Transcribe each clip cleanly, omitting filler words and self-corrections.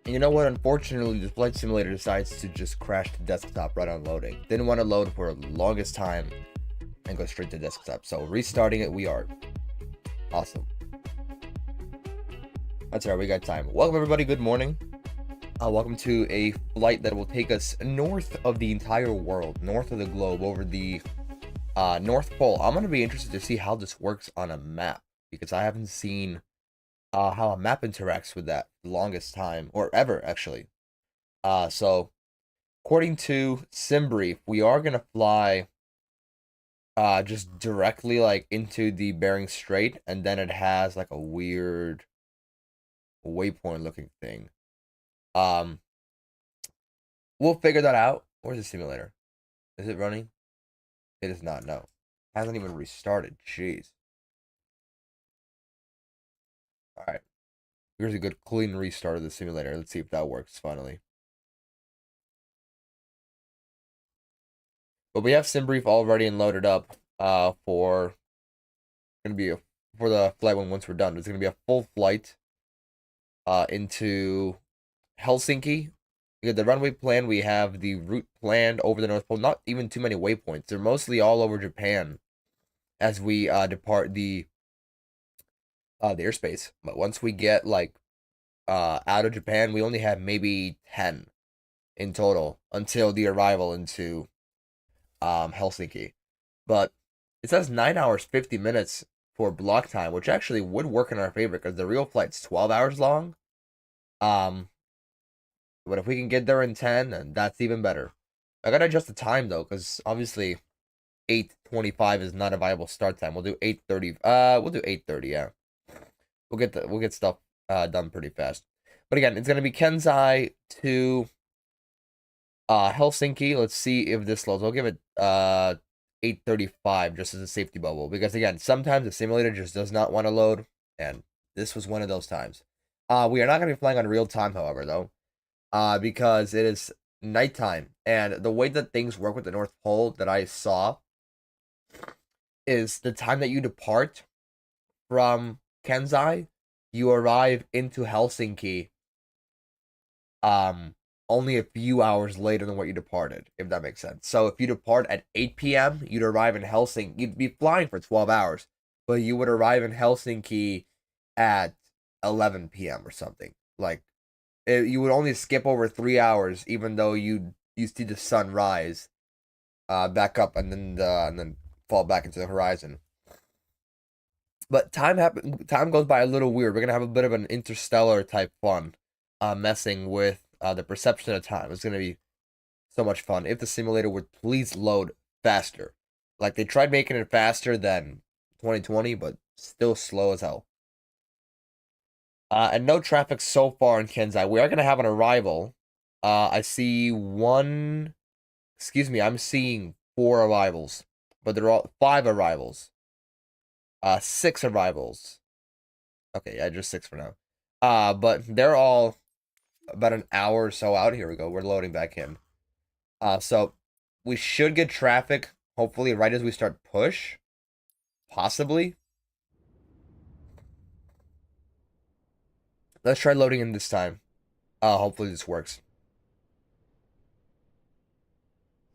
You know what? Unfortunately, the flight simulator decides to just crash the desktop right on loading. Didn't want to load for the longest time and go straight to desktop. So restarting it, we are. Awesome. That's all right, we got time. Welcome everybody, good morning. Welcome to a flight that will take us north of the entire world, north of the globe, over the North Pole. I'm going to be interested to see how this works on a map, because I haven't seen how a map interacts with that the longest time, or ever, actually. So, according to SimBrief, we are going to fly just directly, like, into the Bering Strait, and then it has, like, a weird waypoint-looking thing. We'll figure that out. Where's the simulator? Is it running? It is not, no. Hasn't even restarted, jeez. Alright. Here's a good clean restart of the simulator. Let's see if that works finally. But we have SimBrief all ready and loaded up for the flight once we're done. It's gonna be a full flight into Helsinki. We got the runway plan, we have the route planned over the North Pole. Not even too many waypoints. They're mostly all over Japan as we depart the airspace. But once we get like out of Japan, we only have maybe 10 in total until the arrival into Helsinki. But it says 9 hours 50 minutes for block time, which actually would work in our favor because the real flight's 12 hours long. But if we can get there in 10, then that's even better. I gotta adjust the time though, because obviously 8:25 is not a viable start time. We'll do 8:30. We'll do 8:30. Yeah, we'll get stuff done pretty fast. But again, it's gonna be Kansai to Helsinki. Let's see if this loads. I'll give it 8:35 just as a safety bubble, because again, sometimes the simulator just does not want to load, and this was one of those times. We are not gonna be flying on real time, however, though. Because it is nighttime, and the way that things work with the North Pole that I saw is the time that you depart from Kansai, you arrive into Helsinki on only a few hours later than what you departed, if that makes sense. So if you depart at 8 p.m., you'd arrive in Helsinki. You'd be flying for 12 hours, but you would arrive in Helsinki at 11 p.m. or something. Like, you would only skip over 3 hours, even though you see the sun rise, back up and then fall back into the horizon. But time goes by a little weird. We're gonna have a bit of an interstellar type fun, messing with the perception of time. It's gonna be so much fun if the simulator would please load faster. Like they tried making it faster than 2020, but still slow as hell. And no traffic so far in Kansai. We are gonna have an arrival. I see one. Excuse me, I'm seeing 4 arrivals, but they're all 5 arrivals. 6 arrivals. Okay, yeah, just 6 for now. But they're all about an hour or so out. Here we go. We're loading back in. So we should get traffic, hopefully, right as we start push. Possibly. Let's try loading in this time. Hopefully this works.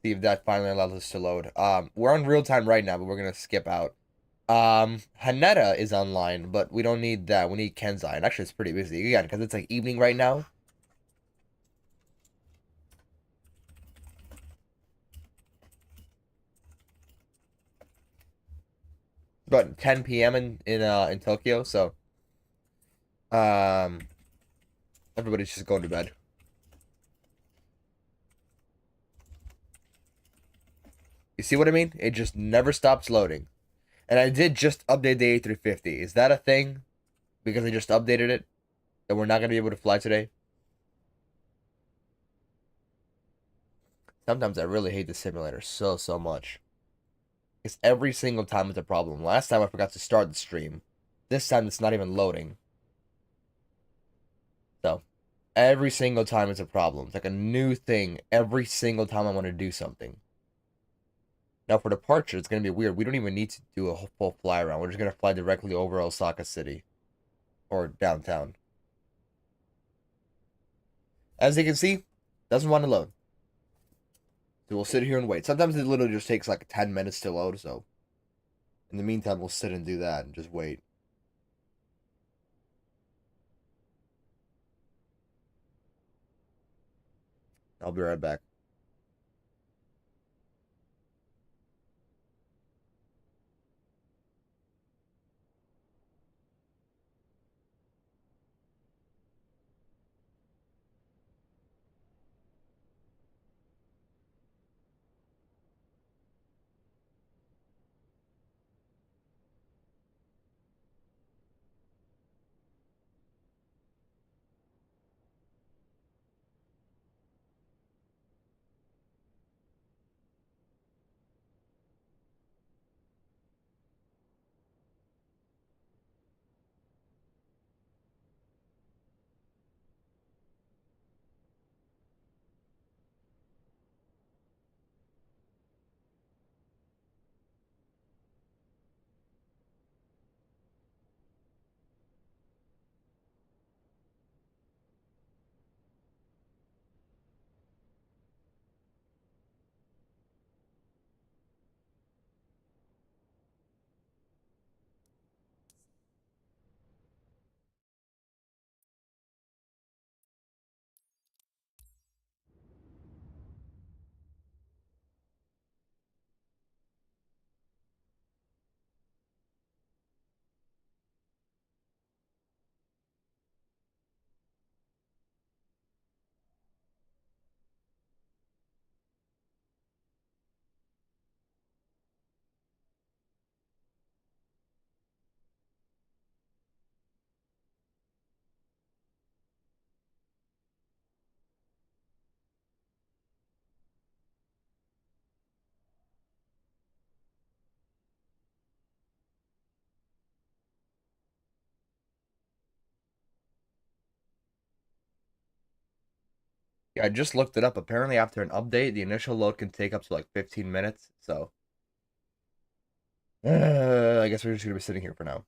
See if that finally allows us to load. We're on real time right now, but we're gonna skip out. Haneda is online, but we don't need that. We need Kansai. And actually, it's pretty busy again because it's like evening right now. About 10 p.m. in Tokyo, so everybody's just going to bed. You see what I mean? It just never stops loading. And I did just update the A350. Is that a thing? Because I just updated it? That we're not going to be able to fly today? Sometimes I really hate the simulator so much. It's every single time it's a problem. Last time I forgot to start the stream. This time it's not even loading. So, every single time it's a problem. It's like a new thing every single time I want to do something. Now for departure, it's going to be weird. We don't even need to do a full fly around. We're just going to fly directly over Osaka City. Or downtown. As you can see, doesn't want to load. So we'll sit here and wait. Sometimes it literally just takes like 10 minutes to load, so in the meantime, we'll sit and do that and just wait. I'll be right back. Yeah, I just looked it up. Apparently, after an update, the initial load can take up to like 15 minutes. So, I guess we're just gonna be sitting here for now.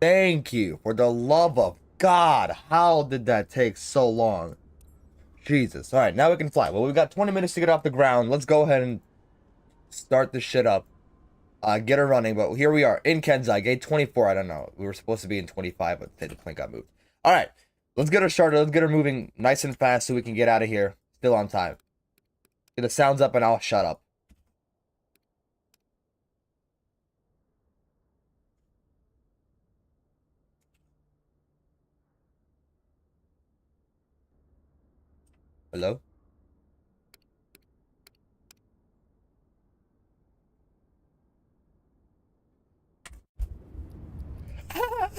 Thank you. For the love of God. How did that take so long? Jesus. All right, now we can fly. Well, we've got 20 minutes to get off the ground. Let's go ahead and start this shit up. Get her running. But here we are in Kansai, gate 24. I don't know. We were supposed to be in 25, but the plane got moved. All right, let's get her started. Let's get her moving nice and fast so we can get out of here. Still on time. Get the sounds up and I'll shut up. Hello?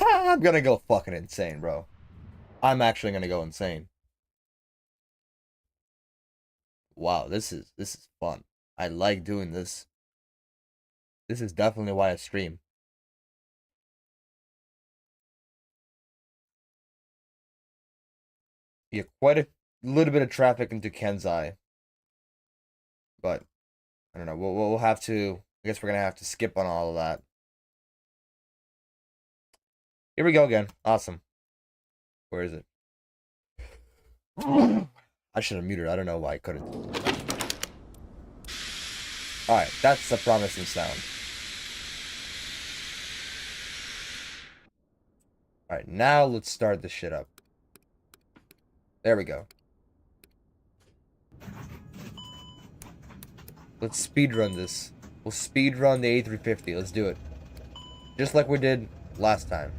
I'm gonna go fucking insane, bro. I'm actually gonna go insane. Wow, this is fun. I like doing this. This is definitely why I stream. Yeah, quite a little bit of traffic into Kansai, but I don't know. We'll have to. I guess we're gonna have to skip on all of that. Here we go again. Awesome. Where is it? I should have muted. I don't know why I couldn't. All right, that's a promising sound. All right, now let's start this shit up. There we go. Let's speedrun this. We'll speedrun the A350. Let's do it. Just like we did last time.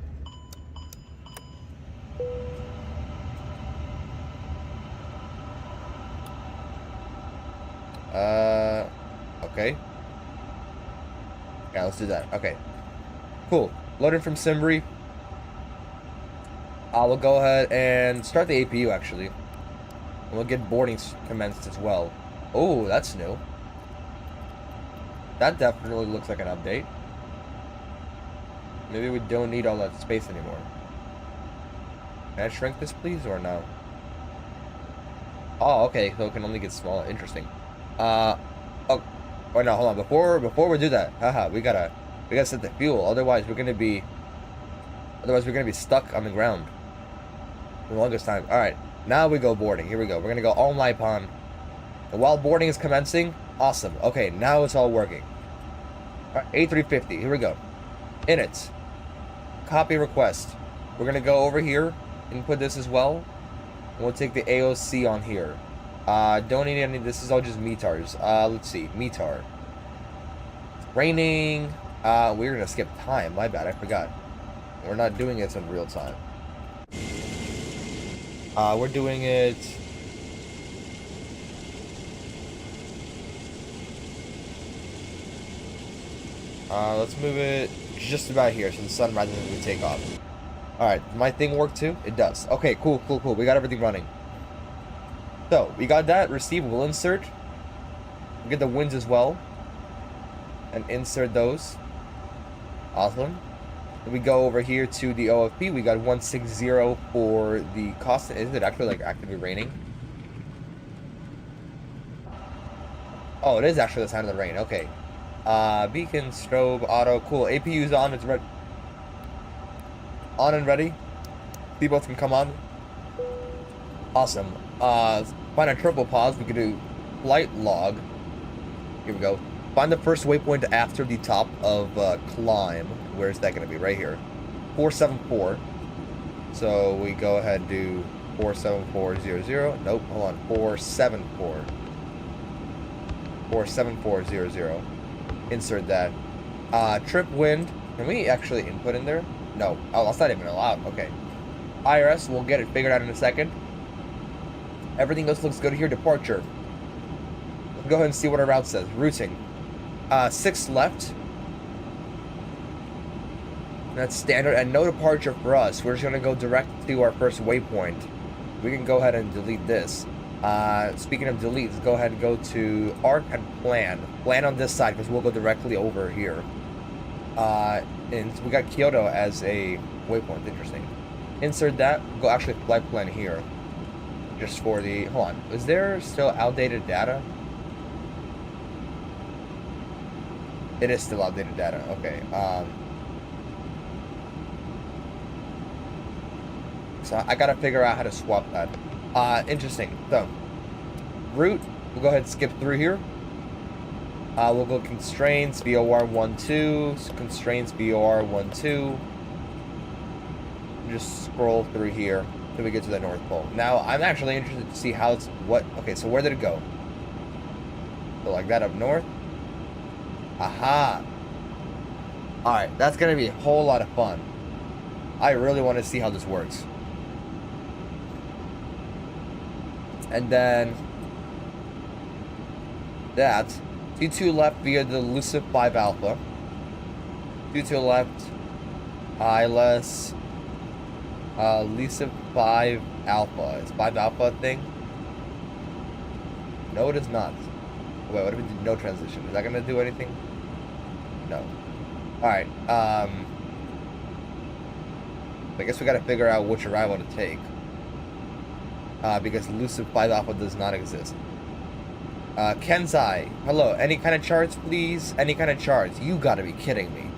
Okay. Yeah, let's do that. Okay. Cool. Loading from Simbri. We'll go ahead and start the APU, actually. And we'll get boarding commenced as well. Oh, that's new. That definitely looks like an update. Maybe we don't need all that space anymore. Can I shrink this, please, or no? Oh, okay, so it can only get smaller. Interesting. Oh, wait, no, hold on. Before we do that, haha, we gotta set the fuel. Otherwise, we're gonna be stuck on the ground for the longest time. All right, now we go boarding. Here we go. We're gonna go all Nippon. And while boarding is commencing, awesome. Okay, now it's all working. All right, A350. Here we go. In it. Copy request. We're gonna go over here, input this as well. And we'll take the AOC on here. Don't need any. This is all just METARs. Let's see. METAR. It's raining. We're gonna skip time. My bad. I forgot. We're not doing it in real time. We're doing it. Let's move it just about here so the sun rises as we take off. Alright, my thing work too? It does. Okay, cool. We got everything running. So, we got that. Receive, we'll insert. We'll get the winds as well. And insert those. Awesome. Then we go over here to the OFP. We got 160 for the cost. Is it actually like actively raining? Oh, it is actually the sign of the rain. Okay. Beacon, strobe, auto. Cool. APU's on. It's ready. On and ready. Seatbelts can come on. Awesome. Find a triple pause. We can do flight log. Here we go. Find the first waypoint after the top of climb. Where's that going to be? Right here. 474. So we go ahead and do 47400. Nope, hold on. 474. 47400. Insert that. Trip wind. Can we actually input in there? No. Oh, that's not even allowed. Okay. IRS, we'll get it figured out in a second. Everything else looks good here. Departure. Let's go ahead and see what our route says. Routing. 6 left. That's standard, and no departure for us. We're just going to go direct to our first waypoint. We can go ahead and delete this. Speaking of delete, let's go ahead and go to arc and plan. Plan on this side because we'll go directly over here. And we got Kyoto as a waypoint. Interesting. Insert that. Go actually flight plan here. Just for the... Hold on. Is there still outdated data? It is still outdated data. Okay. So I gotta figure out how to swap that. Interesting. So, route, we'll go ahead and skip through here. We'll go constraints, VOR12, constraints, VOR12. Just scroll through here till we get to the North Pole. Now, I'm actually interested to see how it's, okay, so where did it go? So like that up north? Aha! Alright, that's gonna be a whole lot of fun. I really want to see how this works. And then that T2 left via the elusive 5 Alpha. T2 left ILS elusive 5 Alpha. Is 5 Alpha a thing? No, it is not. Wait, what if we did no transition? Is that gonna do anything? No. Alright, I guess we gotta figure out which arrival to take. Because elusive 5 Alpha does not exist. Kansai, hello, any kind of charts, please? Any kind of charts? You gotta be kidding me.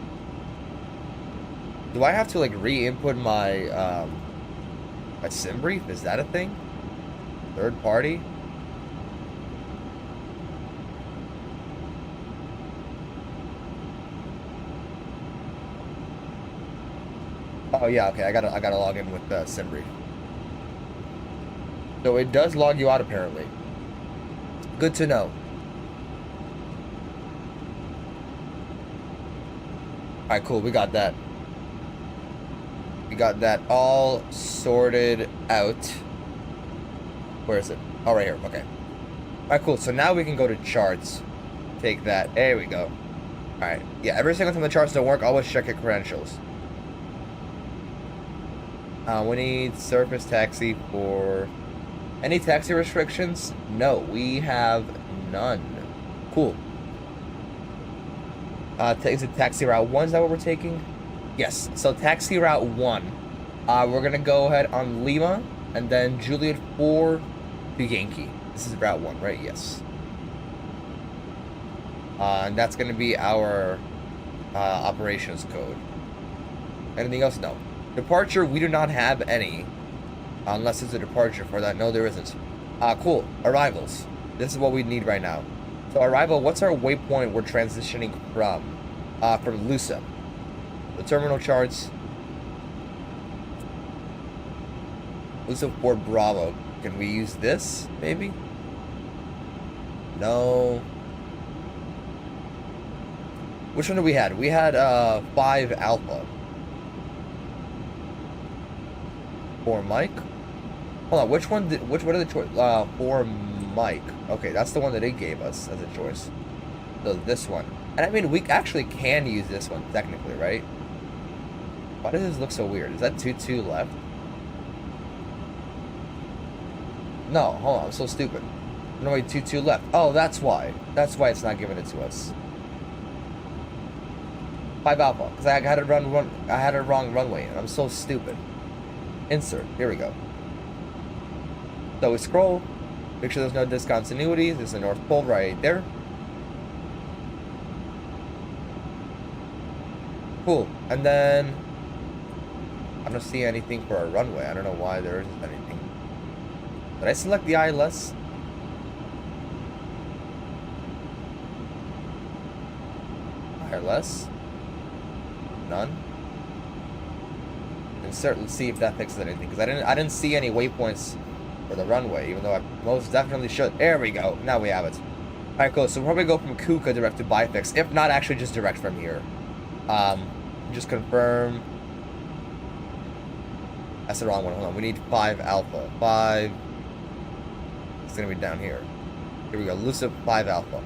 Do I have to, like, re-input my, my sim brief? Is that a thing? Third party? Oh, yeah, okay, I gotta log in with, sim brief. So it does log you out, apparently. Good to know. Alright, cool. We got that. We got that all sorted out. Where is it? Oh, right here. Okay. Alright, cool. So now we can go to charts. Take that. There we go. Alright. Yeah, every single time the charts don't work, always check your credentials. We need surface taxi for... Any taxi restrictions? No, we have none. Cool. Is it taxi route 1? Is that what we're taking? Yes. So taxi route 1. We're gonna go ahead on Lima and then Juliet 4 to Yankee. This is route 1, right? Yes. And that's gonna be our operations code. Anything else? No. Departure, we do not have any. Unless it's a departure for that. No, there isn't. Cool. Arrivals. This is what we need right now. So arrival, what's our waypoint we're transitioning from? From Lusa. The terminal charts. Lusa 4 Bravo. Can we use this, maybe? No. Which one do we had? We had 5 Alpha. For Mike? Hold on, which one did, what are the choice? For Mike. Okay, that's the one that it gave us as a choice. So this one. And I mean, we actually can use this one, technically, right? Why does this look so weird? Is that 2-2 left? No, hold on, I'm so stupid. No, wait, 2-2 left. Oh, that's why. That's why it's not giving it to us. 5 Alpha, because I had I had a wrong runway, and I'm so stupid. Insert. Here we go. So we scroll. Make sure there's no discontinuities. There's the North Pole right there. Cool. And then I don't see anything for our runway. I don't know why there isn't anything. Did I select the ILS? ILS? None. Insert. Let's see if that fixes anything, because I didn't see any waypoints for the runway, even though I most definitely should. There we go. Now we have it. Alright, cool. So we'll probably go from Kuka direct to Bifix. If not, actually just direct from here. Just confirm. That's the wrong one. Hold on. We need 5 Alpha. 5. It's going to be down here. Here we go. Elusive 5 Alpha.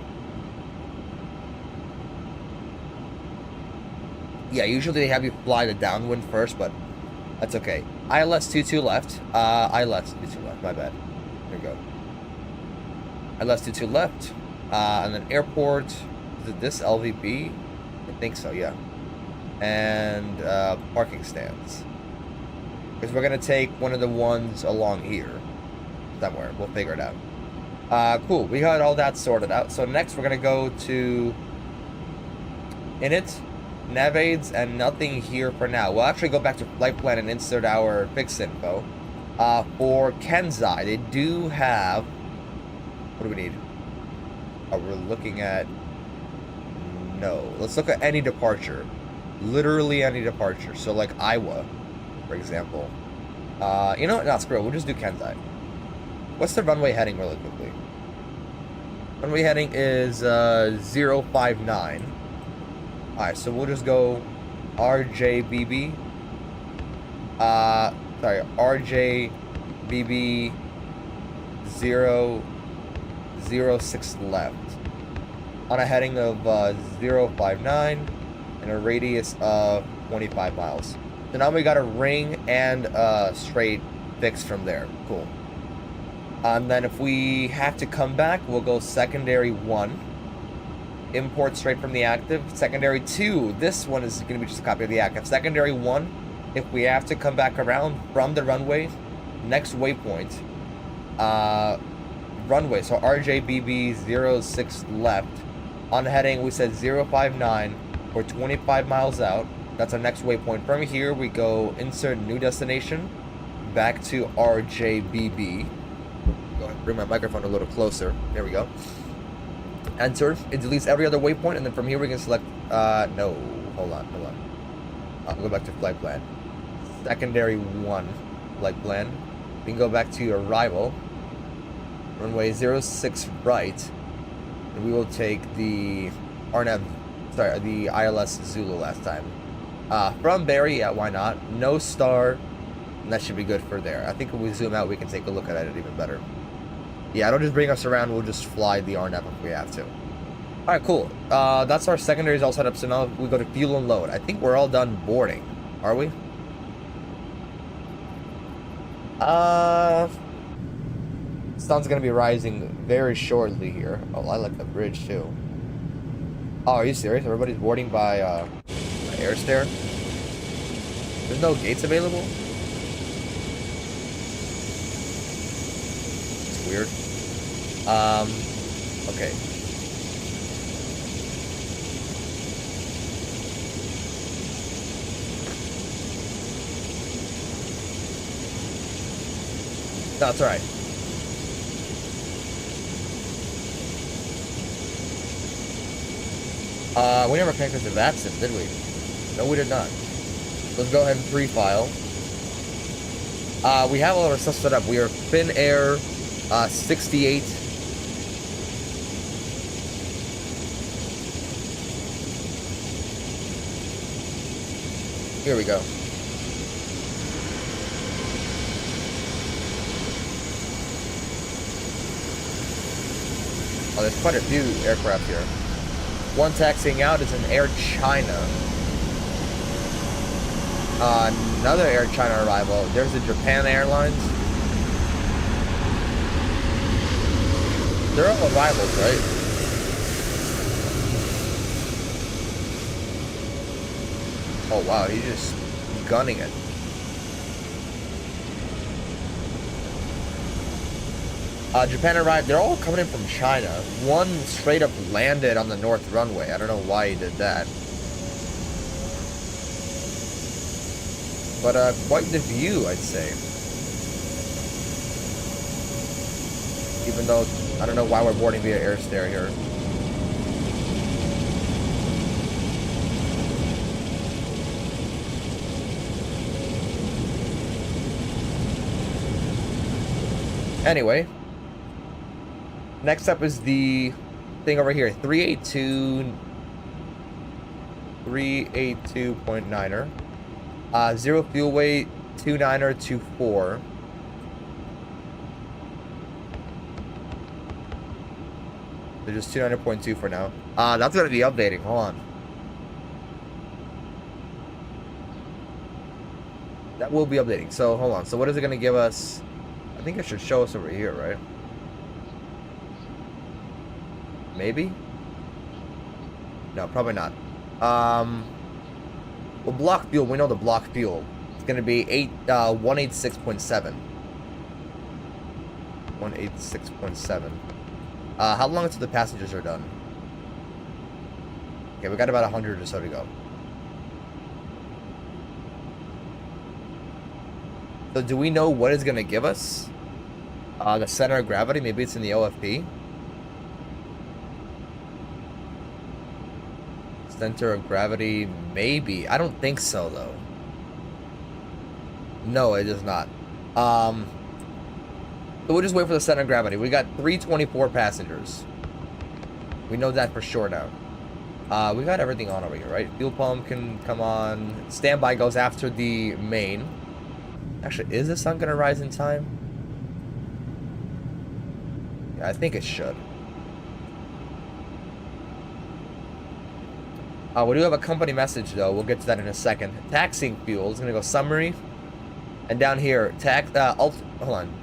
Yeah, usually they have you fly the downwind first, but that's okay. ILS 22 left. ILS 22 left. My bad. There we go. ILS 22 left. And then airport. Is it this LVP? I think so, yeah. And parking stands. Because we're going to take one of the ones along here. Somewhere. We'll figure it out. Cool. We got all that sorted out. So next we're going to go to init. nav aids and nothing here for now. We'll actually go back to flight plan and insert our fix info. For Kansai, they do have... What do we need? We're looking at... No. Let's look at any departure. Literally any departure. So like Iowa, for example. You know what? No, screw it. We'll just do Kansai. What's the runway heading really quickly? Runway heading is 059. Alright, so we'll just go RJBB. Sorry, RJBB 006 left. On a heading of 059 and a radius of 25 miles. So now we got a ring and a straight fix from there. Cool. And then if we have to come back, we'll go secondary 1. Import straight from the active. Secondary 2, this one is going to be just a copy of the active. Secondary 1, if we have to come back around from the runway, next waypoint, runway, so RJBB 06 left. On heading, we said 059, we're 25 miles out. That's our next waypoint. From here, we go insert new destination, back to RJBB. Go ahead and bring my microphone a little closer. There we go. Enter. It deletes every other waypoint, and then from here we can select, no, hold on. I'll go back to flight plan. Secondary 1, flight plan. We can go back to arrival. Runway 06 right. And we will take the RNAV, sorry, the ILS Zulu last time. From Barry, yeah, why not? No star, and that should be good for there. I think when we zoom out, we can take a look at it even better. Yeah, it'll just bring us around. We'll just fly the RNAV if we have to. Alright, cool. That's our secondaries all set up. So now we go to fuel and load. I think we're all done boarding. Are we? Sun's gonna be rising very shortly here. Oh, I like the bridge too. Oh, are you serious? Everybody's boarding by air stair? There's no gates available? It's weird. Okay. That's alright. We never connected to that sim, did we? No, we did not. Let's go ahead and pre-file. We have all of our stuff set up. We are Finnair 68. Here we go. Oh, there's quite a few aircraft here. One taxiing out is an Air China. Another Air China arrival. There's the Japan Airlines. They're all arrivals, right? Oh wow, he's just gunning it. Japan arrived. They're all coming in from China. One straight up landed on the north runway. I don't know why he did that. But quite the view, I'd say. Even though I don't know why we're boarding via air stair here. Anyway. Next up is the thing over here, 382.9er. Zero fuel weight, 29er24. So just 29.2 for now. That's gonna be updating. Hold on. That will be updating. So hold on. So what is it gonna give us? I think it should show us over here, right? Maybe? No, probably not. Well, block fuel, we know the block fuel. It's gonna be 186.7. 186.7. How long until the passengers are done? Okay, we got about 100 or so to go. So do we know what it's gonna give us? The center of gravity, maybe it's in the OFP. Center of gravity, maybe. I don't think so, though. No, it is not. So we'll just wait for the center of gravity. We got 324 passengers. We know that for sure now. We got everything on over here, right? Fuel pump can come on. Standby goes after the main. Actually, is the sun gonna rise in time? Yeah, I think it should. We do have a company message, though. We'll get to that in a second. Taxing fuel is gonna go summary. And down here, hold on.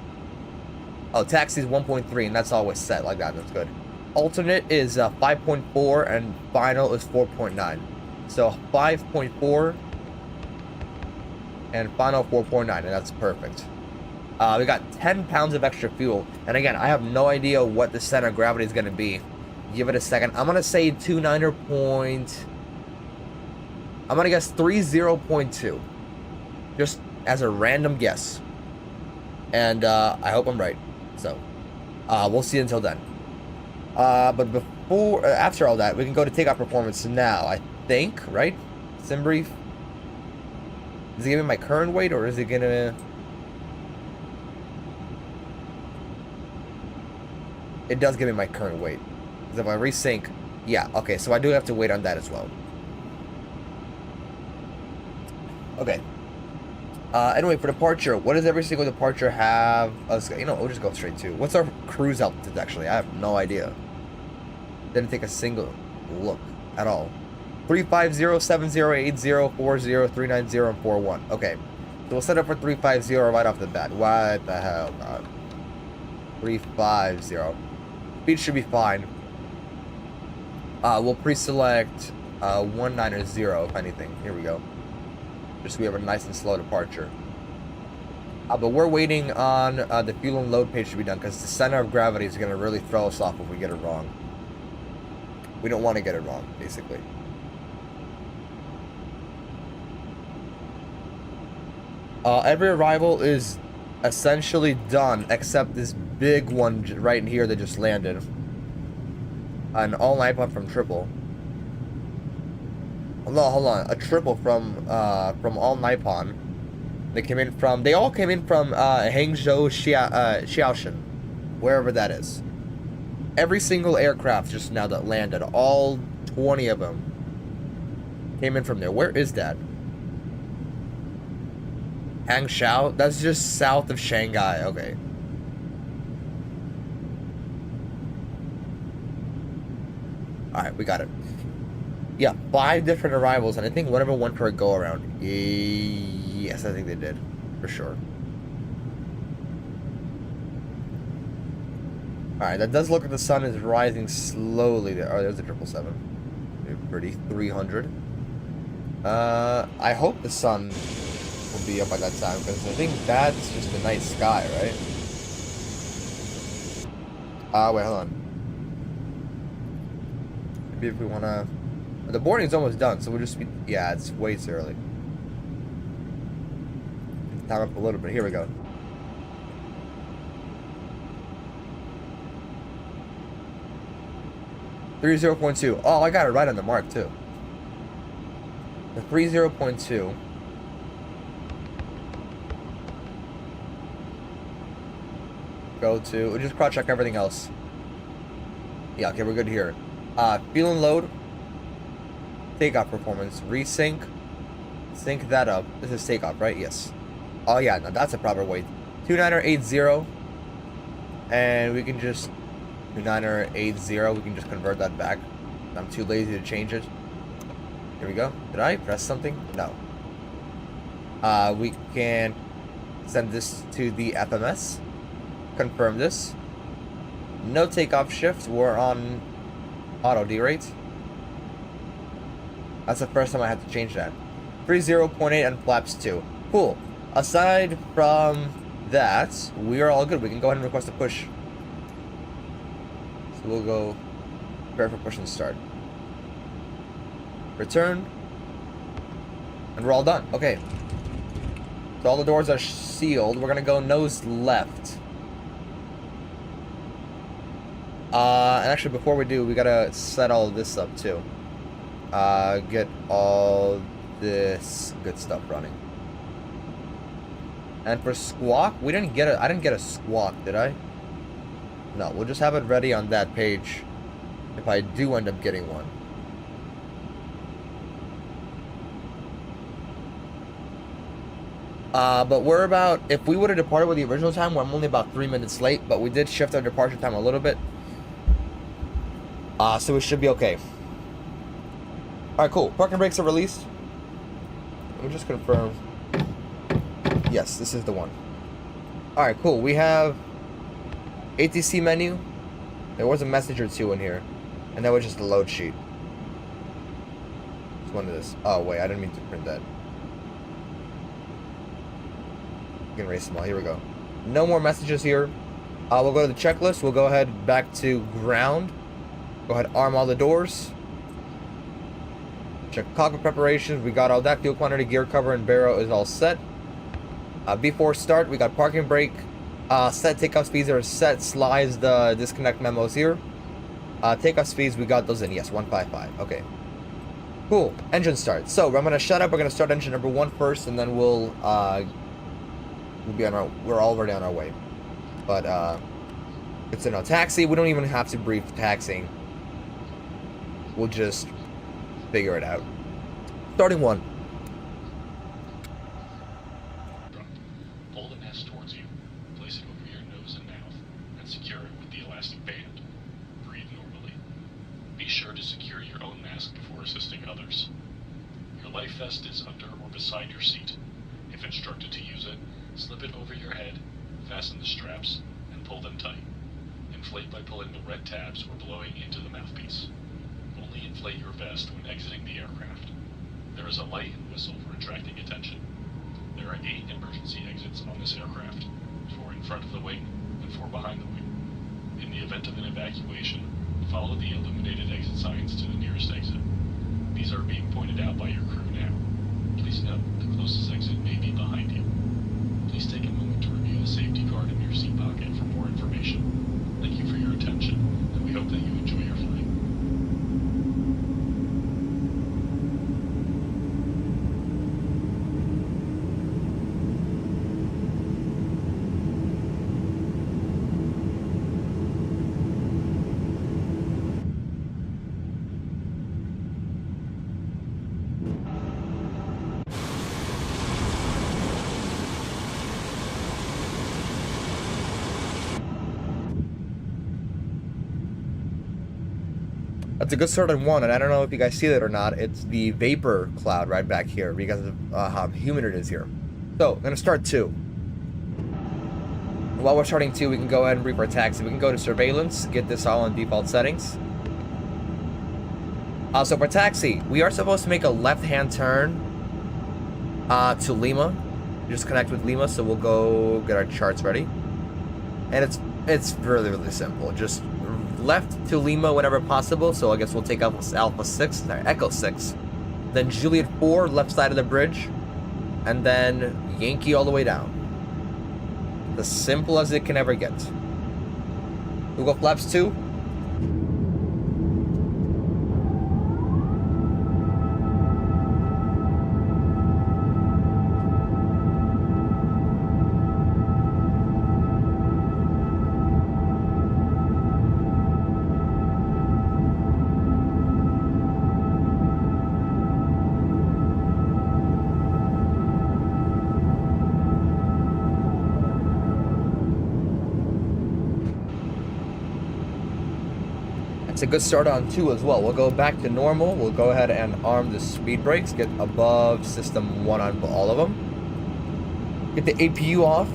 Oh, taxi is 1.3, and that's always set like that. That's good. Alternate is 5.4, and final is 4.9. So 5.4 and final 4.9, and that's perfect. We got 10 pounds of extra fuel, and again, I have no idea what the center of gravity is going to be. Give it a second. I'm going to say 29er point. I'm going to guess 30.2. Just as a random guess. And I hope I'm right. So, we'll see until then. But after all that, we can go to takeoff performance now, I think, right? Sim brief. Is it giving my current weight, or is it gonna... It does give me my current weight. Because if I resync... Yeah, okay, so I do have to wait on that as well. Okay. Anyway, for departure, what does every single departure have? You know, we'll just go straight to. What's our cruise altitude, actually? I have no idea. Didn't take a single look at all. 350, 70, 80, 40, 390, and 41. Okay. So we'll set up for 350 right off the bat. What the hell, God? 350. Speed should be fine. We'll pre-select 190, if anything. Here we go. Just so we have a nice and slow departure. But we're waiting on the fuel and load page to be done, because the center of gravity is going to really throw us off if we get it wrong. We don't want to get it wrong, basically. Every arrival is essentially done, except this big one right in here that just landed. An all-night one from Triple. No, hold on. A triple from All Nippon. They all came in from Hangzhou Xiaoshan, wherever that is. Every single aircraft just now that landed, all 20 of them, came in from there. Where is that? Hangzhou? That's just south of Shanghai. Okay. Alright, we got it. Yeah, 5 different arrivals, and I think one of them went for a go-around. Yes, I think they did. For sure. Alright, that does look like the sun is rising slowly there. Oh, there's the 777. Pretty. 300. I hope the sun will be up by that time, because I think that's just the night sky, right? Wait, hold on. Maybe if we want to... The boarding's almost done, so we'll just be... Yeah, it's way too early. Time up a little bit. Here we go. .2. Oh, I got it right on the mark, too. The 30.2. Go to... We'll just cross-check everything else. Yeah, okay, we're good here. Fuel and load. Takeoff performance. Resync. Sync that up. This is takeoff, right? Yes. Oh, yeah, no, that's a proper weight. 2980. And we can just... 2980. We can just convert that back. I'm too lazy to change it. Here we go. Did I press something? No. We can send this to the FMS. Confirm this. No takeoff shift. We're on auto derate. That's the first time I had to change that. 30.8 and flaps 2. Cool. Aside from that, we are all good. We can go ahead and request a push. So we'll go prepare for push and start. Return. And we're all done. Okay. So all the doors are sealed. We're gonna go nose left. And actually, before we do, we gotta set all this up too. Get all this good stuff running. And for squawk, I didn't get a squawk, did I? No, we'll just have it ready on that page if I do end up getting one. But we're about, if we would have departed with the original time, we're only about 3 minutes late, but we did shift our departure time a little bit. So we should be okay. Alright, cool. Parking brakes are released. Let me just confirm. Yes, this is the one. Alright, cool. We have ATC menu. There was a message or two in here. And that was just a load sheet. Which one is this? Oh, wait. I didn't mean to print that. You can erase them all. Here we go. No more messages here. We'll go to the checklist. We'll go ahead back to ground. Go ahead, arm all the doors. Check cockpit preparations. We got all that. Fuel quantity, gear cover, and barrel is all set. Before start, we got parking brake. Set takeoff speeds are set. Slides the disconnect memos here. Takeoff speeds, we got those in. Yes, 155. Okay. Cool. Engine start. So I'm gonna shut up. We're gonna start engine number 1 first, and then we'll be on our. We're already on our way. But it's in a taxi. We don't even have to brief taxiing. We'll just figure it out. Starting 1. Pull the mask towards you. Place it over your nose and mouth, and secure it with the elastic band. Breathe normally. Be sure to secure your own mask before assisting others. Your life vest is under or beside your seat. If instructed to use it, slip it over your head, fasten the straps, and pull them tight. Inflate by pulling the red tabs or blowing into the mouthpiece. Only inflate your vest when exiting the aircraft. There is a light and whistle for attracting attention. There are 8 emergency exits on this aircraft, 4 in front of the wing and 4 behind the wing. In the event of an evacuation, follow the illuminated exit signs to the nearest exit. These are being pointed out by your crew now. Please note, the closest exit may be behind you. Please take a moment to review the safety card in your seat pocket for more information. Thank you for your attention, and we hope that you enjoy your flight. That's a good start on 1, and I don't know if you guys see that or not. It's the vapor cloud right back here because of how humid it is here. So, I'm going to start 2. While we're starting 2, we can go ahead and brief our taxi. We can go to surveillance, get this all on default settings. So for taxi, we are supposed to make a left-hand turn to Lima. Just connect with Lima, so we'll go get our charts ready. And it's really, really simple. Just left to Lima whenever possible, so I guess we'll take Alpha 6, sorry, Echo 6. Then Juliet 4, left side of the bridge. And then Yankee all the way down. As simple as it can ever get. We'll go flaps 2. It's a good start on 2 as well. We'll go back to normal. We'll go ahead and arm the speed brakes. Get above system 1 on all of them. Get the APU off.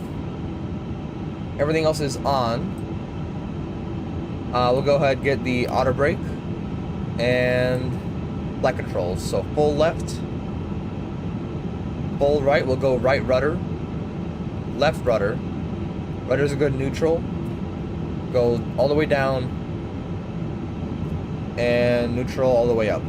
Everything else is on. We'll go ahead and get the auto brake and flight controls. So full left, full right. We'll go right rudder, left rudder. Rudder's a good neutral. Go all the way down. And neutral all the way up.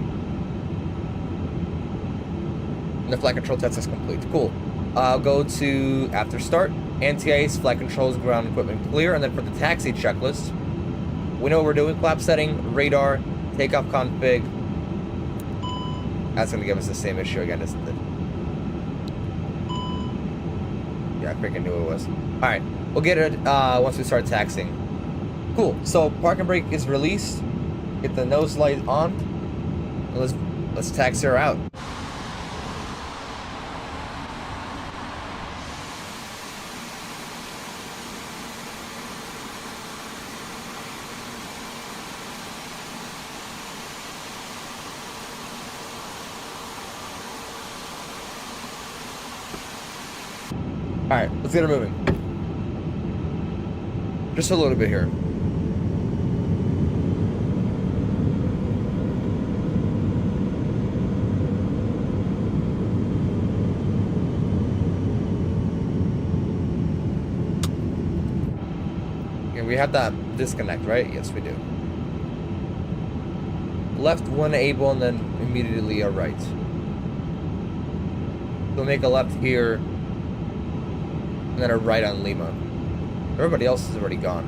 And the flight control test is complete. Cool. I'll go to after start, anti-ice, flight controls, ground equipment clear, and then for the taxi checklist, we know what we're doing. Flap setting, radar, takeoff config. That's gonna give us the same issue again, isn't it? Yeah, I freaking knew it was. Alright, we'll get it once we start taxiing. Cool, so parking brake is released. Get the nose light on. And let's taxi her out. Alright, let's get her moving. Just a little bit here. And we have that disconnect, right? Yes, we do. Left when able, and then immediately a right. We'll make a left here. And then a right on Lima. Everybody else is already gone.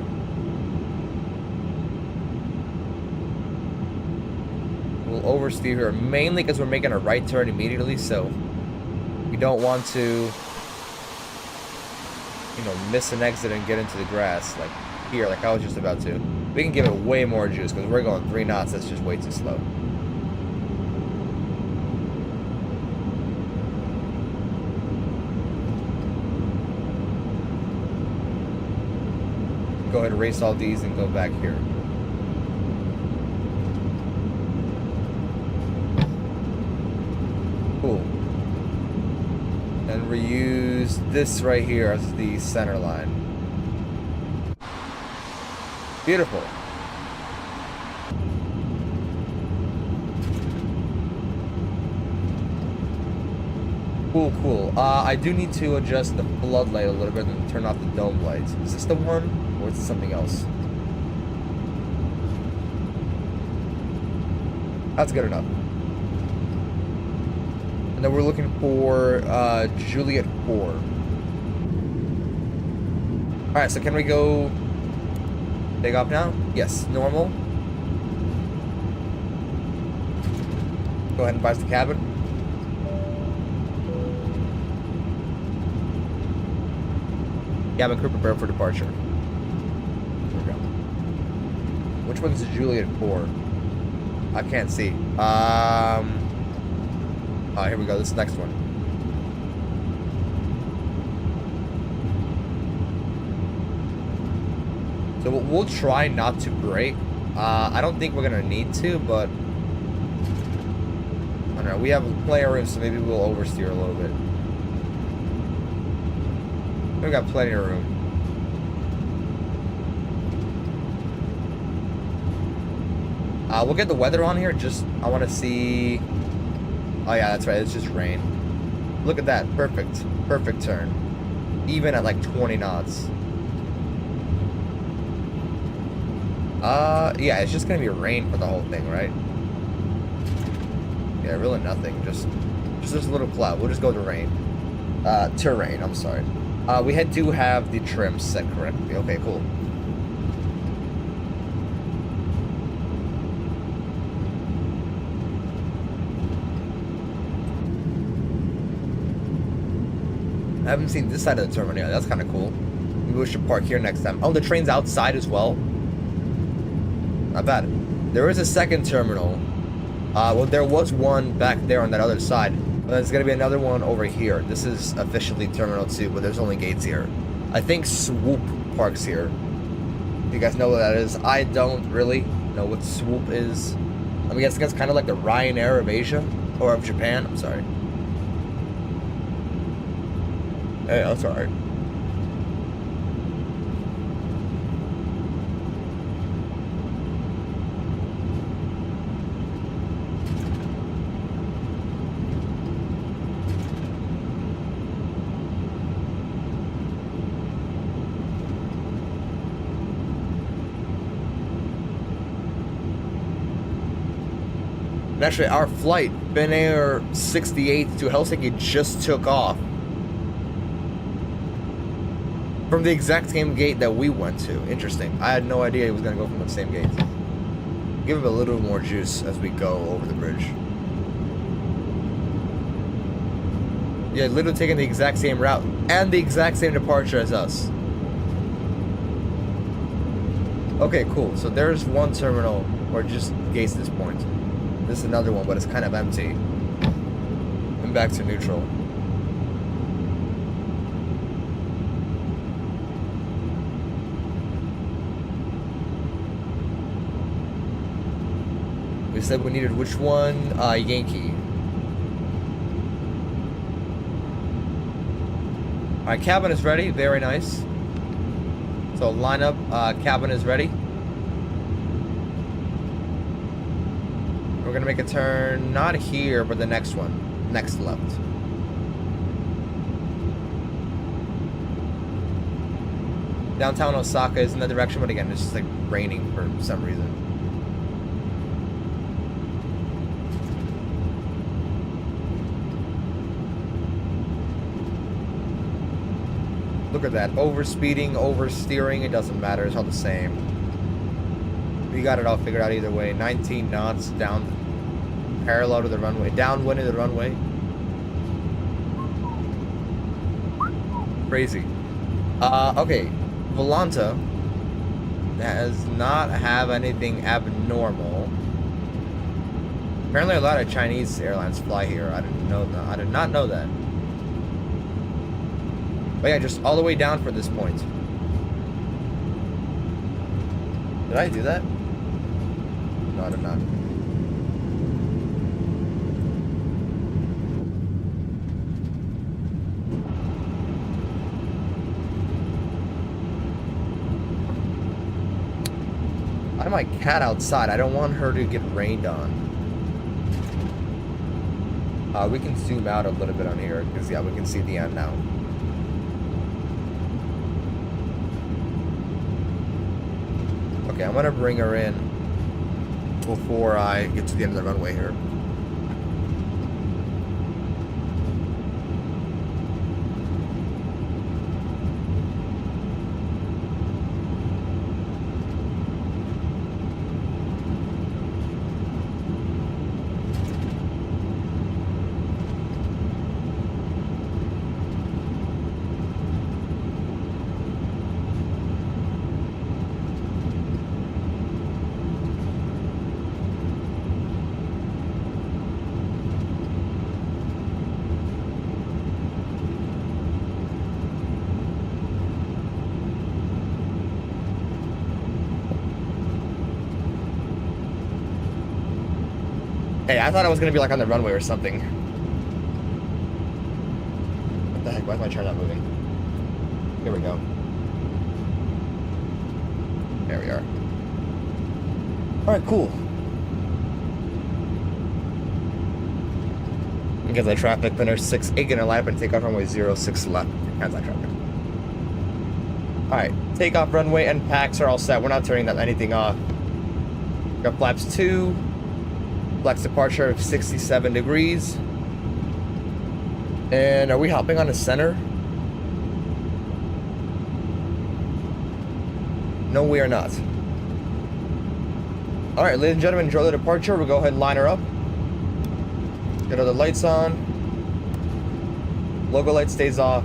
We'll oversteer here, mainly because we're making a right turn immediately, so we don't want to, you know, miss an exit and get into the grass, like here, like I was just about to. We can give it way more juice, because we're going 3 knots, that's just way too slow. Go ahead and erase all these and go back here. Cool. And reuse this right here as the center line. Beautiful. Cool, cool. I do need to adjust the floodlight a little bit and turn off the dome lights. Is this the one? Or is it something else? That's good enough. And then we're looking for Juliet 4. Alright, so can we go take off now? Yes, normal. Go ahead and bypass the cabin. Cabin crew prepare for departure. Which one's the Juliet 4? I can't see. Oh, here we go. This next one. So we'll try not to brake. I don't think we're gonna need to, but I don't know. We have plenty of room, so maybe we'll oversteer a little bit. We got plenty of room. We'll get the weather on here. Just, I want to see. Oh yeah, that's right. It's just rain. Look at that. Perfect. Perfect turn. Even at like 20 knots. Yeah, it's just gonna be rain for the whole thing, right? Yeah, really nothing. Just this little cloud. We'll just go to rain. Terrain. I'm sorry. We do have the trim set correctly. Okay, cool. I haven't seen this side of the terminal yet. That's kind of cool. Maybe we should park here next time. Oh, the train's outside as well. Not bad. There is a second terminal. Well, there was one back there on that other side. But there's going to be another one over here. This is officially Terminal 2, but there's only gates here. I think Swoop parks here. If you guys know what that is. I don't really know what Swoop is. I guess that's kind of like the Ryanair of Asia. Or of Japan. I'm sorry. Hey, that's alright. And actually, our flight, Finnair 68 to Helsinki, just took off. From the exact same gate that we went to. Interesting. I had no idea he was going to go from the same gate. Give him a little more juice as we go over the bridge. Yeah, literally taking the exact same route and the exact same departure as us. Okay, cool. So there's one terminal, or just gates at this point. This is another one, but it's kind of empty. And back to neutral. We said we needed which one? Yankee. Alright, cabin is ready. Very nice. So line up, cabin is ready. We're gonna make a turn, not here, but the next one. Next left. Downtown Osaka is in that direction, but again, it's just like raining for some reason. Look at that. Overspeeding, oversteering, it doesn't matter. It's all the same. We got it all figured out either way. 19 knots down, parallel to the runway. Downwind of the runway. Crazy. Okay. Volanta does not have anything abnormal. Apparently a lot of Chinese airlines fly here. I didn't know that. I did not know that. But yeah, just all the way down for this point. Did I do that? No, I did not. I have my cat outside. I don't want her to get rained on. We can zoom out a little bit on here because yeah, we can see the end now. Okay, I'm gonna bring her in before I get to the end of the runway here. Hey, I thought I was gonna be like on the runway or something. What the heck? Why is my chair not moving? Here we go. There we are. Alright, cool. Kansai traffic, Finnair 6-8 gonna line up and take off runway 06 left. Kansai traffic. Alright, takeoff runway and packs are all set. We're not turning anything off. Got flaps 2. Flex departure of 67 degrees. And are we hopping on the center? No, we are not. Alright, ladies and gentlemen, enjoy the departure. We'll go ahead and line her up. Get all the lights on. Logo light stays off.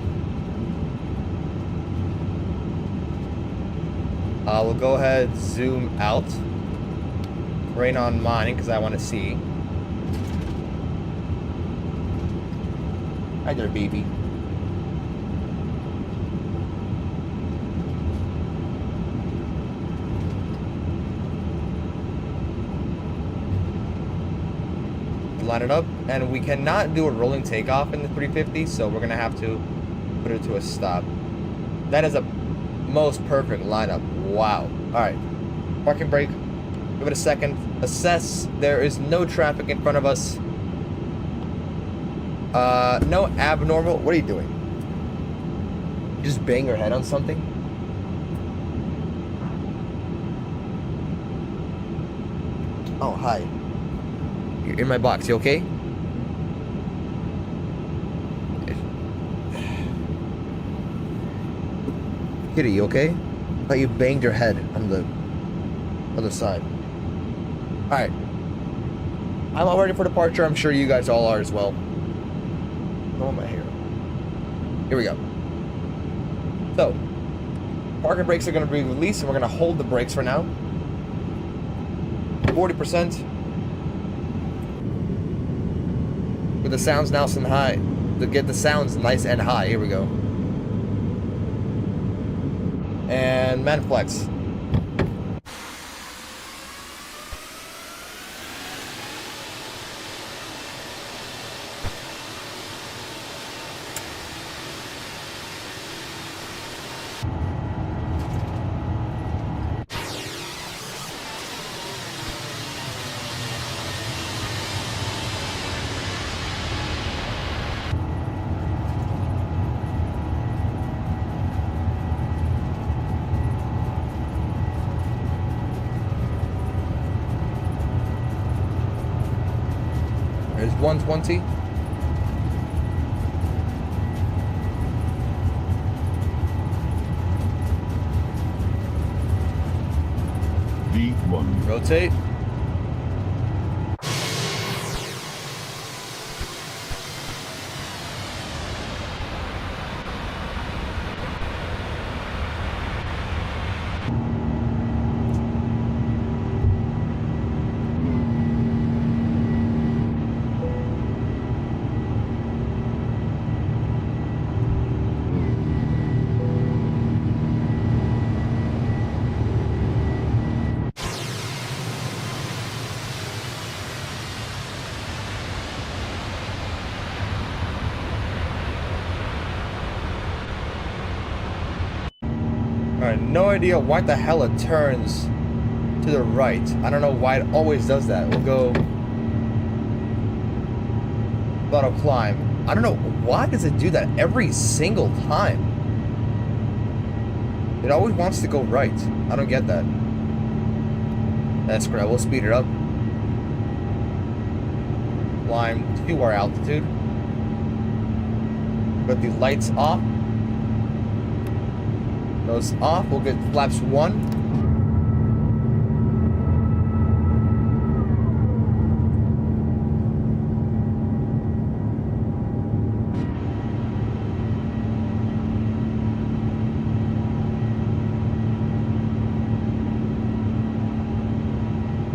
We'll go ahead, zoom out. Rain on mine because I want to see. Hi there, baby. Line it up, and we cannot do a rolling takeoff in the 350, so we're gonna have to put it to a stop. That is a most perfect lineup. Wow. All right, parking brake. Give it a second. Assess. There is no traffic in front of us. No abnormal. What are you doing? Just bang your head on something? Oh, hi. You're in my box. You okay? Kitty, you okay? I thought you banged your head on the other side. Alright. I'm all ready for departure. I'm sure you guys all are as well. Oh, my hair. Here we go. So, parking brakes are going to be released, and we're going to hold the brakes for now. 40%. With the sounds nice and high. To get the sounds nice and high. Here we go. And Manflex. There's 120. V1. Rotate. Alright, no idea why the hell it turns to the right. I don't know why it always does that. We'll go auto climb. I don't know, why does it do that every single time? It always wants to go right. I don't get that. That's great. We'll speed it up. Climb to our altitude. Got the lights off. Those off. We'll get flaps 1.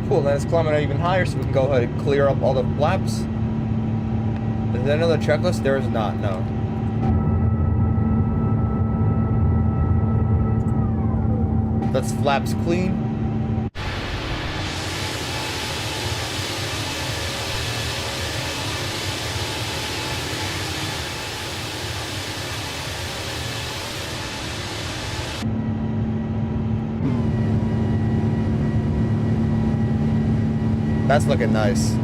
Cool, then it's climbing out even higher, so we can go ahead and clear up all the flaps. Is there another checklist? There is not, no. That's flaps clean. That's looking nice.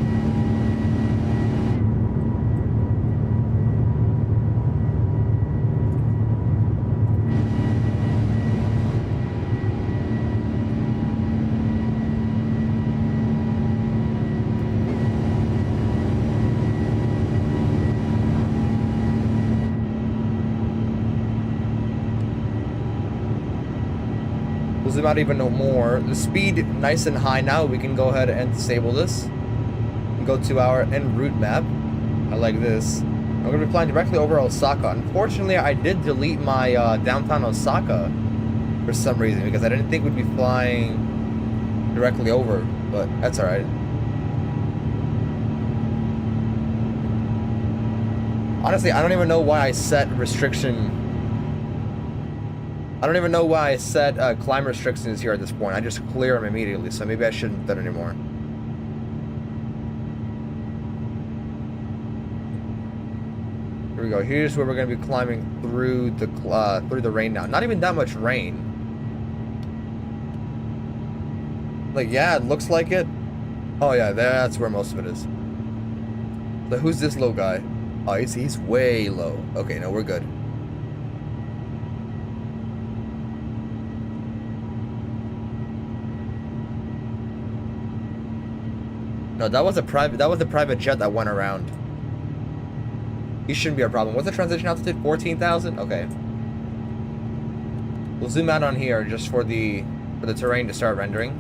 We'll zoom out even more. The speed nice and high now. We can go ahead and disable this. And go to our en route map. I like this. I'm going to be flying directly over Osaka. Unfortunately, I did delete my downtown Osaka for some reason, because I didn't think we'd be flying directly over, but that's alright. Honestly, I don't even know why I set restriction. I don't even know why I set climb restrictions here at this point. I just clear them immediately, so maybe I shouldn't do that anymore. Here we go. Here's where we're going to be climbing through the rain now. Not even that much rain. Like, yeah, it looks like it. Oh yeah, that's where most of it is. So who's this low guy? Oh, he's way low. Okay, no, we're good. No, that was a private jet that went around. He shouldn't be a problem. What's the transition altitude? 14,000? Okay. We'll zoom out on here just for the terrain to start rendering.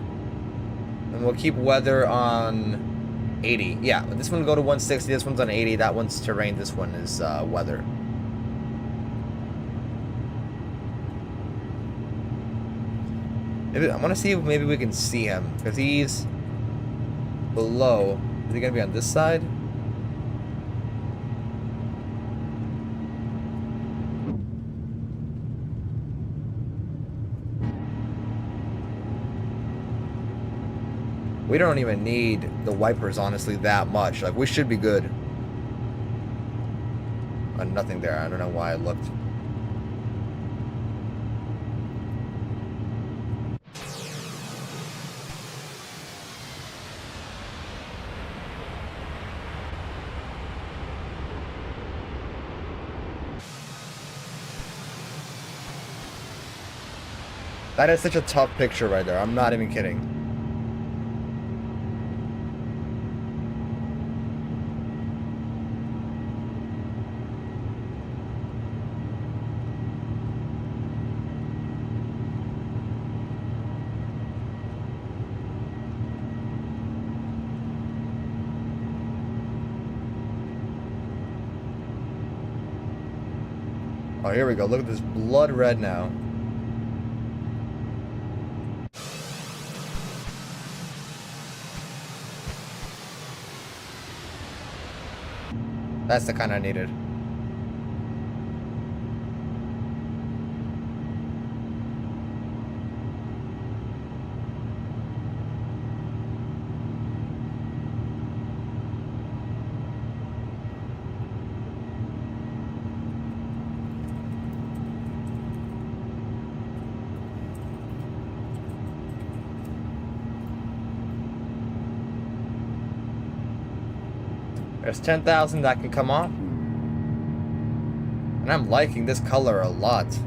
And we'll keep weather on 80. Yeah, this one will go to 160, this one's on 80, that one's terrain, this one is weather. Maybe, I want to see if maybe we can see him, because he's below. Is he going to be on this side? We don't even need the wipers, honestly, that much. Like, we should be good. Nothing there. I don't know why I looked. That is such a tough picture right there. I'm not even kidding. Oh, here we go. Look at this blood red now. That's the kind I needed. There's 10,000 that can come off. And I'm liking this color a lot. Is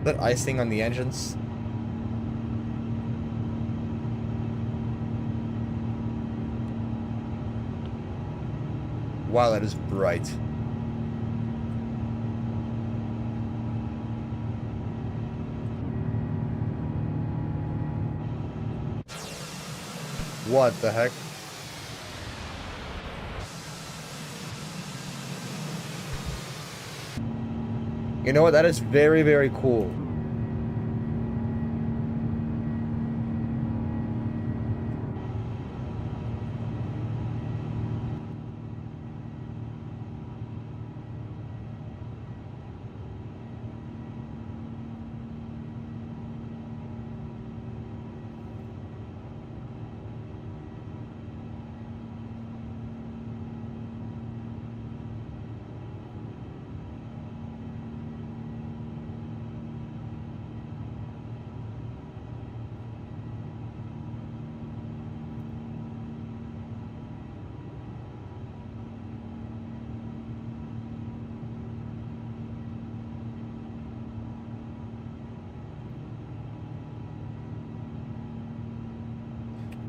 that icing on the engines? Wow, that is bright. What the heck? You know what? That is very, very cool.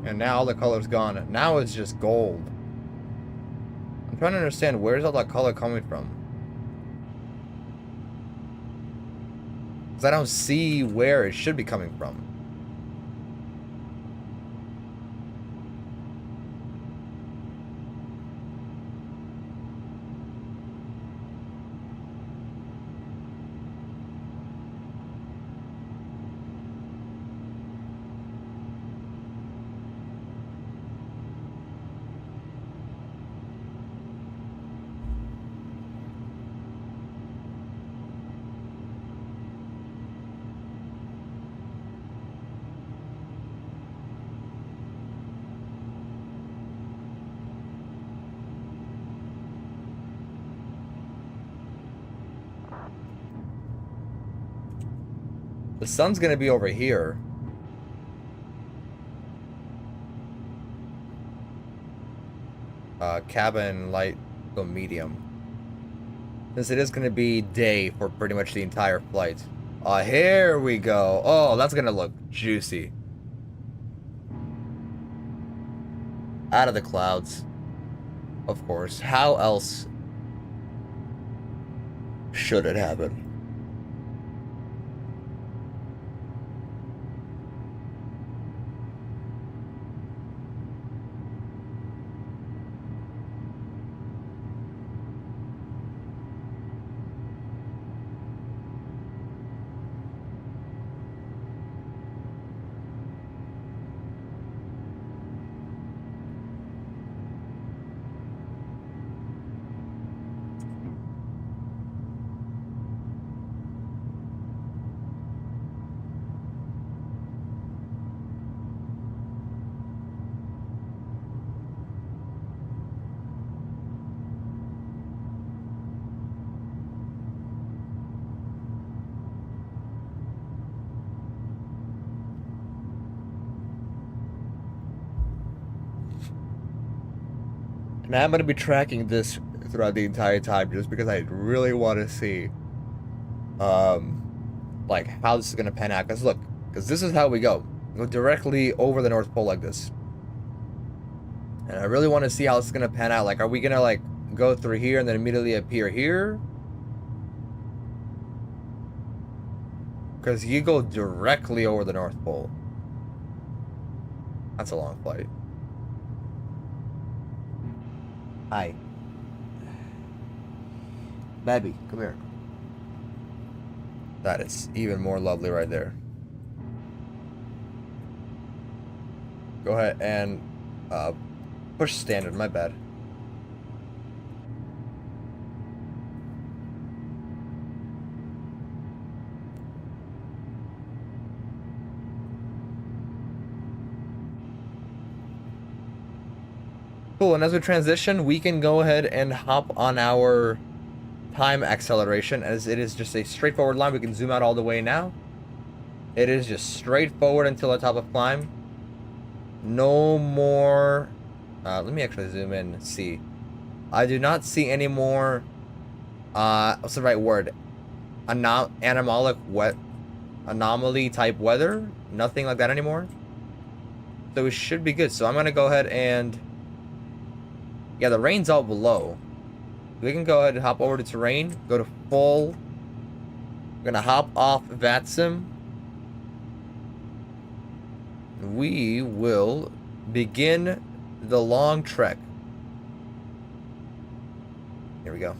And now all the color's gone. Now it's just gold. I'm trying to understand, where's all that color coming from? Because I don't see where it should be coming from. The sun's gonna be over here. Cabin light, go medium. Since it is gonna be day for pretty much the entire flight. Here we go. Oh, that's gonna look juicy. Out of the clouds. Of course. How else? should it happen. And I'm going to be tracking this throughout the entire time just because I really want to see like how this is going to pan out. Because look, because this is how we go directly over the North Pole like this, and I really want to see how this is going to pan out. Like, are we going to like go through here and then immediately appear here? Because you go directly over the North Pole. That's a long flight. Hi. Baby, come here. That is even more lovely right there. Go ahead and push standard, my bad. Cool, and as we transition, we can go ahead and hop on our time acceleration, as it is just a straightforward line. We can zoom out all the way now. It is just straightforward until the top of climb. No more... let me actually zoom in and see. I do not see any more... what's the right word? Anomaly type weather. Nothing like that anymore. So we should be good. So I'm going to go ahead and... Yeah, the rain's all below. We can go ahead and hop over to terrain. Go to full. We're going to hop off VATSIM. We will begin the long trek. Here we go.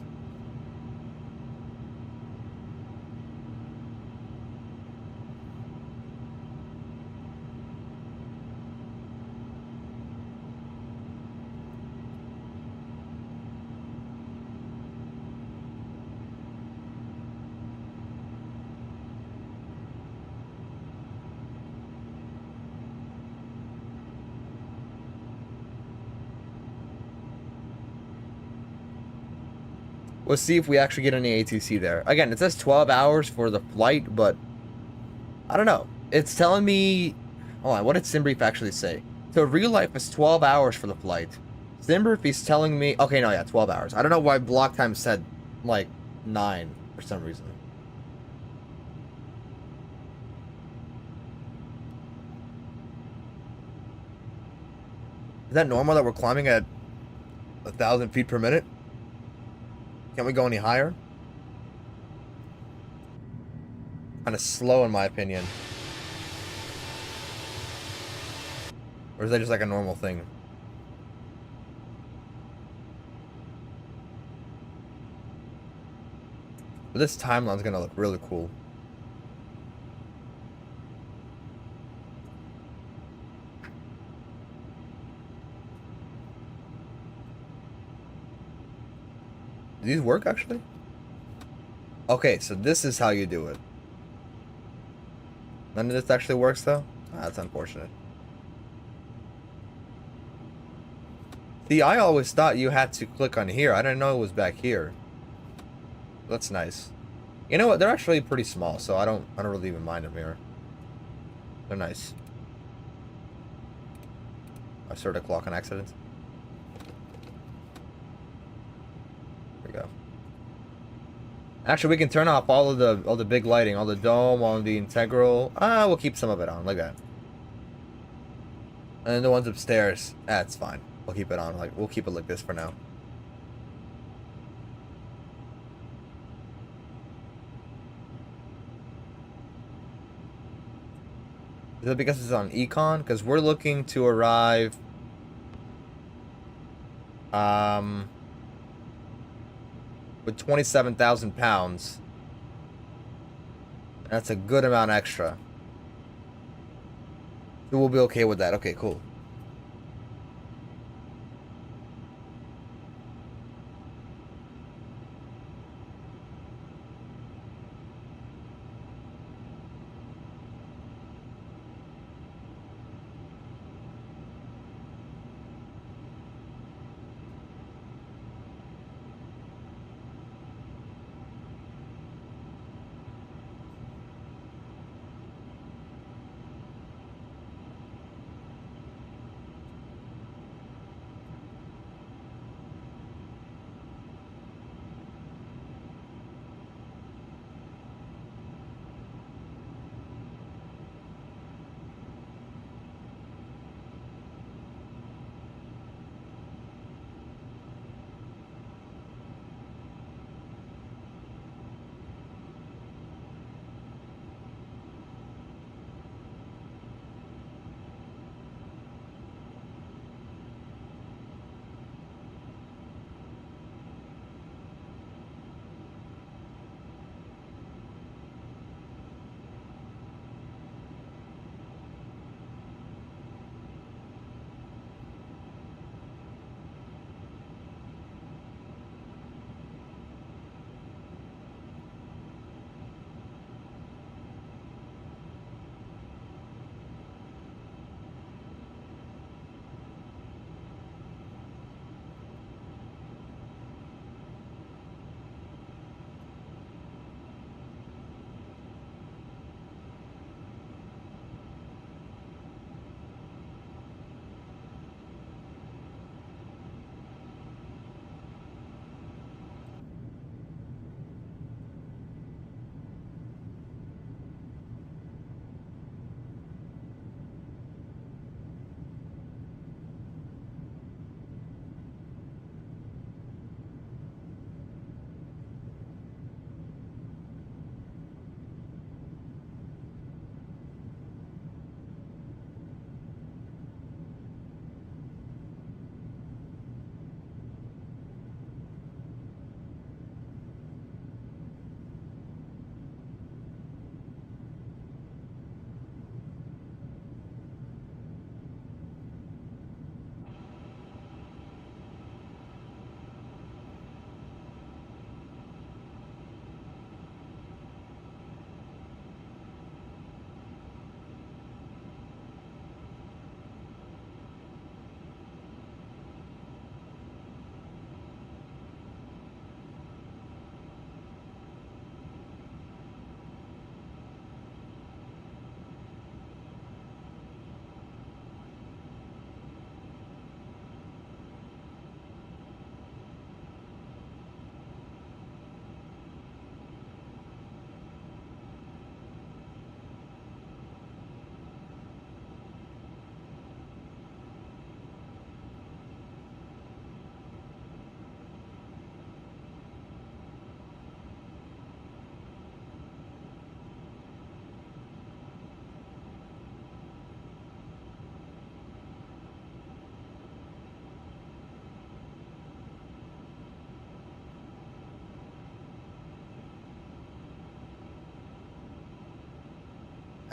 Let's see if we actually get any ATC there. Again, it says 12 hours for the flight, but I don't know. It's telling me... Hold on, what did SimBrief actually say? So real life is 12 hours for the flight. SimBrief is telling me... Okay, no, yeah, 12 hours. I don't know why block time said, like, 9 for some reason. Is that normal that we're climbing at 1,000 feet per minute? Can't we go any higher? Kind of slow in my opinion. Or is that just like a normal thing? But this timeline's gonna look really cool. Do these work, actually? Okay, so this is how you do it. None of this actually works, though? Ah, that's unfortunate. See, I always thought you had to click on here. I didn't know it was back here. That's nice. You know what? They're actually pretty small, so I don't really even mind them here. They're nice. I started a clock on accident. Go. Actually, we can turn off all the big lighting, all the dome, all the integral. We'll keep some of it on, like that. And then the ones upstairs, that's fine. We'll keep it on, like we'll keep it like this for now. Is it because it's on econ? Because we're looking to arrive with 27,000 pounds. That's a good amount extra. So we'll be okay with that. Okay, cool.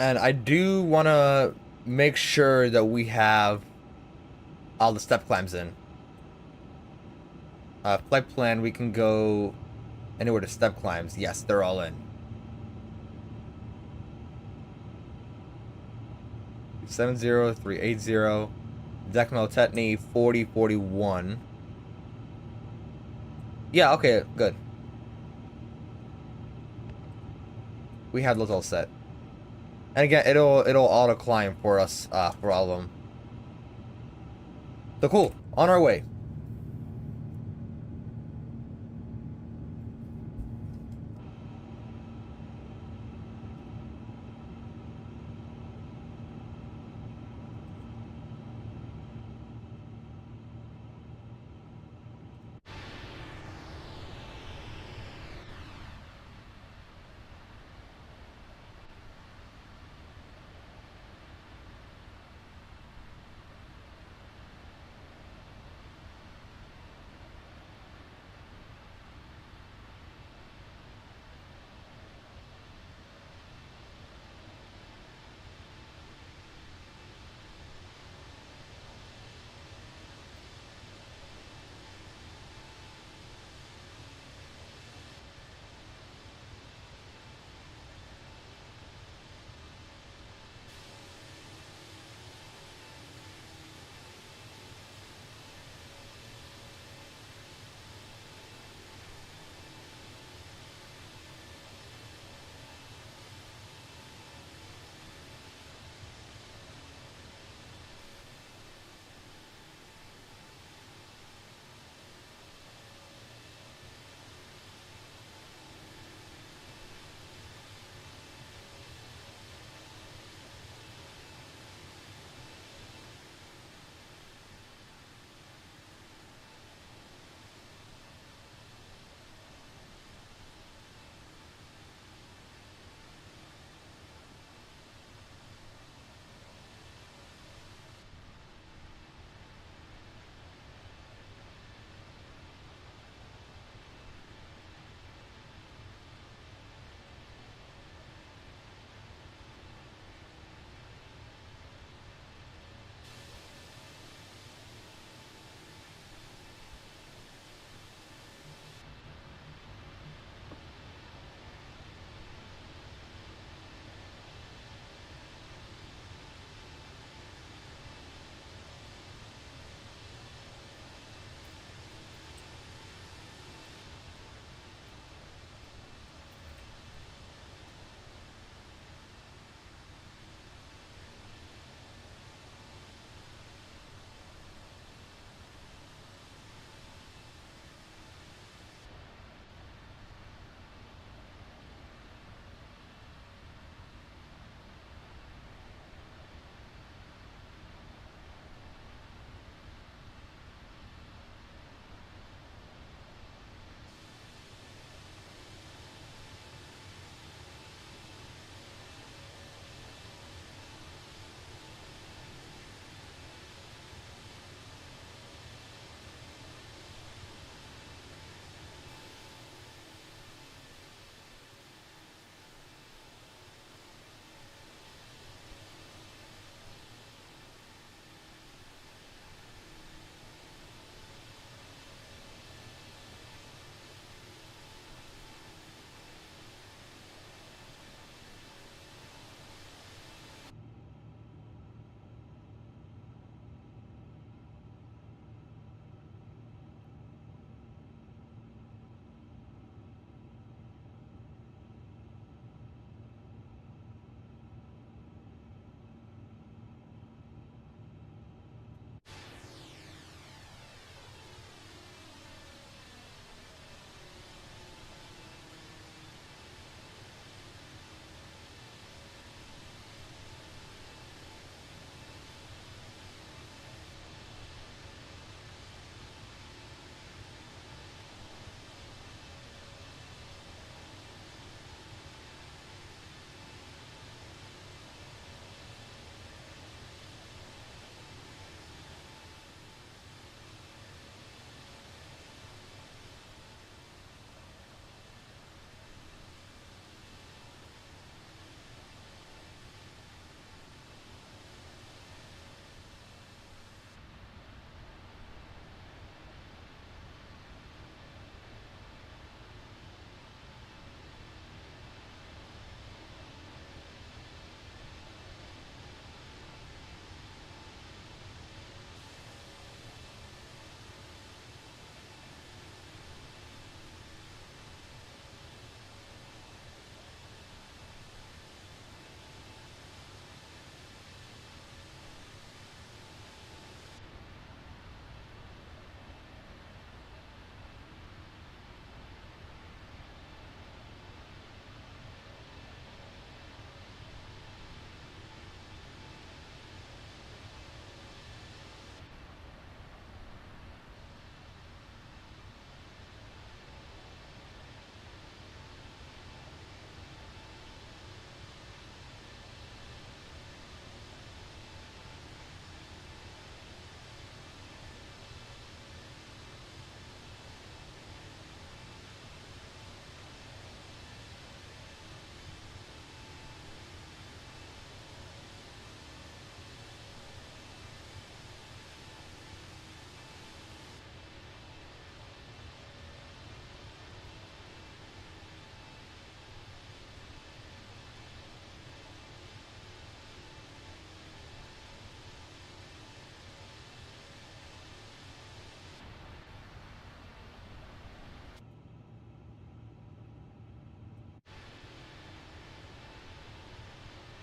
And I do want to make sure that we have all the step climbs in. Flight plan, we can go anywhere to step climbs. Yes, they're all in. 70380. Decimo Tetney 4041. Yeah, okay, good. We have those all set. And again, it'll auto climb for us for all of them. So cool. On our way.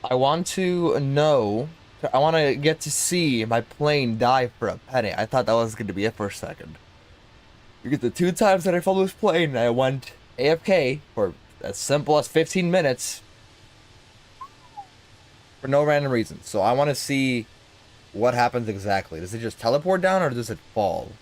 I want to know. I want to get to see my plane die for a penny. I thought that was going to be it for a second. Because the two times that I flew this plane, I went AFK for as simple as 15 minutes for no random reason. So I want to see what happens exactly. Does it just teleport down or does it fall?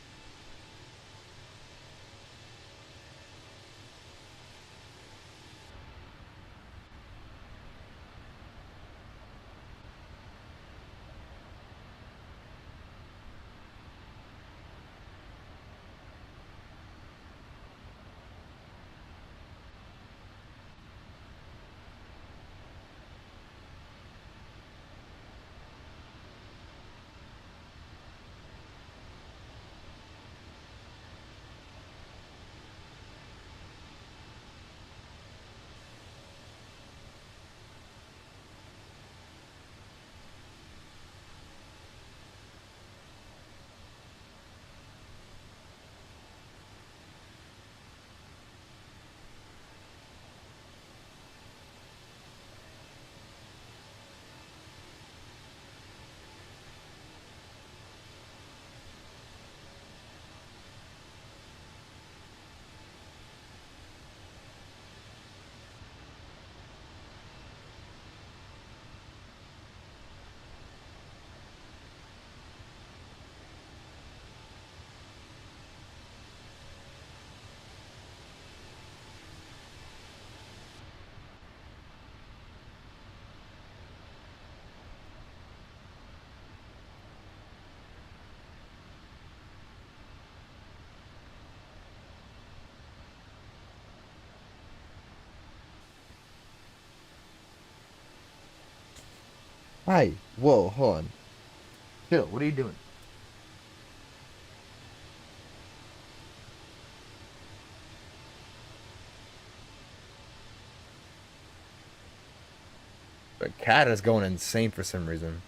Hi. Whoa, hold on. Chill, what are you doing? The cat is going insane for some reason.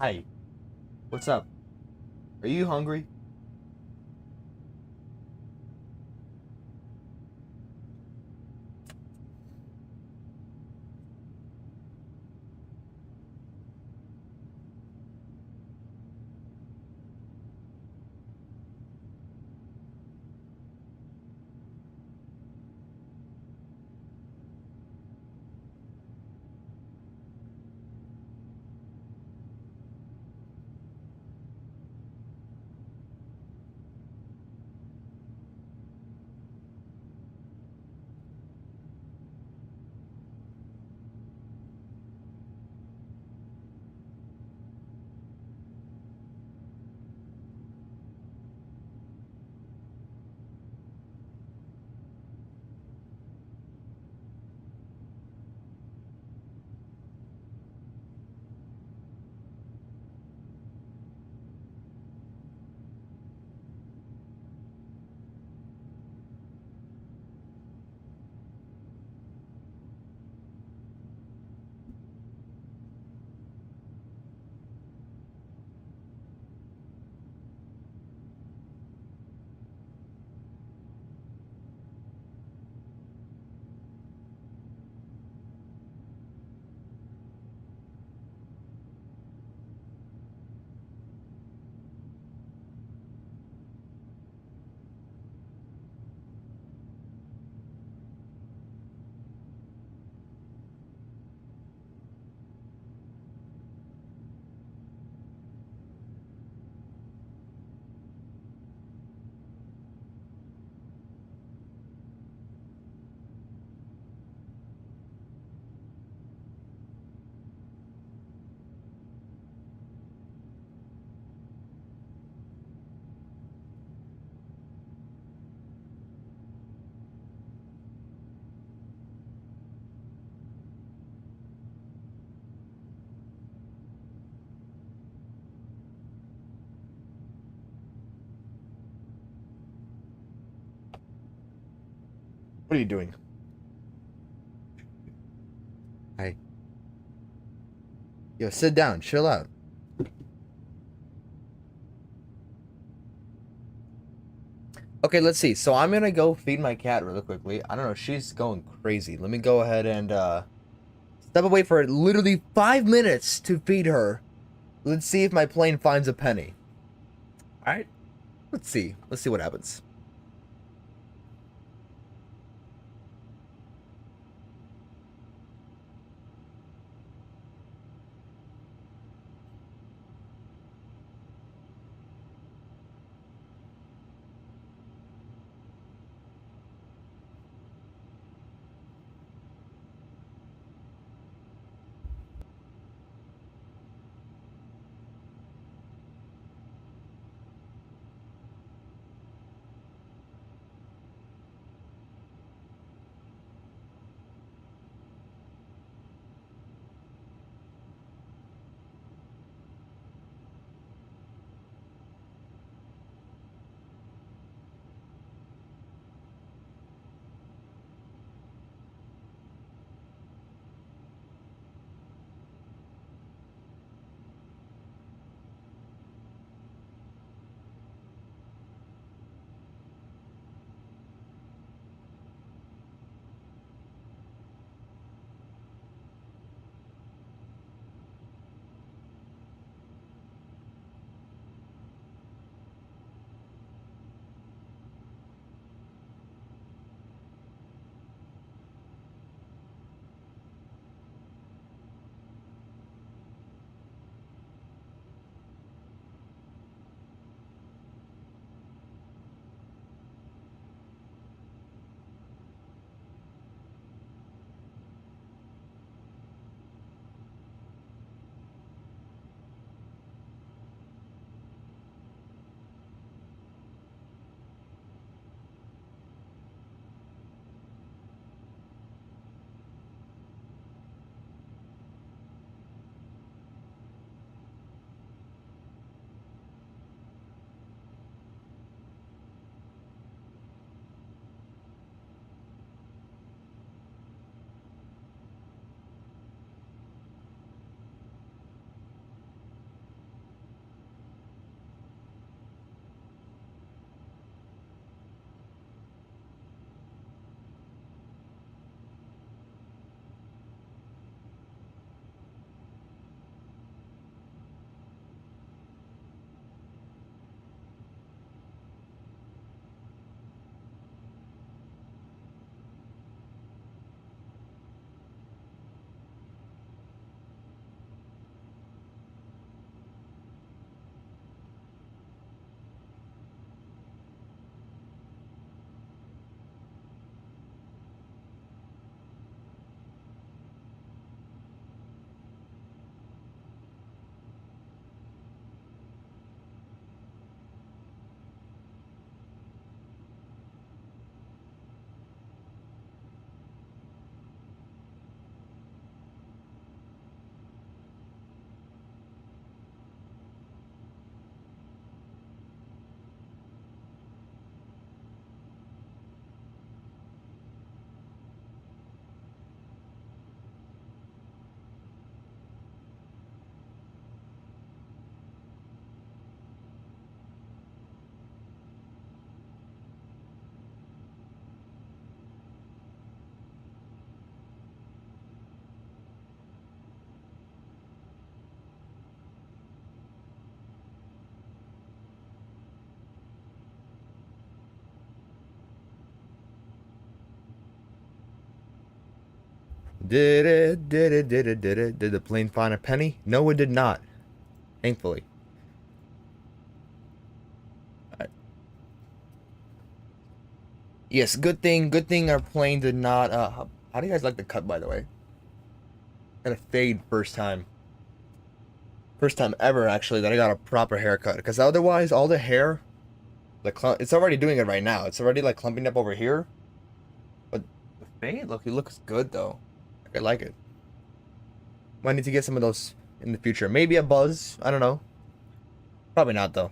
Hi. What's up? Are you hungry? What are you doing? Hi. Yo, sit down. Chill out. Okay, let's see. So I'm gonna go feed my cat really quickly. I don't know. She's going crazy. Let me go ahead and step away for literally 5 minutes to feed her. Let's see if my plane finds a penny. All right. Let's see. Let's see what happens. Did the plane find a penny? No, it did not. Thankfully. Alright. Yes, good thing our plane did not, how do you guys like the cut, by the way? Kind of fade first time. First time ever, actually, that I got a proper haircut. Because otherwise, all the hair, it's already doing it right now. It's already, like, clumping up over here. But the fade, look, it looks good, though. I like it. Might need to get some of those in the future. Maybe a buzz. I don't know. Probably not, though.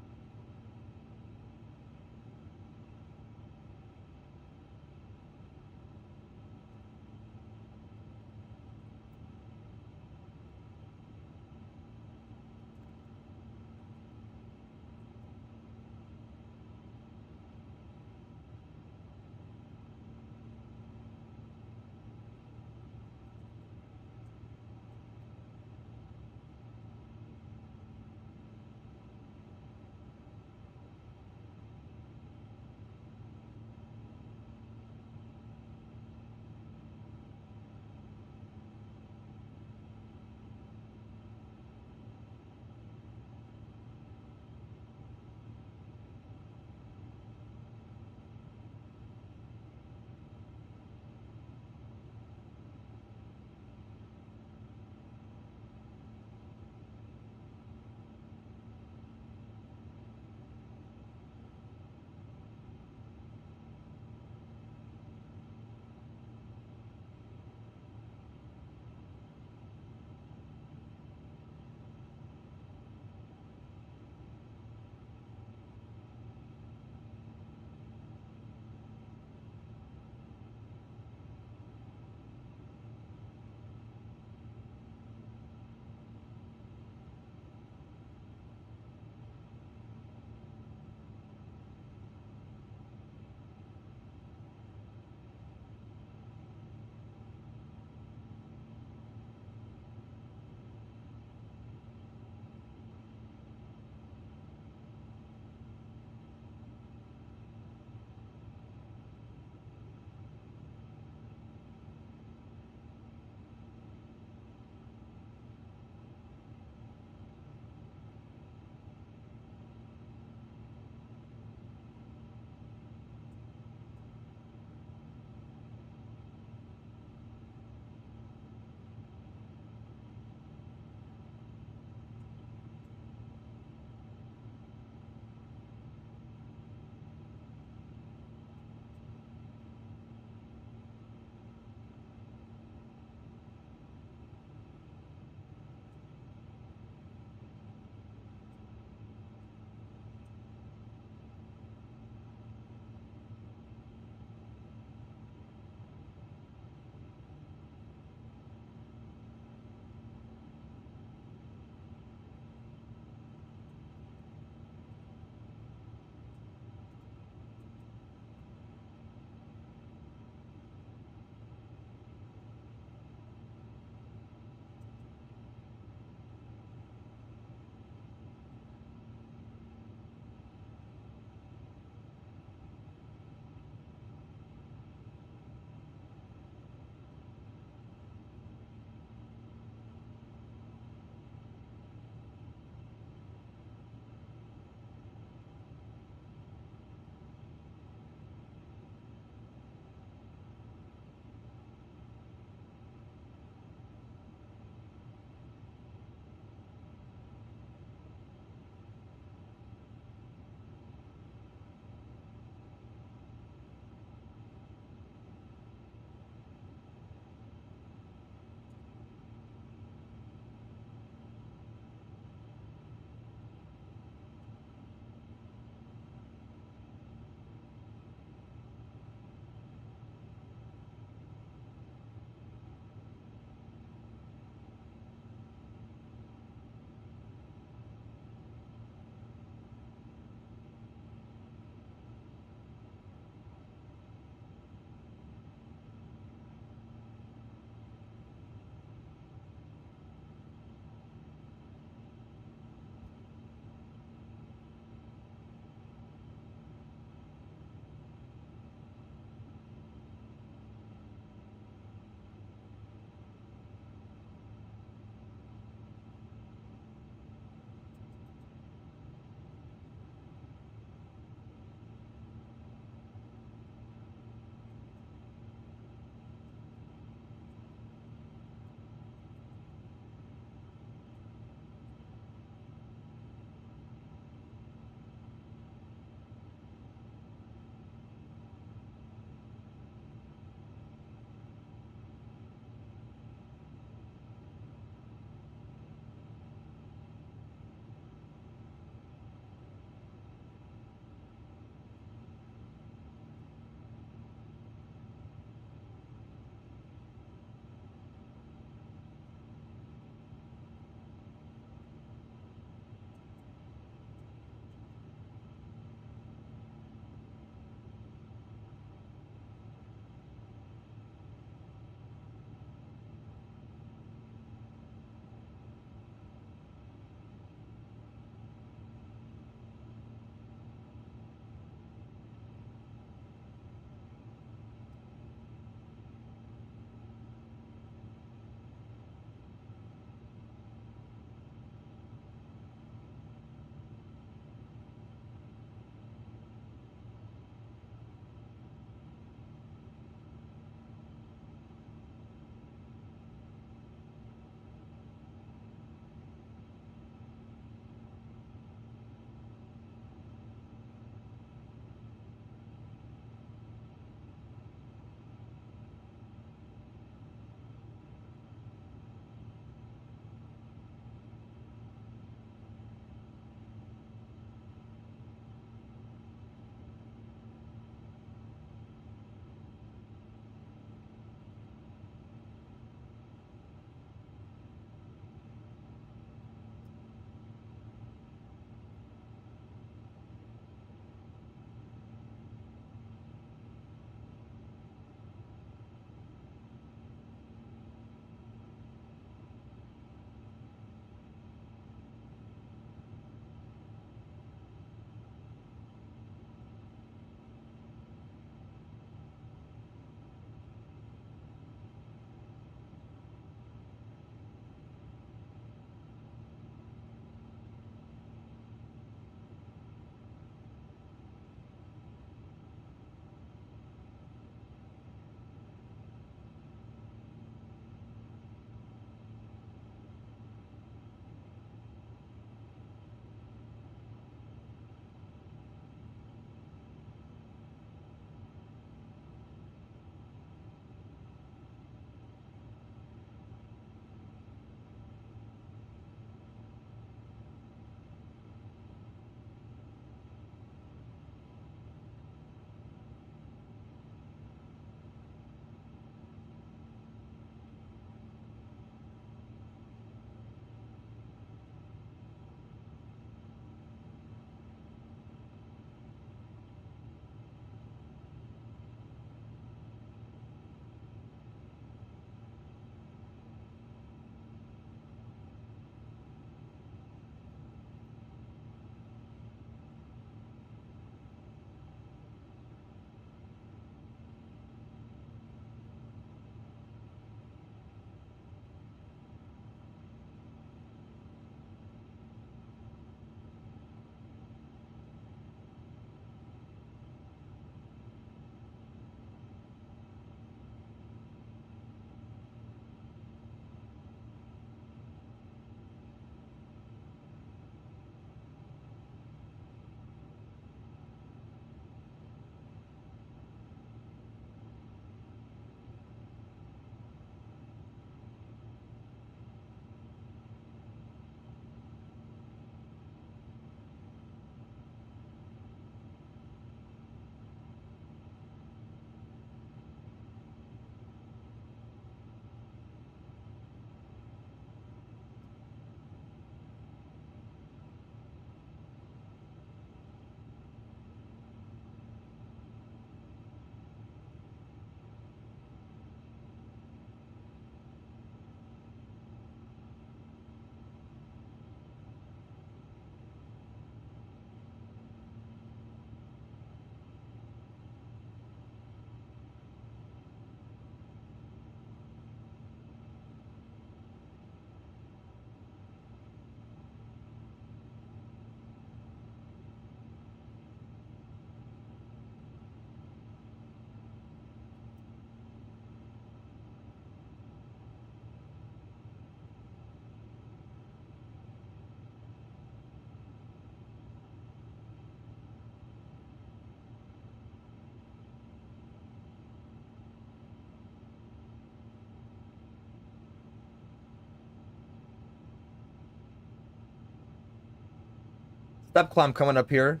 step climb coming up here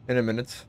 in a minute.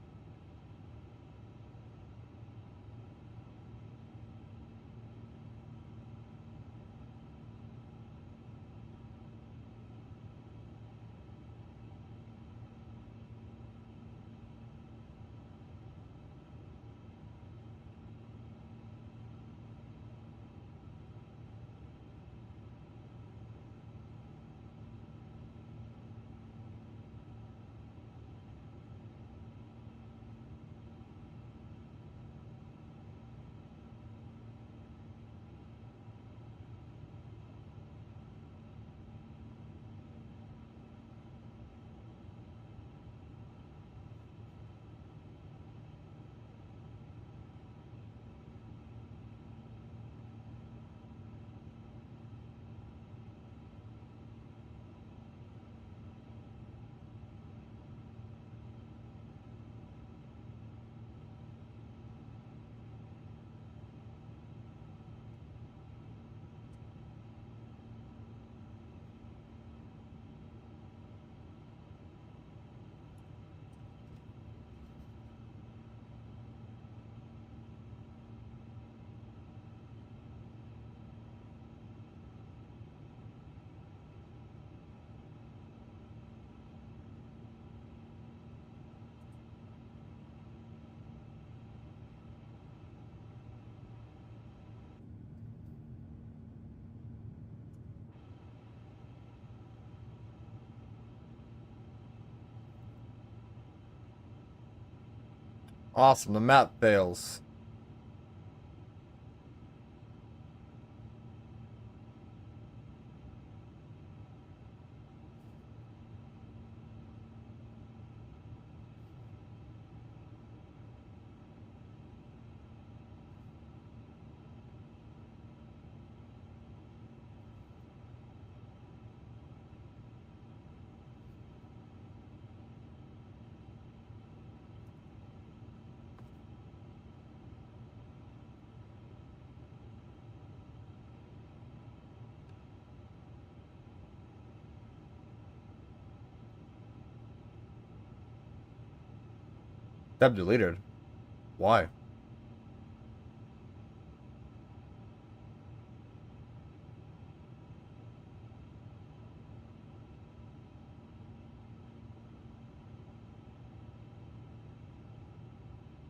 Awesome, the map fails. Tab deleted. Why?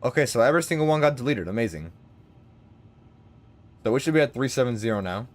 Okay, so every single one got deleted. Amazing. So we should be at 370 now.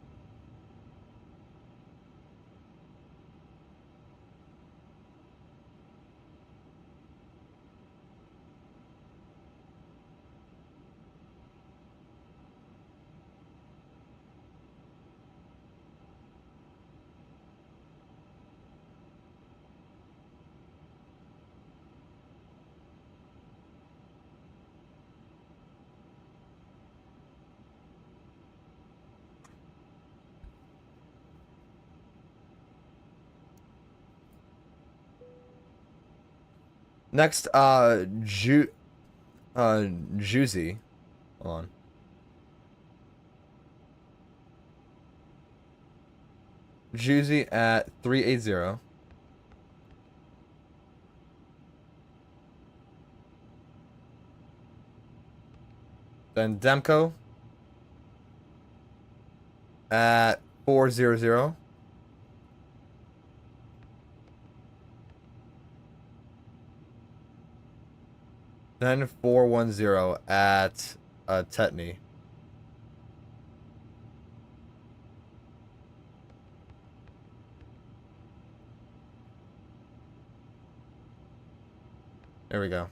Next, Juicy. Hold on. Juicy at 380. Then Demko at 400. Then 410 at Tetney. There we go.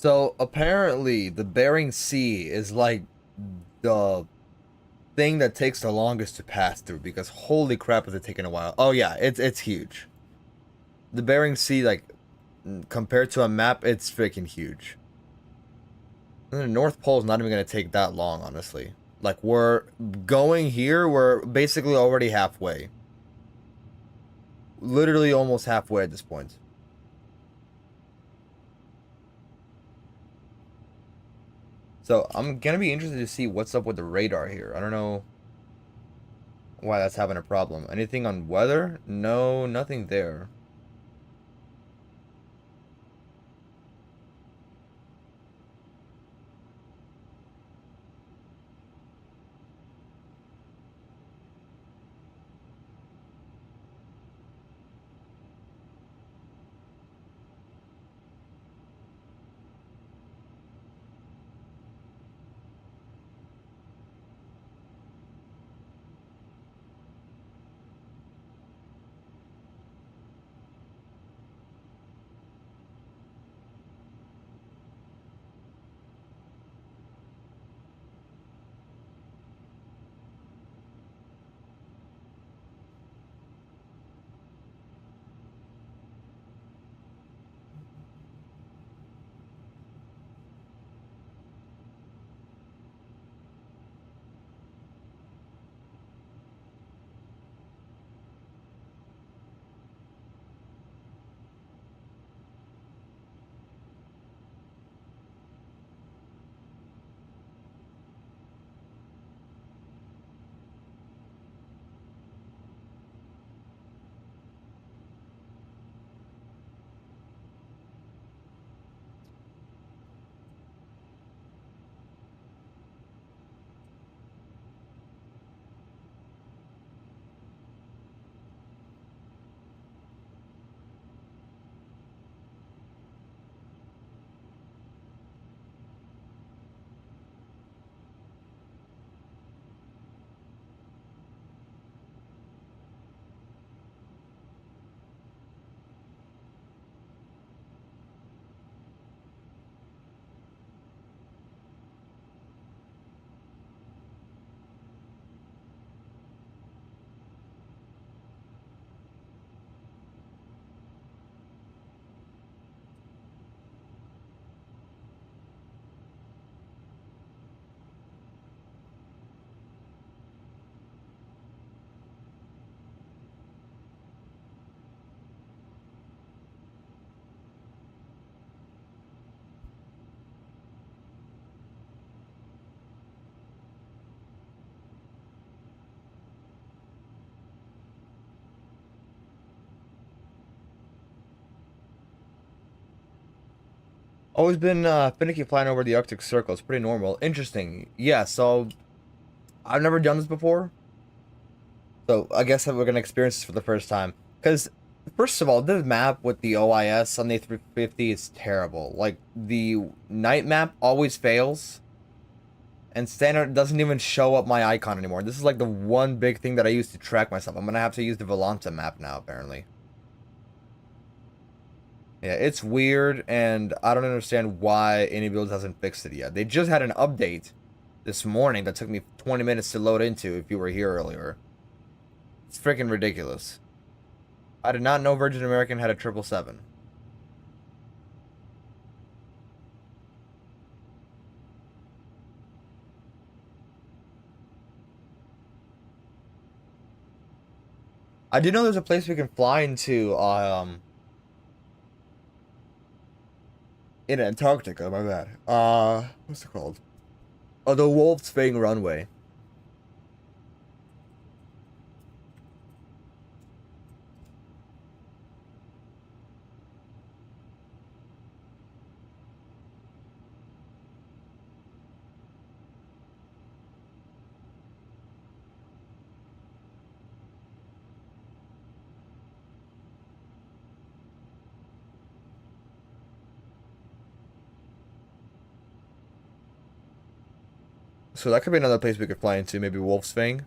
So apparently the Bering Sea is like the thing that takes the longest to pass through because holy crap is it taking a while. Oh yeah, it's huge. The Bering Sea, like compared to a map, it's freaking huge. And the North Pole is not even gonna take that long, honestly. Like we're going here, we're basically already halfway. Literally almost halfway at this point. So I'm gonna be interested to see what's up with the radar here. I don't know why that's having a problem. Anything on weather? No, nothing there. Always been finicky flying over the Arctic Circle. It's pretty normal. Interesting. Yeah, so I've never done this before. So I guess that we're gonna experience this for the first time. Because first of all, the map with the OIS on the A350 is terrible. Like the night map always fails, and standard doesn't even show up my icon anymore. This is like the one big thing that I use to track myself. I'm gonna have to use the Volanta map now, apparently. Yeah, it's weird, and I don't understand why iniBuilds hasn't fixed it yet. They just had an update this morning that took me 20 minutes to load into if you were here earlier. It's freaking ridiculous. I did not know Virgin American had a 777. I do know there's a place we can fly into, in Antarctica, my bad. What's it called? Oh, the Wolf's Fang runway. So that could be another place we could fly into, maybe Wolf's Fang.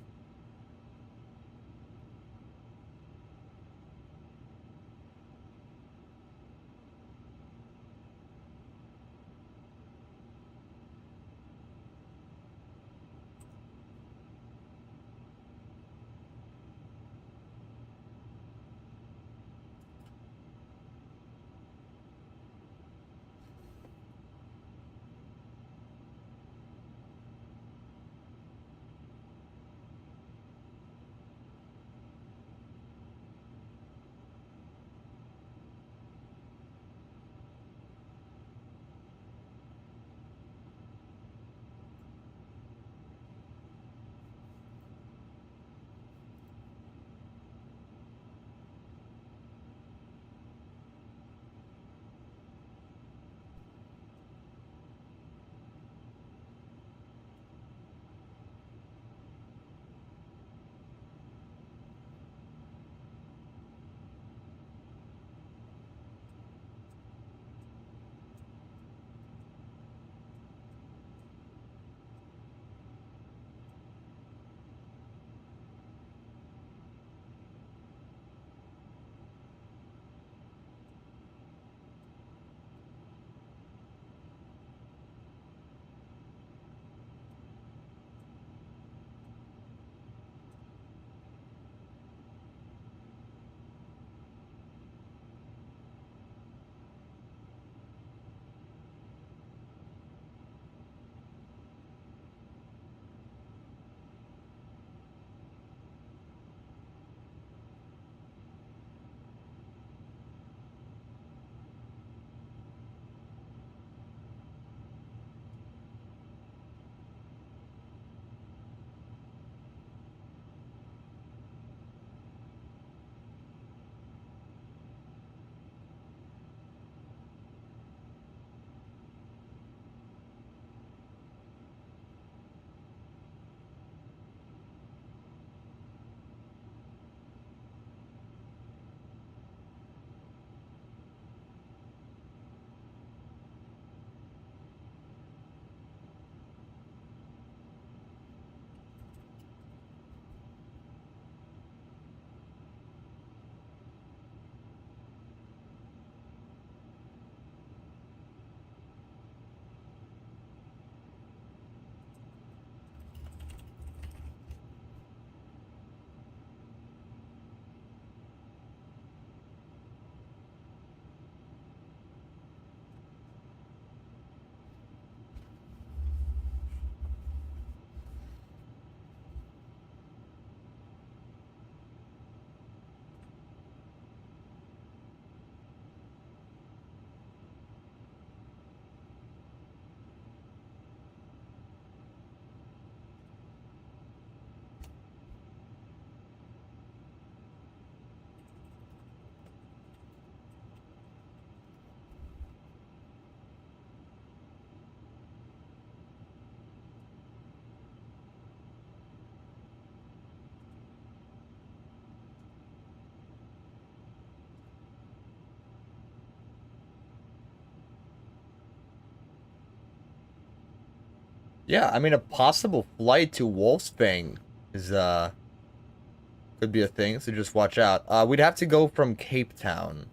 Yeah, I mean, a possible flight to Wolfsbane is, could be a thing, so just watch out. We'd have to go from Cape Town.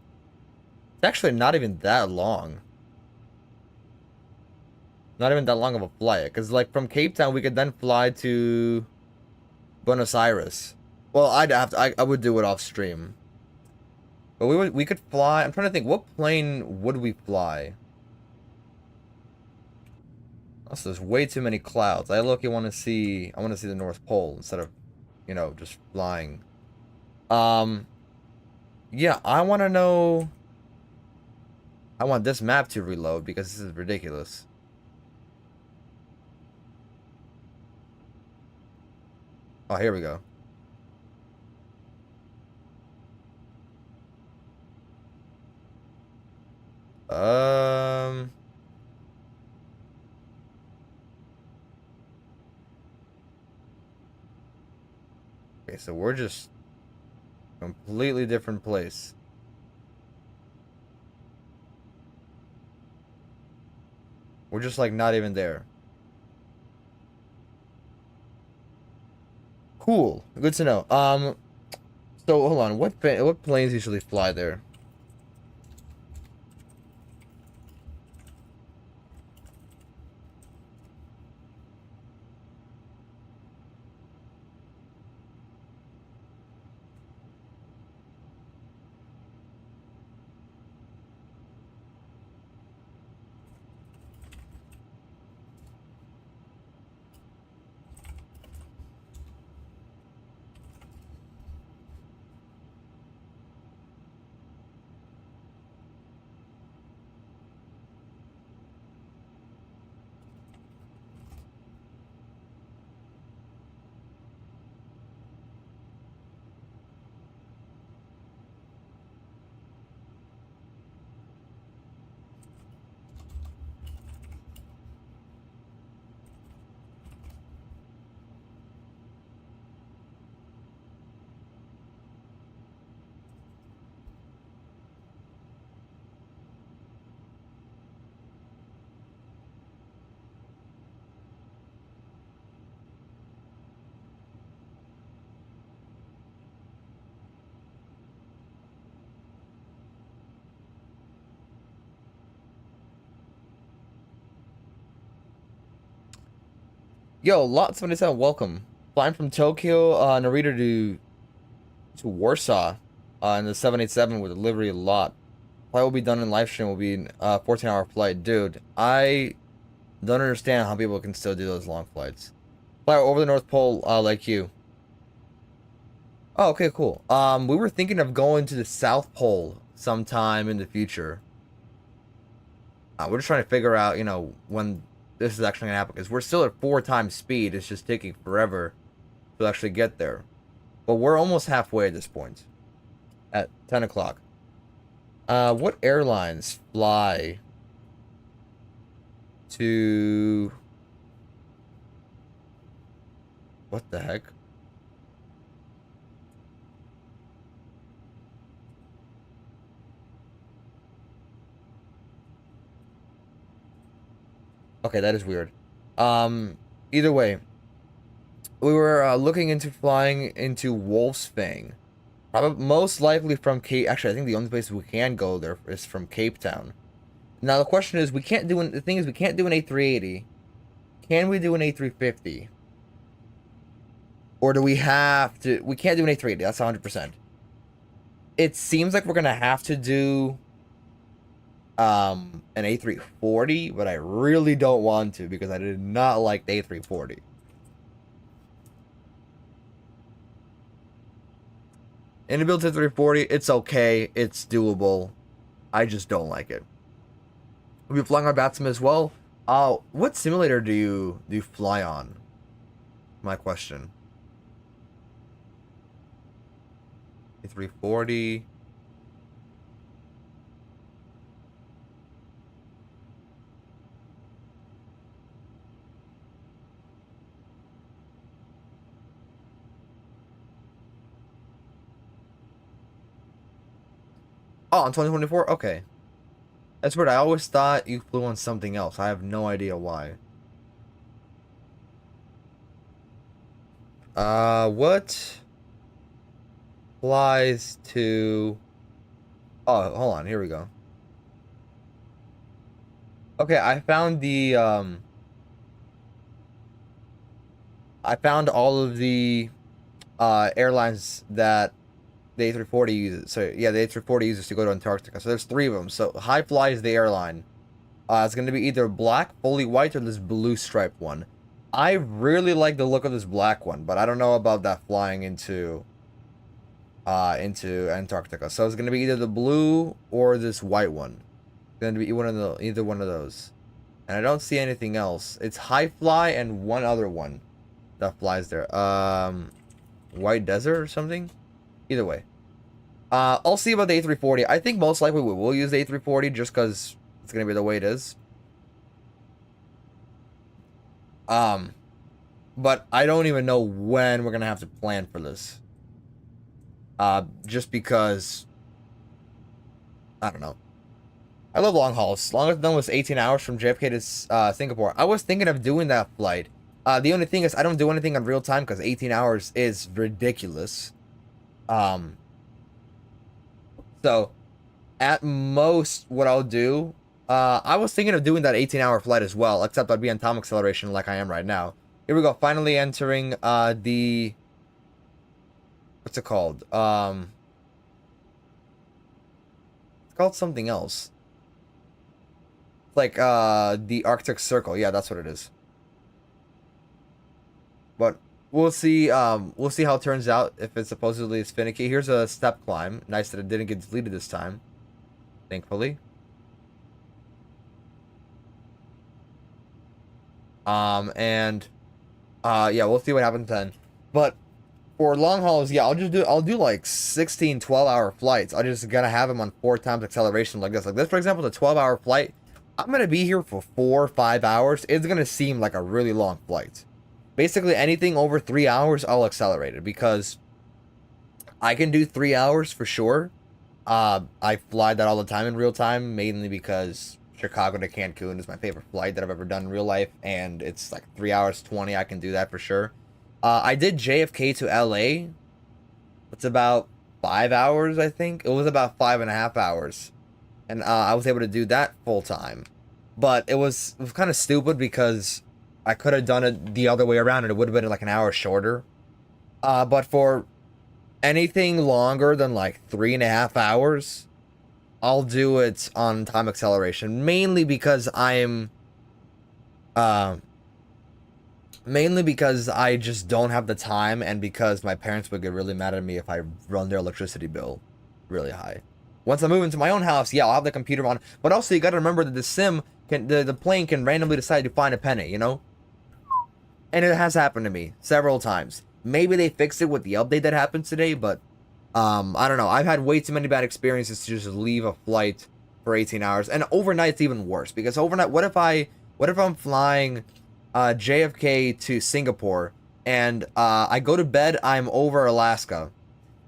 It's actually not even that long. Not even that long of a flight, because, like, from Cape Town, we could then fly to Buenos Aires. Well, I would do it off stream. But we could fly. I'm trying to think, what plane would we fly? Also, there's way too many clouds. I want to see the North Pole instead of, just flying. Yeah, I want to know. I want this map to reload because this is ridiculous. Oh, here we go. Okay, so we're just completely different place. We're just like not even there. Cool. Good to know. So hold on. What planes usually fly there? Yo, lot 77, welcome. Flying from Tokyo, Narita to Warsaw, in the 787 with delivery lot. Flight will be done in live stream. Will be an 14-hour flight, dude. I don't understand how people can still do those long flights. Fly over the North Pole, like you. Oh, okay, cool. We were thinking of going to the South Pole sometime in the future. We're just trying to figure out, when this is actually gonna happen, because we're still at 4 times speed. It's just taking forever to actually get there. But we're almost halfway at this point. At 10 o'clock. What airlines fly to... What the heck? Okay, that is weird. Either way, we were looking into flying into Wolfsbane. Probably most likely from Cape. Actually, I think the only place we can go there is from Cape Town. Now the question is, we can't do the thing is we can't do an A380. Can we do an A350? Or do we have to? We can't do an A380. That's 100%. It seems like we're gonna have to do an A340, but I really don't want to because I did not like the A340. iniBuilds A340, it's okay, it's doable. I just don't like it. We'll be flying on Batsman as well. What simulator do you fly on? My question. A340. Oh, in 2024? Okay. That's weird. I always thought you flew on something else. I have no idea why. What flies to... Oh, hold on. Here we go. Okay, I found the, I found all of the, airlines that the A340 uses. So, yeah, the A340 uses to go to Antarctica. So, there's 3 of them. So, High Fly is the airline. It's going to be either black, fully white, or this blue striped one. I really like the look of this black one, but I don't know about that flying into Antarctica. So, it's going to be either the blue or this white one. It's going to be either one of those. And I don't see anything else. It's High Fly and one other one that flies there. White Desert or something? Either way. I'll see about the A340. I think most likely we will use the A340 just because it's going to be the way it is. But I don't even know when we're going to have to plan for this. Just because... I don't know. I love long hauls. Longest done was 18 hours from JFK to Singapore. I was thinking of doing that flight. The only thing is I don't do anything on real time because 18 hours is ridiculous. So, at most, what I'll do... I was thinking of doing that 18-hour flight as well, except I'd be on time acceleration like I am right now. Here we go. Finally entering the... What's it called? It's called something else. Like the Arctic Circle. Yeah, that's what it is. But we'll see how it turns out if it supposedly is finicky. Here's a step climb. Nice that it didn't get deleted this time. Thankfully. Yeah, we'll see what happens then. But for long hauls, yeah, I'll do like 16 12-hour flights. I'm just gonna have them on 4 times acceleration like this. Like this, for example, the 12-hour flight. I'm going to be here for 4 or 5 hours. It's going to seem like a really long flight. Basically, anything over 3 hours, I'll accelerate it. Because I can do 3 hours for sure. I fly that all the time in real time. Mainly because Chicago to Cancun is my favorite flight that I've ever done in real life. And it's like 3 hours 20. I can do that for sure. I did JFK to LA. It's about 5 hours, I think. It was about 5.5 hours. And I was able to do that full time. But it was kind of stupid because I could have done it the other way around and it would have been like an hour shorter. But for anything longer than like 3.5 hours, I'll do it on time acceleration. Mainly because I just don't have the time and because my parents would get really mad at me if I run their electricity bill really high. Once I move into my own house, yeah, I'll have the computer on. But also, you gotta remember that the plane can randomly decide to find a penny, you know? And it has happened to me several times. Maybe they fixed it with the update that happened today, but I don't know. I've had way too many bad experiences to just leave a flight for 18 hours. And overnight's even worse, because overnight, what if I'm flying JFK to Singapore, and I go to bed, I'm over Alaska.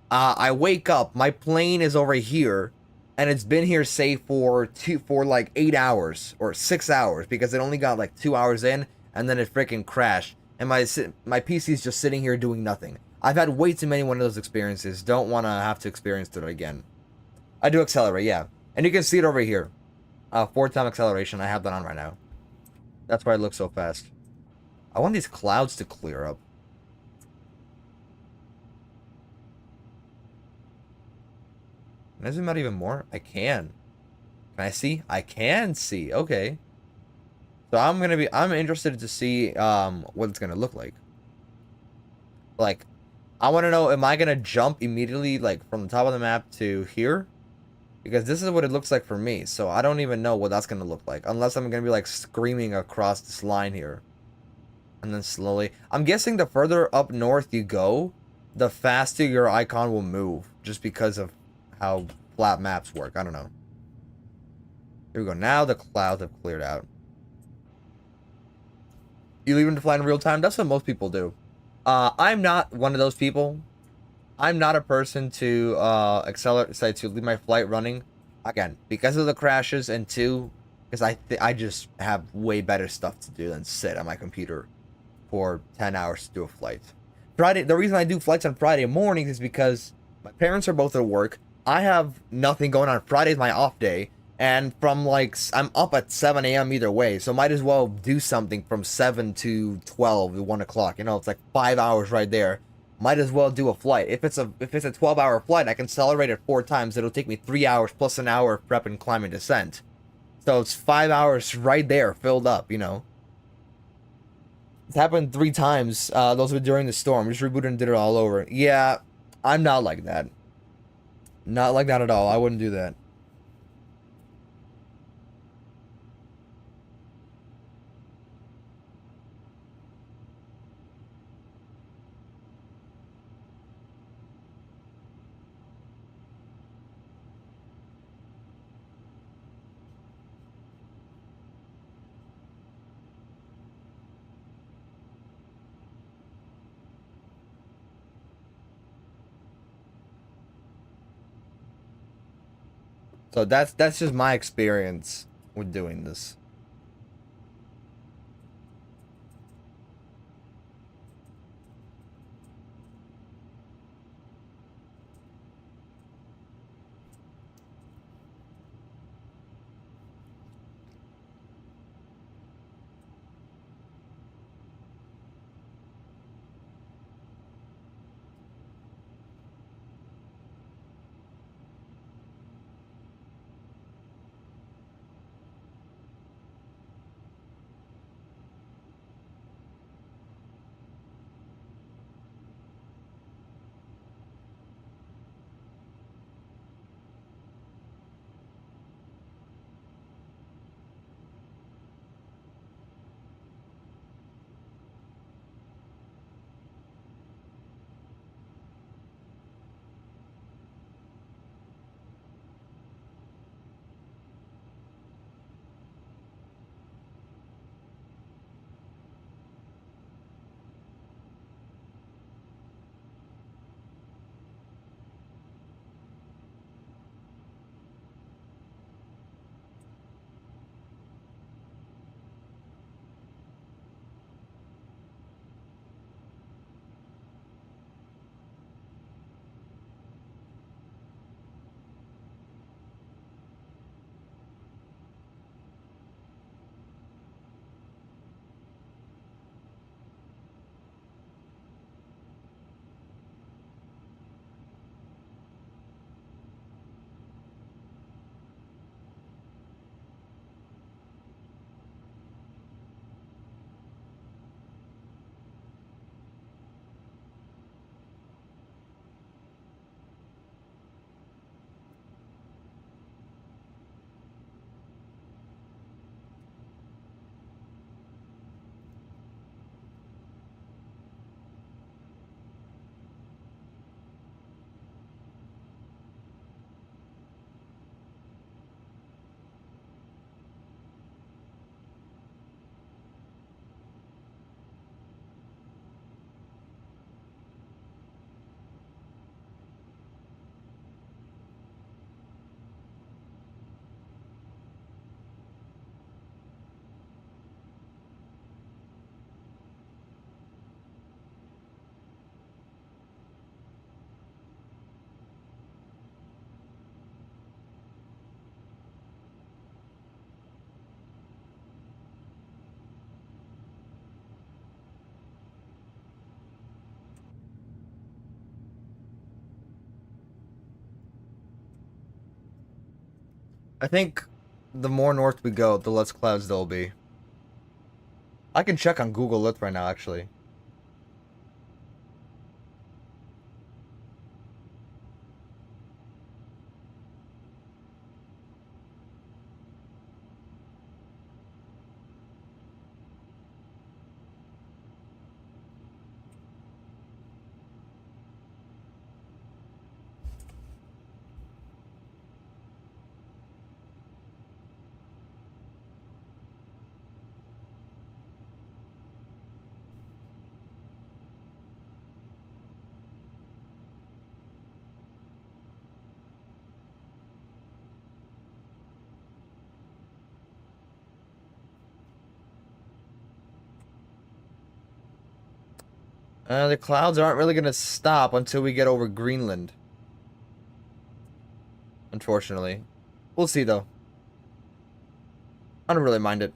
I wake up, my plane is over here, and it's been here, say, for like 8 hours, or 6 hours, because it only got like 2 hours in, and then it freaking crashed, and my PC's just sitting here doing nothing. I've had way too many one of those experiences, don't want to have to experience it again. I do accelerate, yeah, and you can see it over here. 4-time acceleration, I have that on right now. That's why it looks so fast. I want these clouds to clear up. Can I zoom out even more? I can. Can I see? I can see. Okay. So I'm interested to see what it's gonna look like. Like, I want to know, am I gonna jump immediately like from the top of the map to here? Because this is what it looks like for me. So I don't even know what that's gonna look like unless I'm gonna be like screaming across this line here. And then slowly. I'm guessing the further up north you go, the faster your icon will move, just because of how flat maps work. I don't know. Here we go. Now the clouds have cleared out. You leave them to fly in real time? That's what most people do. I'm not one of those people. I'm not a person to to leave my flight running. Again, because of the crashes, and 2, because I just have way better stuff to do than sit on my computer for 10 hours to do a flight. Friday, the reason I do flights on Friday mornings is because my parents are both at work. I have nothing going on. Friday's my off day. And from like, I'm up at 7 a.m. either way. So might as well do something from 7 to 12 to 1 o'clock. You know, it's like 5 hours right there. Might as well do a flight. If it's a 12-hour flight, I can accelerate it 4 times. It'll take me 3 hours plus an hour of prep and climb and descent. So it's 5 hours right there filled up, you know. It's happened 3 times. Those were during the storm. Just rebooted and did it all over. Yeah, I'm not like that. Not like that at all. I wouldn't do that. So that's just my experience with doing this. I think the more north we go, the less clouds there'll be. I can check on Google Earth right now, actually. The clouds aren't really gonna stop until we get over Greenland. Unfortunately. We'll see, though. I don't really mind it.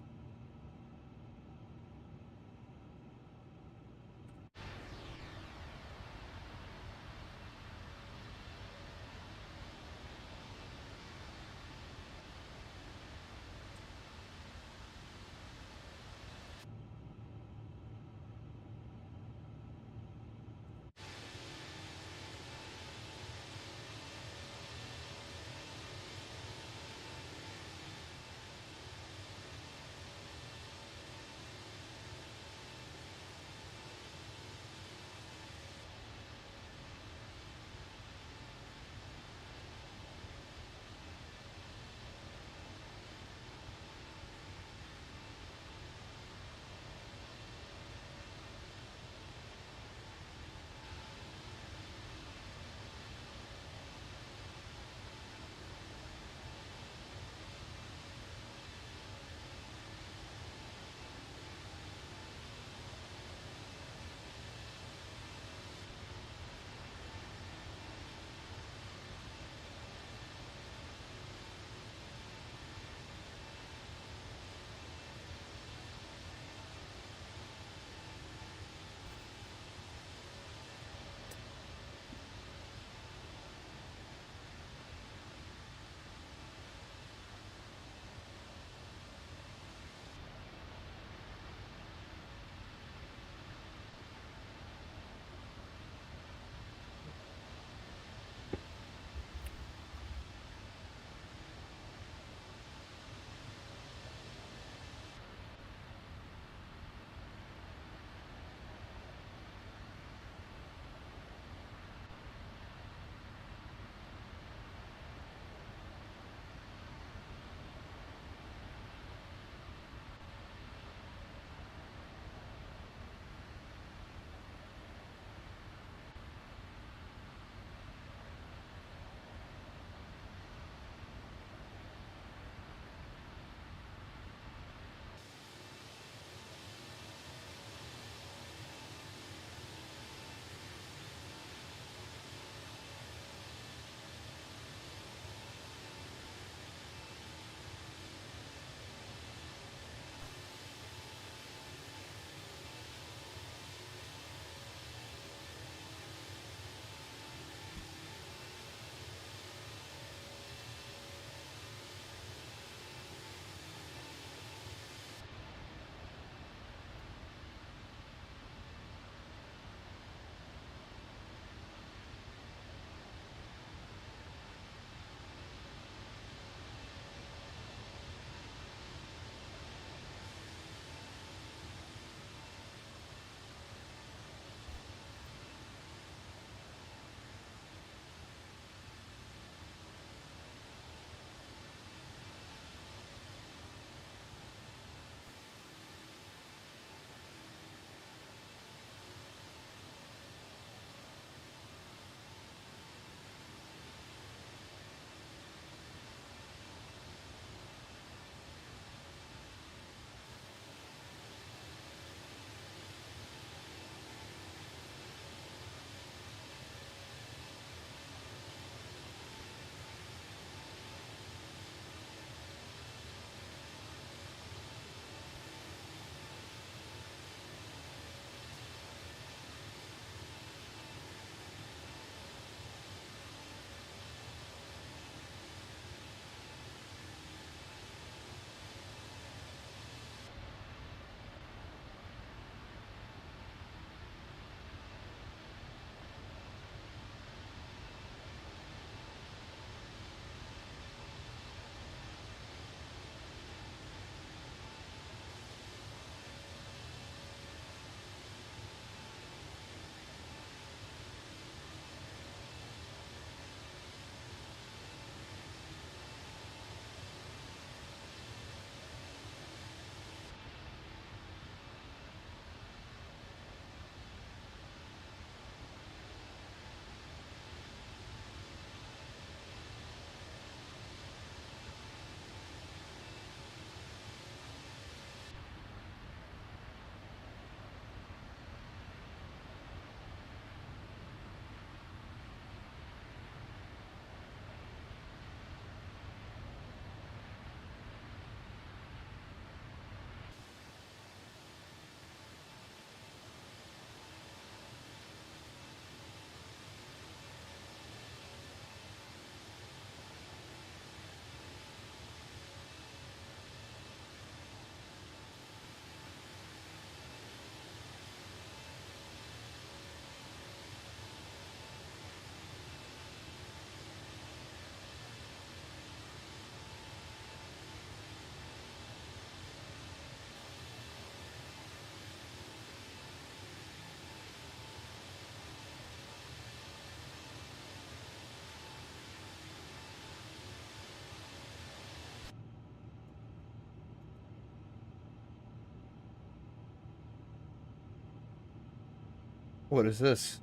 What is this?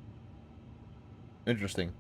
Interesting.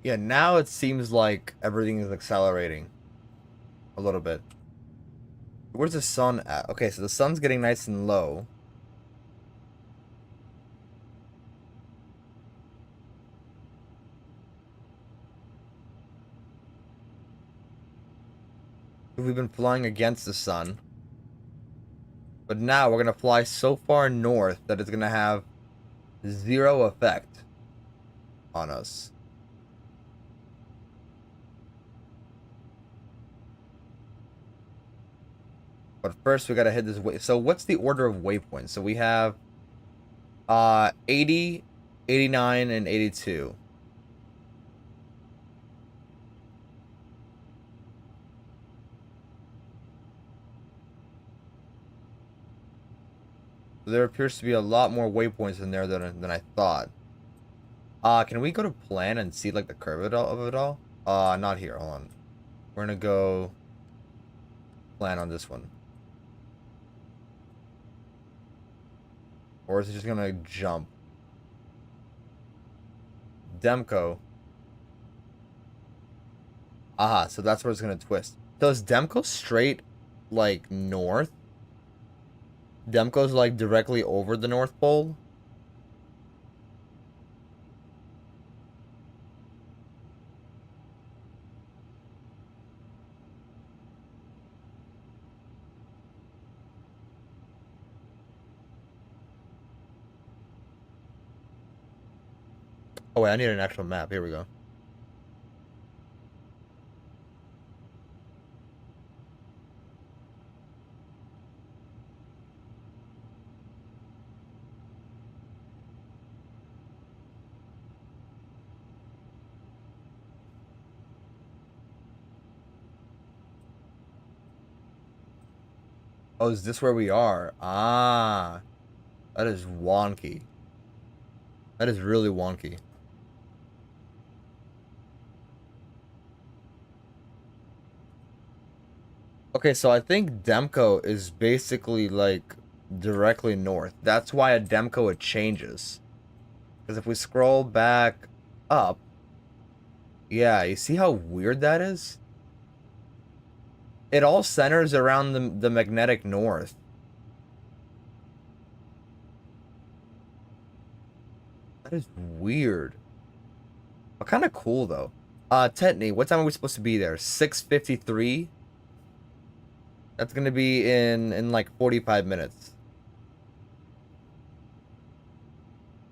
Yeah, now it seems like everything is accelerating a little bit. Where's the sun at? Okay, so the sun's getting nice and low. We've been flying against the sun. But now we're going to fly so far north that it's going to have zero effect on us. But first we got to hit this way. So what's the order of waypoints? So we have 80, 89, and 82. There appears to be a lot more waypoints in there than I thought. Can we go to plan and see like the curve of it all? Not here. Hold on. We're gonna go plan on this one. Or is it just gonna jump? Demco. Aha, so that's where it's gonna twist. So is Demco straight like north? Demco's like directly over the North Pole? Oh wait, I need an actual map. Here we go. Oh, is this where we are? Ah, that is wonky. That is really wonky. Okay, so I think Demco is basically like directly north. That's why at Demco it changes. Because if we scroll back up, yeah, you see how weird that is? It all centers around the magnetic north. That is weird. But kind of cool though. Tetney, what time are we supposed to be there? 6:53? That's gonna be in like 45 minutes.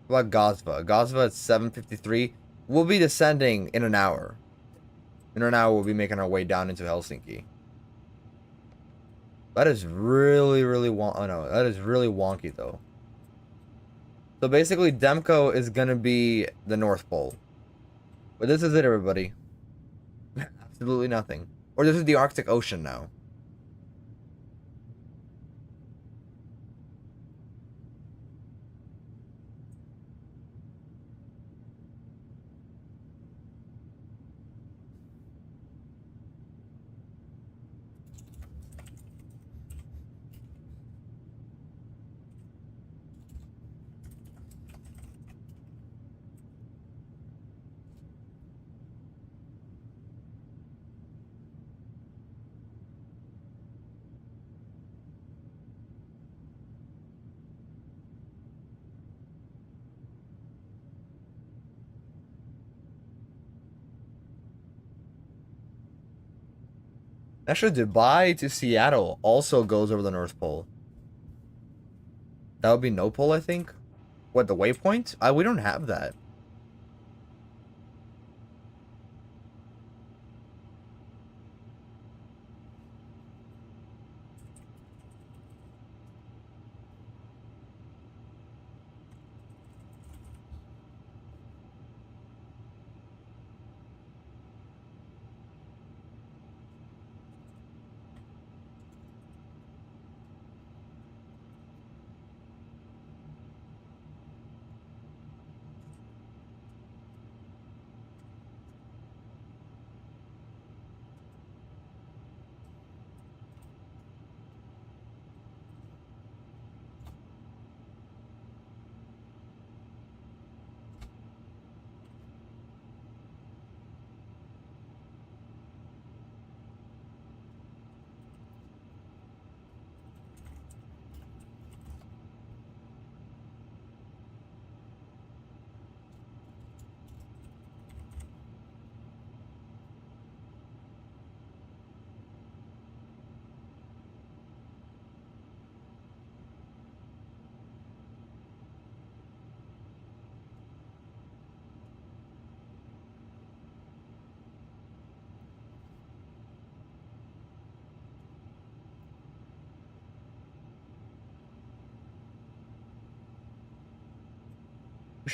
What about Gosva? Gosva at 7:53. We'll be descending in an hour. In an hour, we'll be making our way down into Helsinki. That is really oh no, that is really wonky though. So basically, Demco is gonna be the North Pole. But this is it, everybody. Absolutely nothing. Or this is the Arctic Ocean now. Actually, Dubai to Seattle also goes over the North Pole. That would be no pole, I think. What, the waypoint? We don't have that.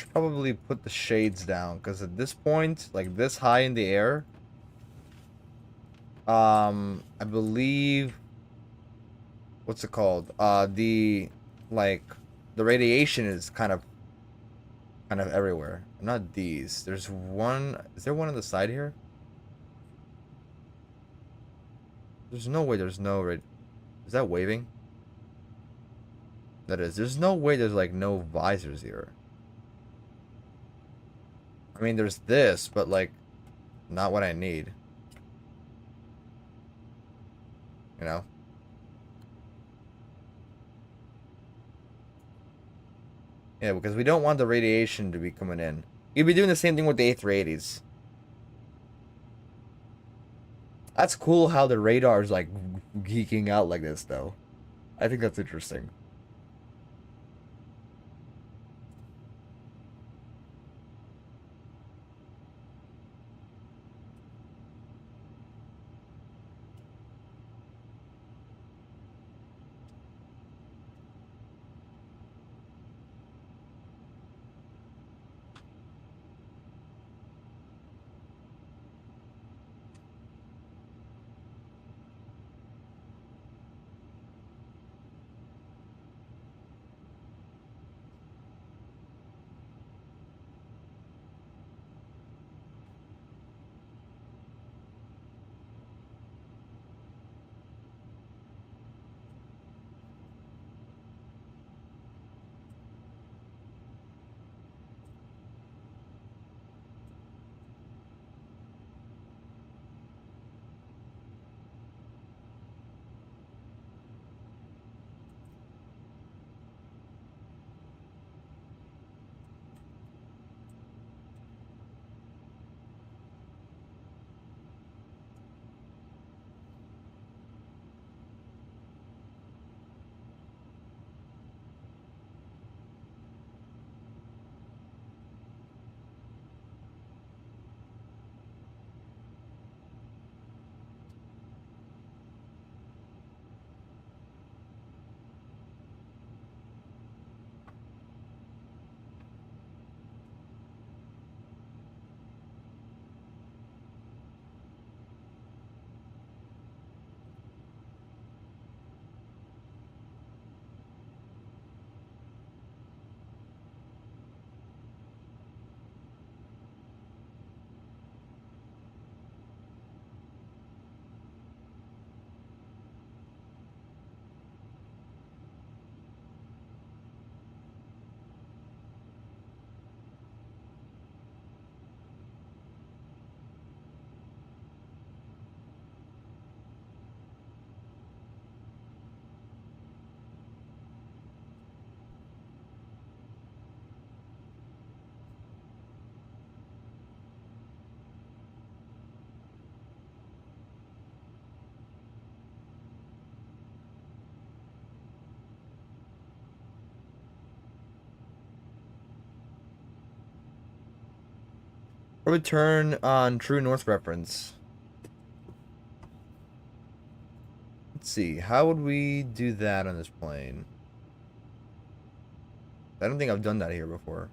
should probably put the shades down, because at this point, like this high in the air, I believe, what's it called? Like, the radiation is kind of everywhere. Not these. There's one. Is there one on the side here? There's no way there's no rad. Is that waving? That is. There's no way there's like no visors here. I mean, there's this, but like, not what I need. You know? Yeah, because we don't want the radiation to be coming in. You'd be doing the same thing with the A380s. That's cool how the radar is like geeking out like this, though. I think that's interesting. Return on true north reference. Let's see. How would we do that on this plane? I don't think I've done that here before.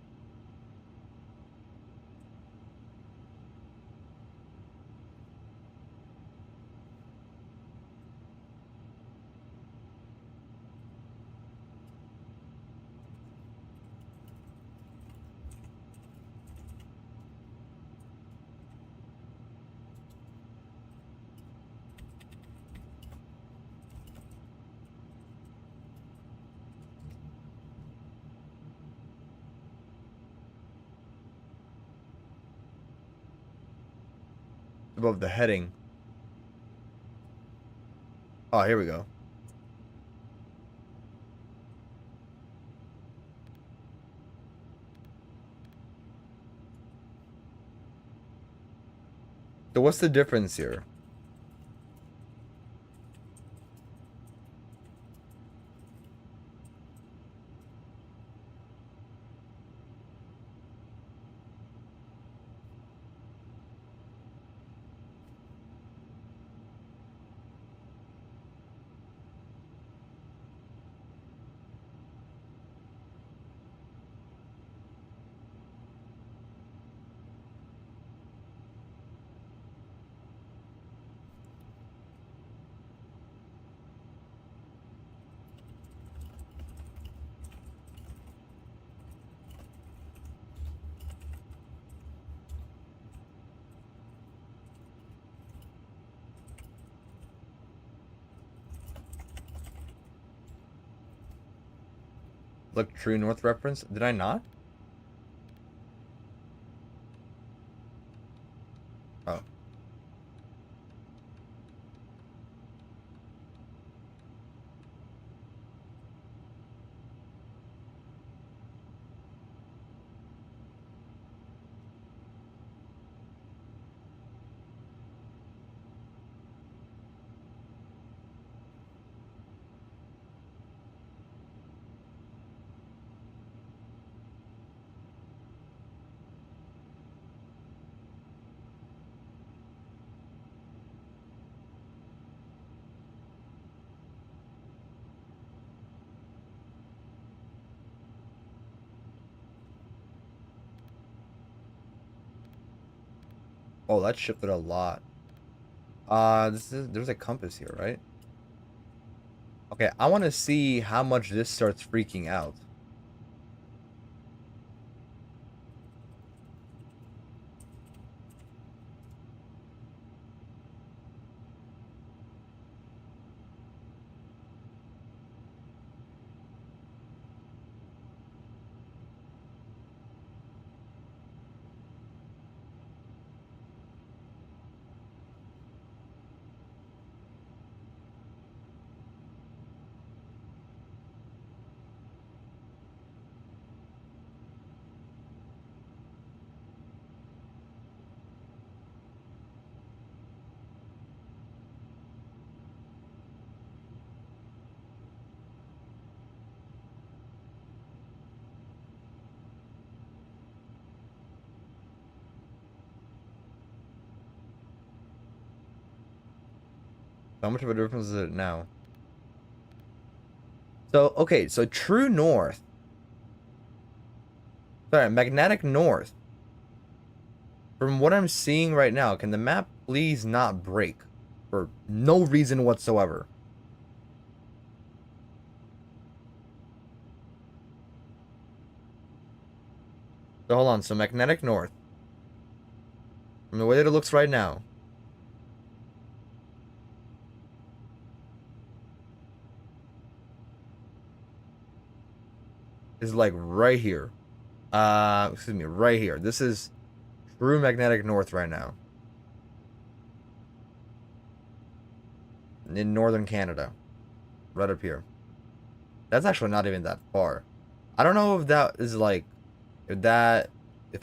Above the heading. Oh, here we go. So what's the difference here? Click true north reference. Did I not? Oh. Oh, that shifted a lot. There's a compass here, right? Okay, I want to see how much this starts freaking out. How much of a difference is it now? So, okay, so true north. Sorry, magnetic north. From what I'm seeing right now, can the map please not break? For no reason whatsoever. So hold on, so magnetic north. From the way that it looks right now. Is like right here. Excuse me, right here. This is true magnetic north right now. In northern Canada. Right up here. That's actually not even that far. I don't know if that is like, if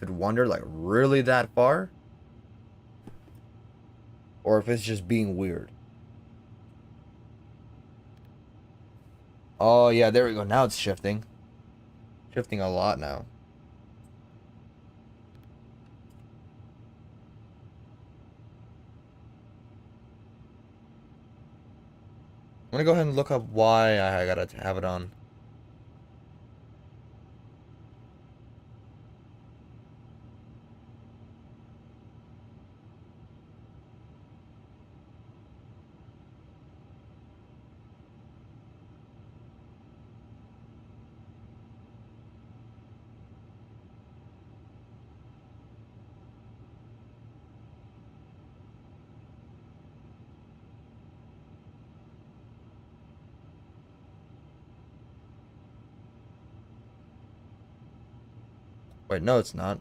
it wandered like really that far. Or if it's just being weird. Oh, yeah, there we go. Now it's shifting. Shifting a lot now. I'm gonna go ahead and look up why I gotta have it on. Wait, no, it's not.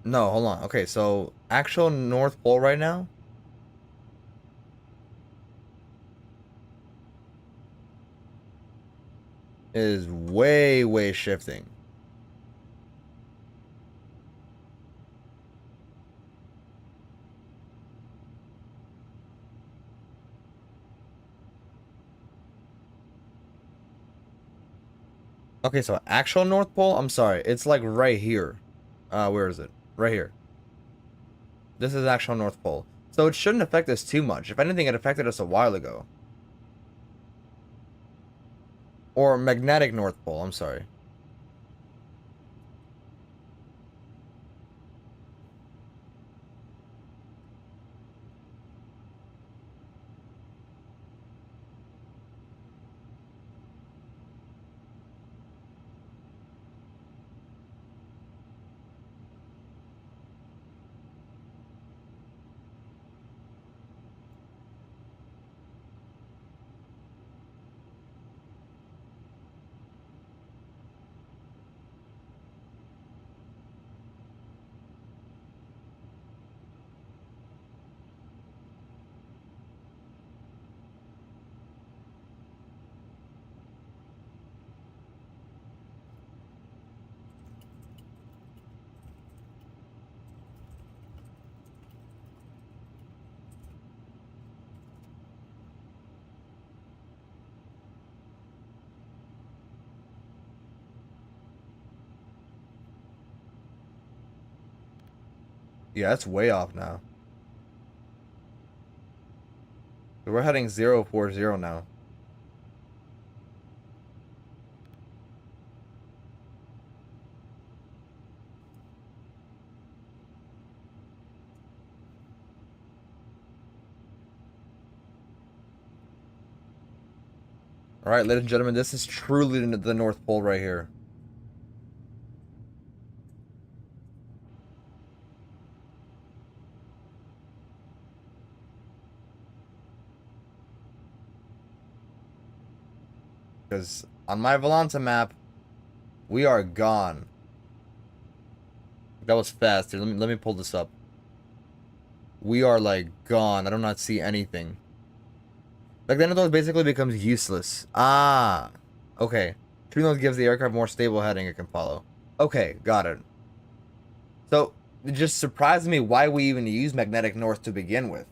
No, hold on. Okay, so actual North Pole right now is way, way shifting. Okay, so actual North Pole, I'm sorry, it's like right here. Where is it? Right here. This is actual North Pole. So it shouldn't affect us too much. If anything, it affected us a while ago. Or magnetic North Pole, I'm sorry. Yeah, it's way off now. So we're heading 040 now. All right, ladies and gentlemen, this is truly the North Pole right here. Because on my Volanta map, we are gone. That was fast. Here, let me pull this up. We are like gone. I do not see anything. Like the nose basically becomes useless. Ah, okay. True nose gives the aircraft more stable heading it can follow. Okay, got it. So it just surprised me why we even use magnetic north to begin with.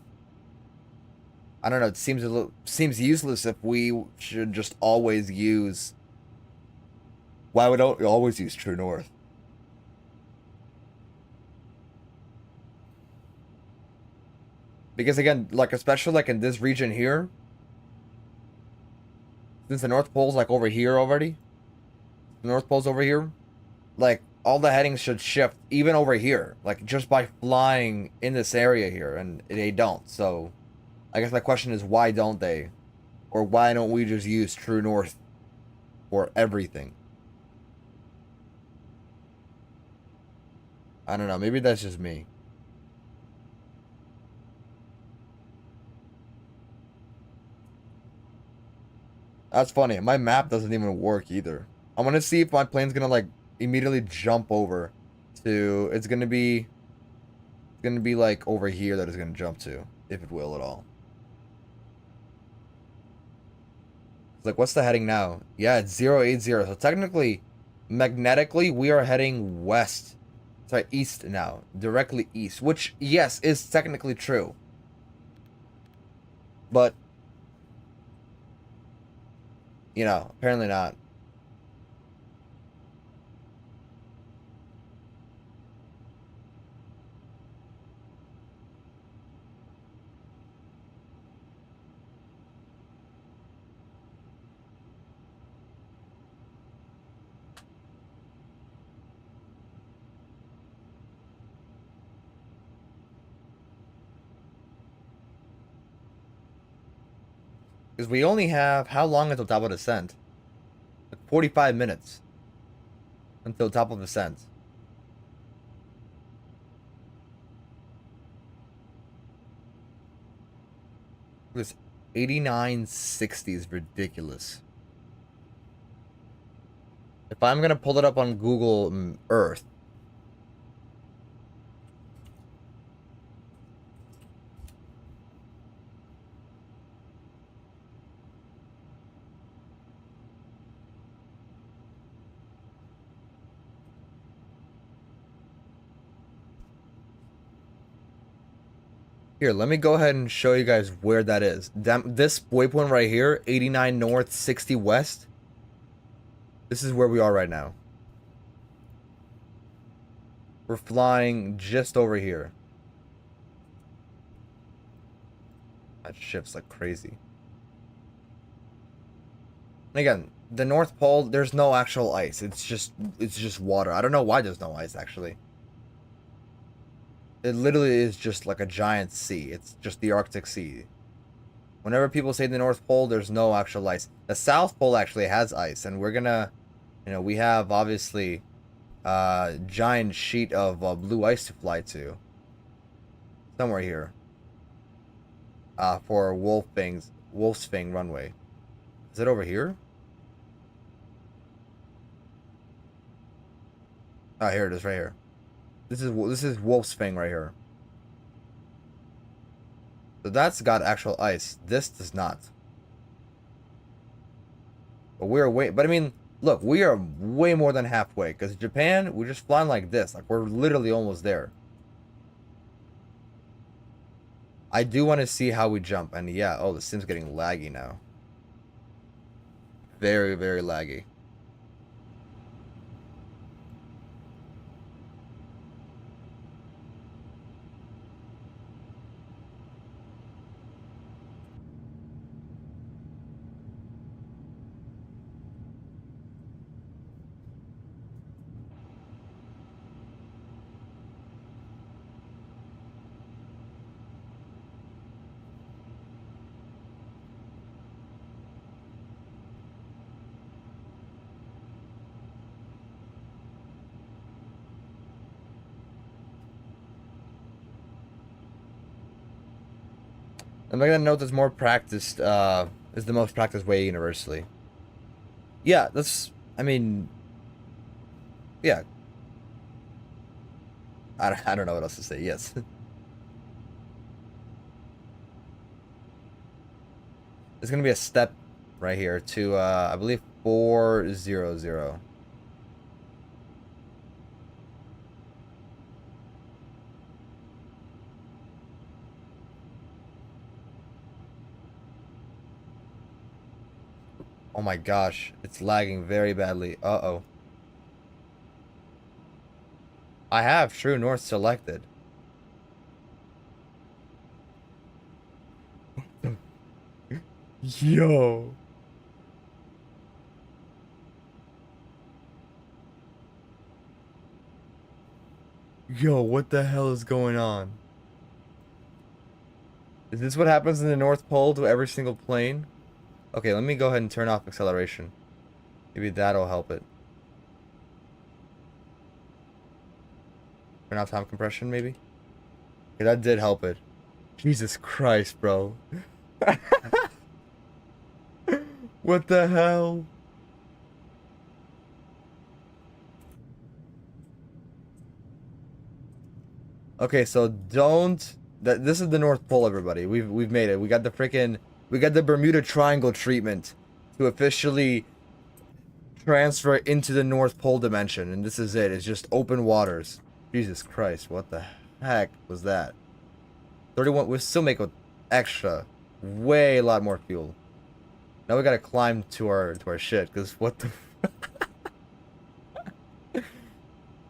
I don't know. It seems useless if we should just always use. Why would we always use true north? Because again, like especially like in this region here, since the North Pole's like over here already, the North Pole's over here, like all the headings should shift even over here, like just by flying in this area here, and they don't. So I guess my question is why don't they? Or why don't we just use true north for everything? I don't know, maybe that's just me. That's funny. My map doesn't even work either. I want to see if my plane's gonna like immediately jump over to. It's gonna be like over here that it's gonna jump to, if it will at all. It's like, what's the heading now? Yeah, it's 080. So technically, magnetically, we are heading west. Sorry, east now, directly east. Which, yes, is technically true. But you know, apparently not. Because we only have how long until top of descent? Like 45 minutes until top of descent. This 8960 is ridiculous. If I'm gonna pull it up on Google Earth, here, let me go ahead and show you guys where that is. This waypoint right here, 89 north, 60 west. This is where we are right now. We're flying just over here. That shifts like crazy. And again, the North Pole, there's no actual ice. It's just water. I don't know why there's no ice actually. It literally is just like a giant sea. It's just the Arctic Sea. Whenever people say the North Pole, there's no actual ice. The South Pole actually has ice, and we're gonna, you know, we have obviously a giant sheet of blue ice to fly to. Somewhere here. For Wolf's Fang runway. Is it over here? Oh, here it is, right here. This is Wolf's Fang right here. So that's got actual ice. This does not. But I mean, look, we are way more than halfway. Because Japan, we're just flying like this. Like, we're literally almost there. I do want to see how we jump. And yeah, oh, the sim's getting laggy now. Very, very laggy. I'm gonna note that's more practiced, is the most practiced way universally. Yeah, that's, I mean, yeah. I don't know what else to say, yes. There's gonna be a step right here to, I believe 400. Oh my gosh, it's lagging very badly. Uh-oh. I have True North selected. Yo. Yo, what the hell is going on? Is this what happens in the North Pole to every single plane? Okay, let me go ahead and turn off acceleration. Maybe that'll help it. Turn off time compression, maybe? Okay, that did help it. Jesus Christ, bro. What the hell? Okay, so don't... This is the North Pole, everybody. We've made it. We got the Bermuda Triangle treatment to officially transfer into the North Pole dimension, and this is it. It's just open waters. Jesus Christ, what the heck was that? 31. We still make with extra, way a lot more fuel. Now we gotta climb to our shit, cause what the.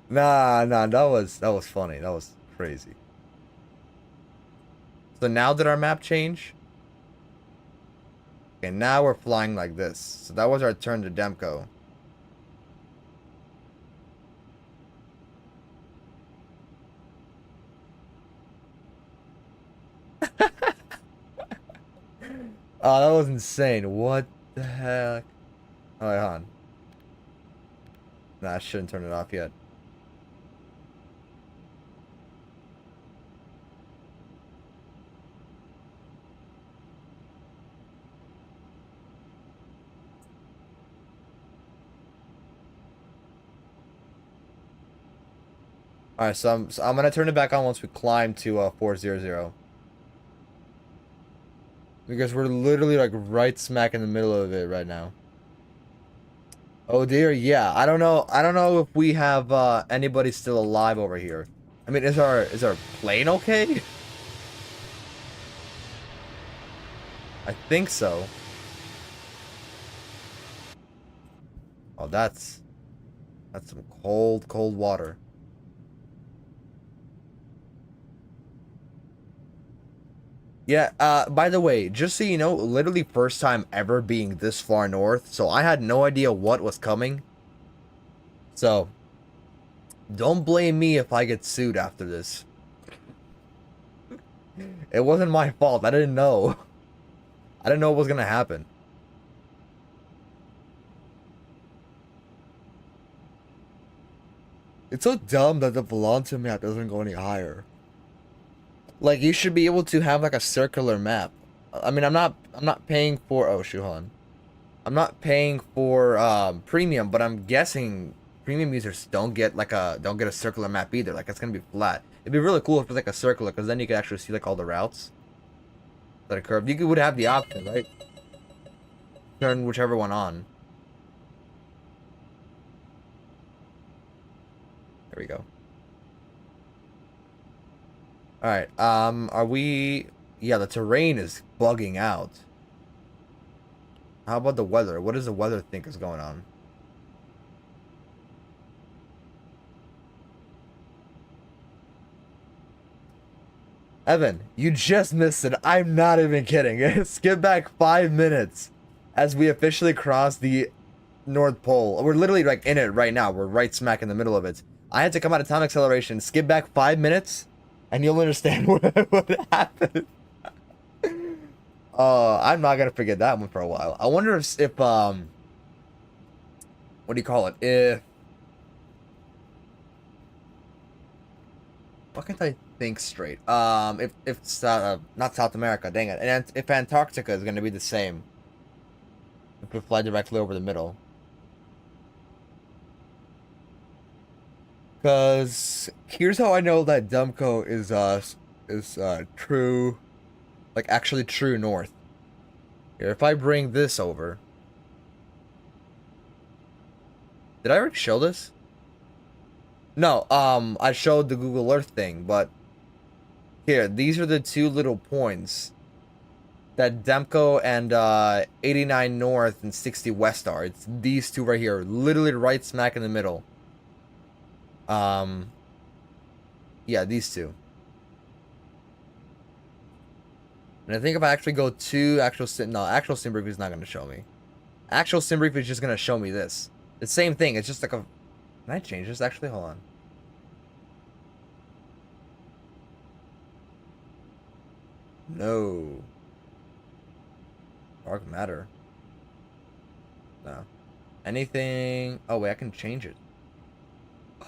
Nah, that was funny. That was crazy. So now did our map change? Okay, now we're flying like this. So that was our turn to Demco. Oh, that was insane. What the heck? Oh, wait, hold on. Nah, I shouldn't turn it off yet. Alright, so I'm gonna turn it back on once we climb to 400. Because we're literally like right smack in the middle of it right now. Oh dear, yeah. I don't know if we have anybody still alive over here. I mean, is our plane okay? I think so. Oh, that's some cold water. Yeah, by the way, just so you know, literally first time ever being this far north, so I had no idea what was coming. So, don't blame me if I get sued after this. It wasn't my fault. I didn't know. I didn't know what was gonna happen. It's so dumb that the Volante map doesn't go any higher. Like, you should be able to have like a circular map. I mean, I'm not paying for, oh shoot, hold on. I'm not paying for premium, but I'm guessing premium users don't get a circular map either. Like, it's gonna be flat. It'd be really cool if it's like a circular, because then you could actually see like all the routes that are curved. You would have the option, right? Turn whichever one on. There we go. Alright, are we... Yeah, the terrain is bugging out. How about the weather? What does the weather think is going on? Evan, you just missed it. I'm not even kidding. Skip back 5 minutes as we officially cross the North Pole. We're literally like in it right now. We're right smack in the middle of it. I had to come out of time acceleration, skip back 5 minutes, and you'll understand what happened. I'm not gonna forget that one for a while. I wonder if what do you call it? Why can't I think straight? If not South America, dang it. And if Antarctica is gonna be the same. If we fly directly over the middle. Cause here's how I know that Dumco is true, like actually true north. Here, if I bring this over. Did I already show this? No, I showed the Google Earth thing, but here, these are the two little points that Demco and 89 North and 60 West are. It's these two right here, literally right smack in the middle. Yeah, these two. And I think if I actually go to actual sim brief is not going to show me. Actual sim brief is just going to show me this. The same thing. It's just like a. Can I change this? Actually, hold on. No. Dark matter. No. Anything. Oh wait, I can change it.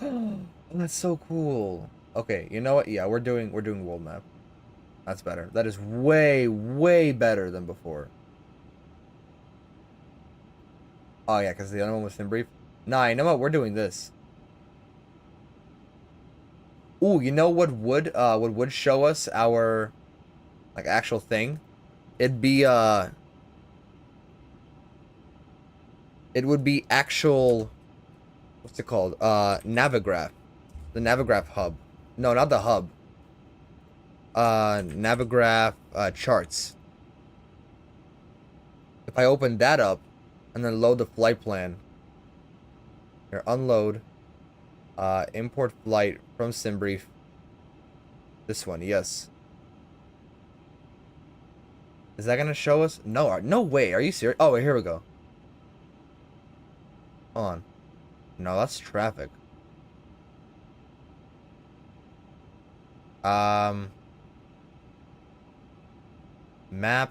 Oh, that's so cool. Okay, you know what? Yeah, we're doing world map. That's better. That is way better than before. Oh yeah, because the other one was sim brief. Nah, you know what? We're doing this. Ooh, you know what would show us our like actual thing? It'd be it would be actual, what's it called? Navigraph. The Navigraph hub. No, not the hub. Navigraph charts. If I open that up and then load the flight plan. Here, unload. Import flight from SimBrief. This one, yes. Is that gonna show us? No, no way. Are you serious? Oh, wait, here we go. Hold on. No, that's traffic. Map.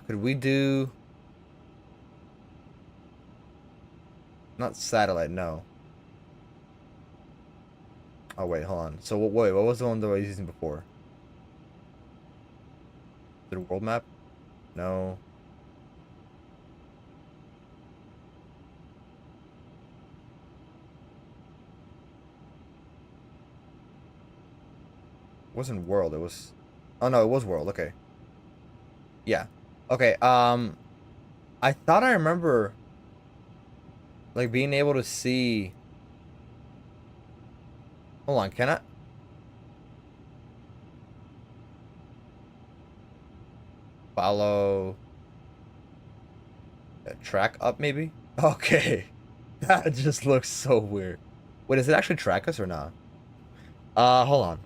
Could we do? Not satellite. No. Oh wait, hold on. So wait, what was the one that I was using before? Is it a world map? No. It wasn't world, it was. Oh no, it was world, okay. Yeah. Okay, I thought I remember like being able to see. Hold on, can I? Follow track up maybe? Okay. That just looks so weird. Wait, does it actually track us or not? Hold on.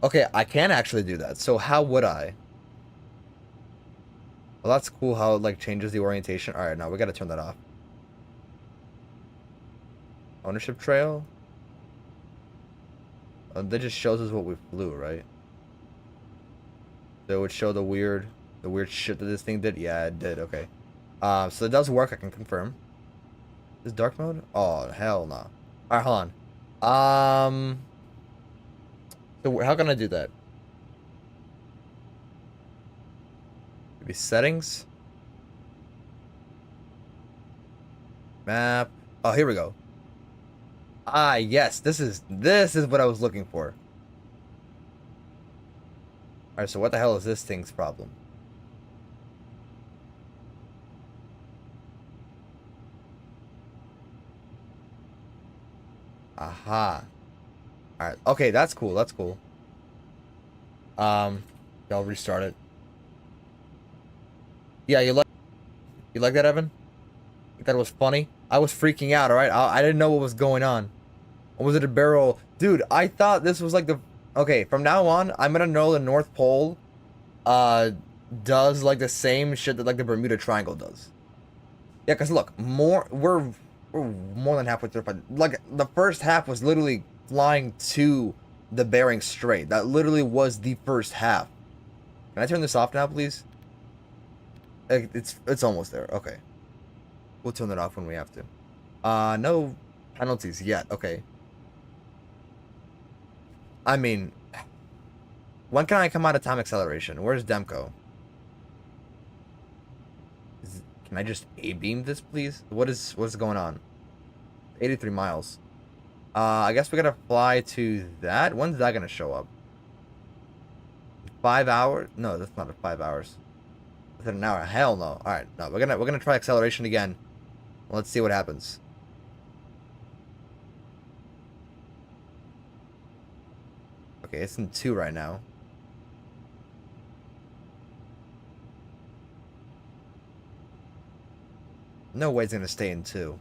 Okay, I can actually do that. So how would I? Well, that's cool how it like changes the orientation. All right, now we got to turn that off. Ownership trail? That just shows us what we flew, right? So it would show the weird shit that this thing did. Yeah, it did. Okay. So it does work. I can confirm. Is dark mode? Oh, hell no. All right, hold on. So how can I do that? Maybe settings. Map. Oh, here we go. Ah, yes. This is what I was looking for. All right. So what the hell is this thing's problem? Aha. All right. Okay, that's cool. That's cool. I'll restart it. Yeah, you like that, Evan? You thought it was funny? I was freaking out. All right, I didn't know what was going on. Or was it a barrel? Dude, I thought this was like the. Okay, from now on, I'm gonna know the North Pole, does like the same shit that like the Bermuda Triangle does. Yeah, because look, we're more than halfway through. But like the first half was literally flying to the Bering Strait. That literally was the first half. Can I turn this off now, please? It's almost there. Okay, we'll turn it off when we have to. No penalties yet. Okay. I mean, when can I come out of time acceleration? Where's Demko? Can I just A-beam this, please? What's going on? 83 miles. I guess we gotta fly to that. When's that gonna show up? 5 hours? No, that's not 5 hours. Within an hour? Hell no. All right, no. We're gonna try acceleration again. Let's see what happens. Okay, it's in 2 right now. No way it's gonna stay in 2.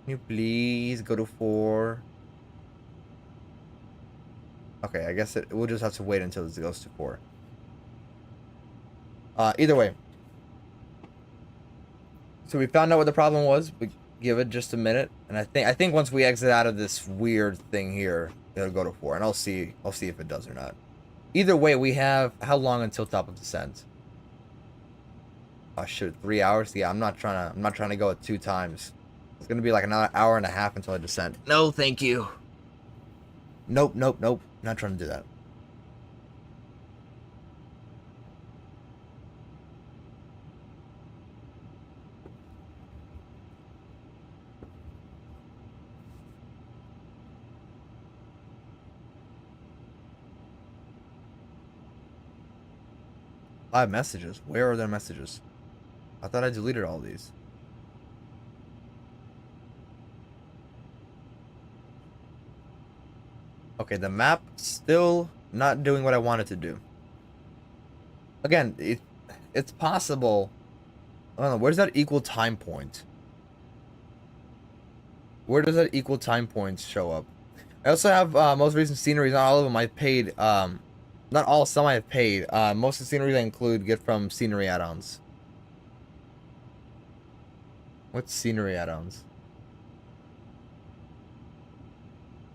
Can you please go to 4? Okay, I guess we'll just have to wait until it goes to 4. Either way. So we found out what the problem was. We give it just a minute, and I think once we exit out of this weird thing here, it'll go to 4, and I'll see if it does or not. Either way, we have how long until top of descent? Oh shoot, 3 hours? Yeah, I'm not trying to go at 2 times. It's gonna be like another hour and a half until I descend. No, thank you. Nope, nope, nope. Not trying to do that. Five messages. Where are their messages? I thought I deleted all these. Okay, the map still not doing what I wanted to do. Again, it's possible. I don't know. Where's that equal time point? Where does that equal time point show up? I also have most recent sceneries. Not all of them I paid. Not all. Some I have paid. Most of the sceneries I include get from scenery add-ons. What's scenery add-ons?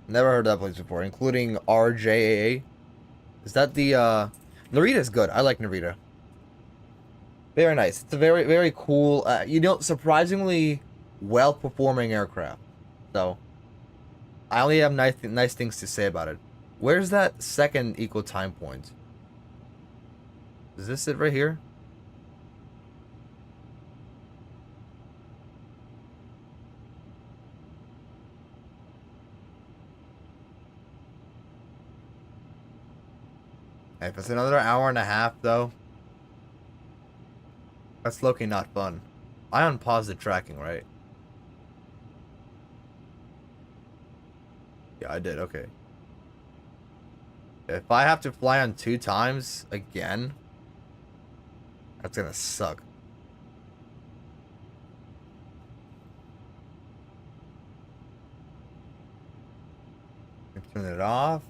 Never heard that place before, including RJAA. Is that the Narita is good. I like Narita. Very nice. It's a very, very cool, surprisingly well-performing aircraft. So, I only have nice things to say about it. Where's that second equal time point? Is this it right here? If it's another hour and a half, though, that's low-key not fun. I unpaused the tracking, right? Yeah, I did. Okay. If I have to fly on 2 times again, that's gonna suck. Turn it off.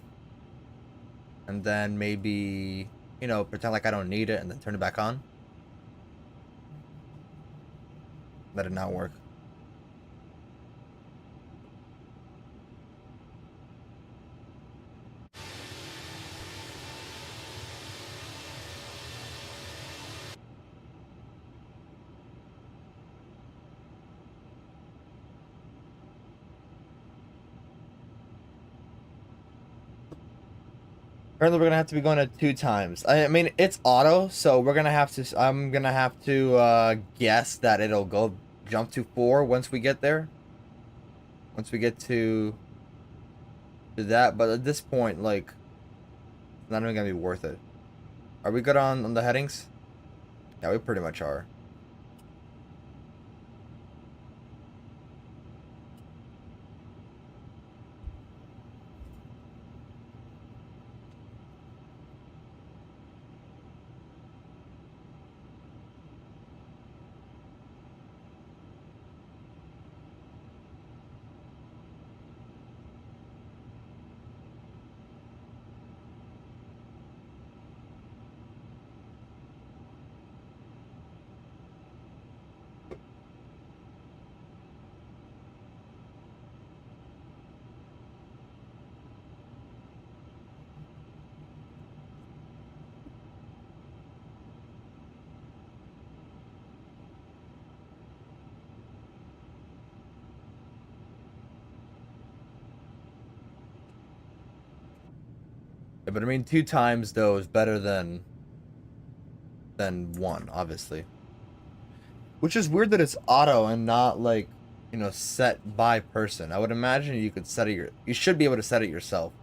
And then maybe, pretend like I don't need it and then turn it back on. That did not work. Apparently we're gonna have to be going at 2 times. I mean, it's auto, so I'm gonna have to guess that it'll go jump to 4 once we get there. Once we get to that, but at this point, like, it's not even gonna be worth it. Are we good on the headings? Yeah, we pretty much are. Yeah, but I mean, 2 times though is better than one, obviously. Which is weird that it's auto and not like, you know, set by person. I would imagine you could set it you should be able to set it yourself.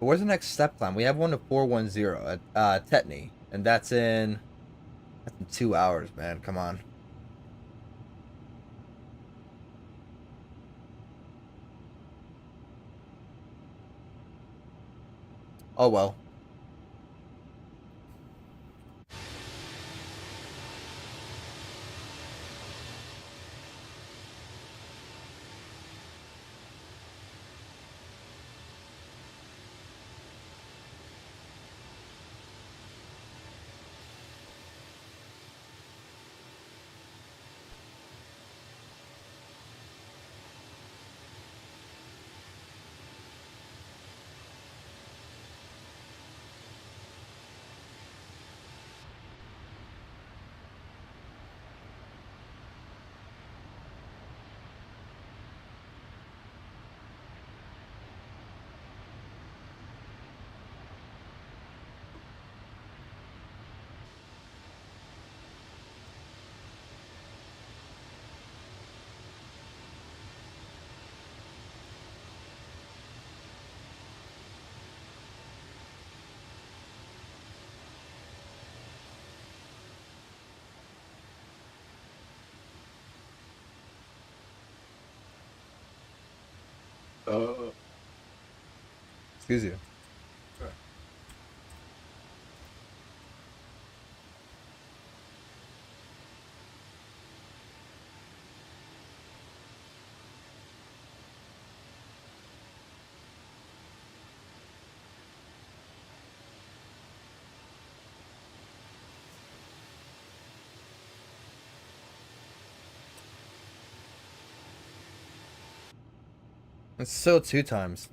But where's the next step climb? We have one to 410 at Tetney, and that's in 2 hours, man. Come on. Oh well. Excuse you. It's still 2 times.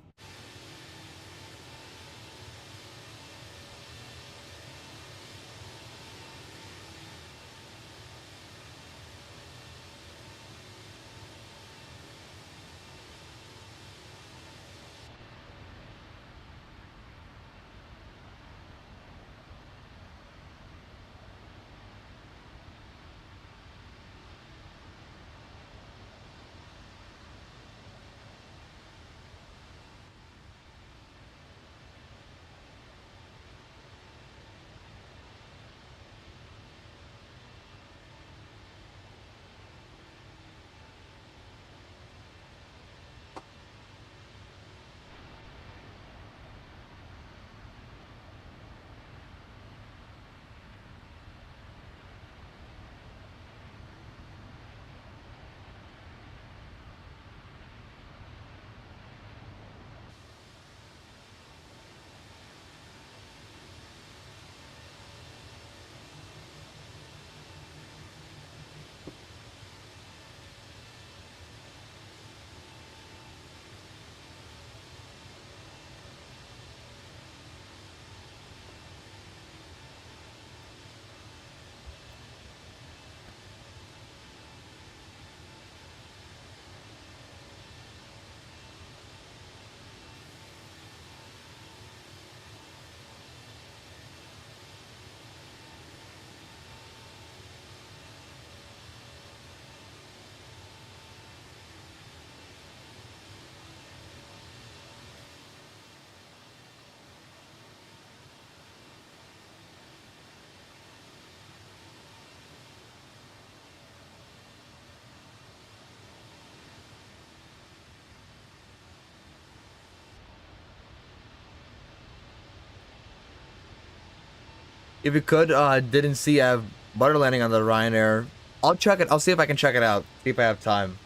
If you could, didn't see I have butter landing on the Ryanair. I'll check it. I'll see if I can check it out. See if I have time.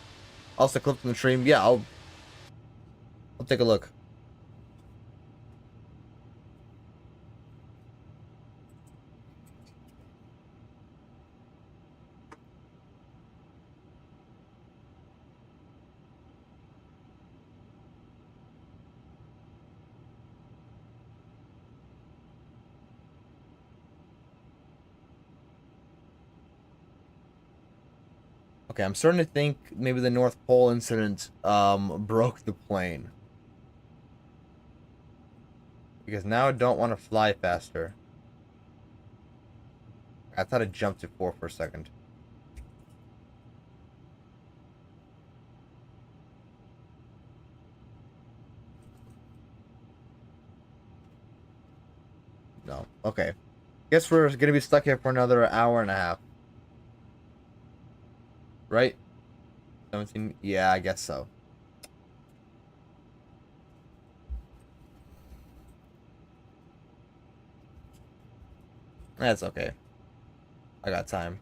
Also, clip from the stream. Yeah, I'll take a look. Okay, I'm starting to think maybe the North Pole incident broke the plane. Because now I don't want to fly faster. I thought it jumped to 4 for a second. No. Okay. Guess we're gonna be stuck here for another hour and a half. Right? 17? Yeah, I guess so. That's okay. I got time.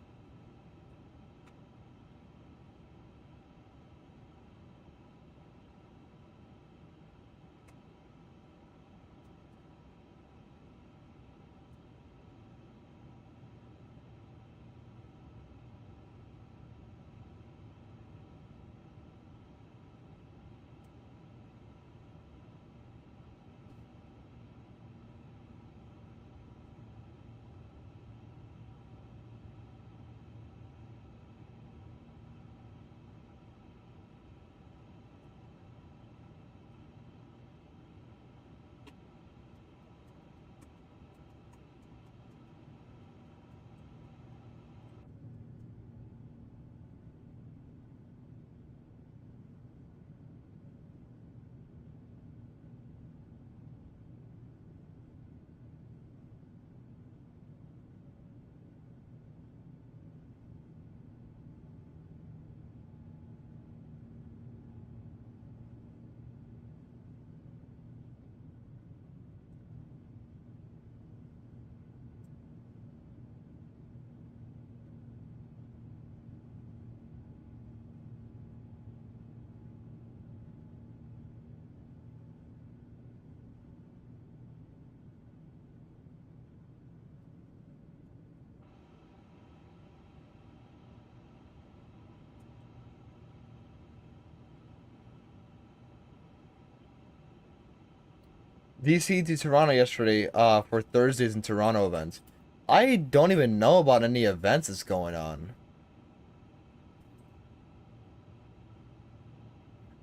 DC to Toronto yesterday for Thursdays in Toronto events. I don't even know about any events that's going on.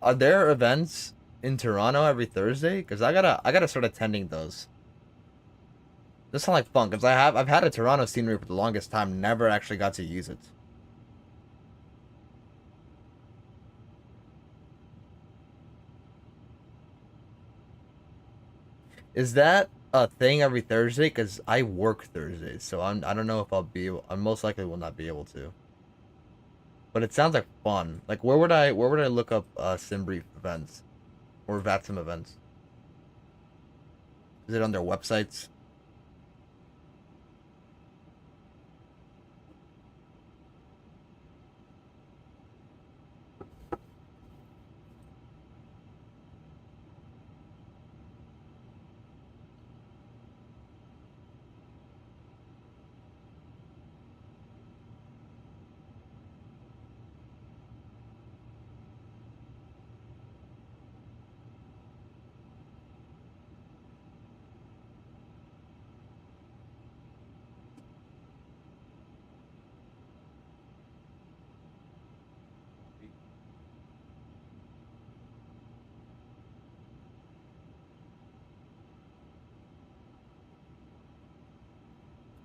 Are there events in Toronto every Thursday? Because I gotta start attending those. This sounds like fun because I've had a Toronto scenery for the longest time, never actually got to use it. Is that a thing every Thursday? Because I work Thursdays, so I don't know if I'll be able, I most likely will not be able to. But it sounds like fun. Like where would I look up Simbrief events or Vatsum events? Is it on their websites?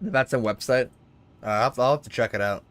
The Vatsum website? I'll have to check it out.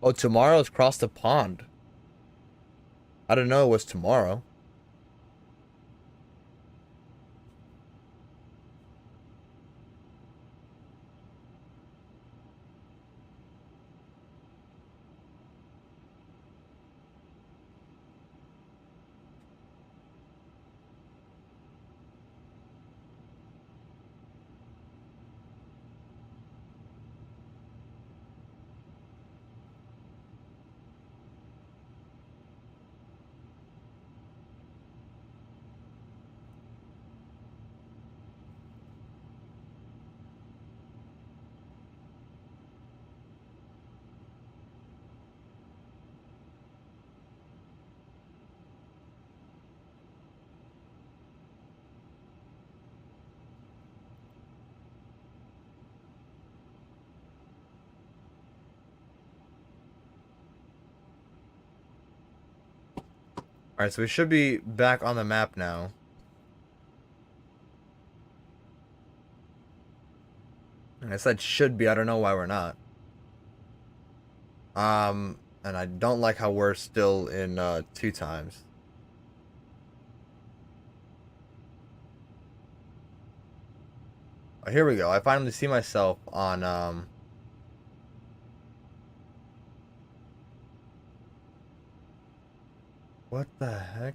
Oh, tomorrow's across the pond. I didn't know it was tomorrow. Alright, so we should be back on the map now. I said should be, I don't know why we're not. And I don't like how we're still in 2 times. Oh, here we go. I finally see myself on what the heck?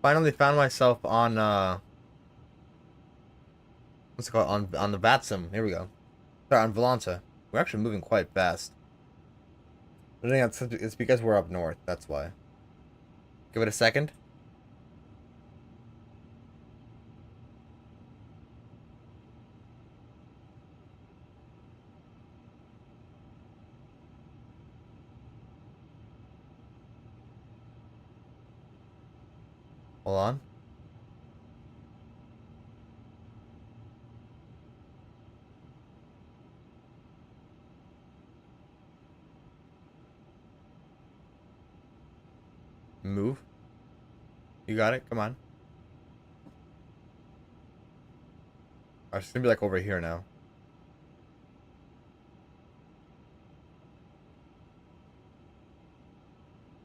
Finally found myself on what's it called? On the Vatsum. Here we go. Sorry, on Volanta. We're actually moving quite fast. I think it's because we're up north, that's why. Give it a second. Hold on. Move. You got it? Come on. Oh, it's gonna be like over here now.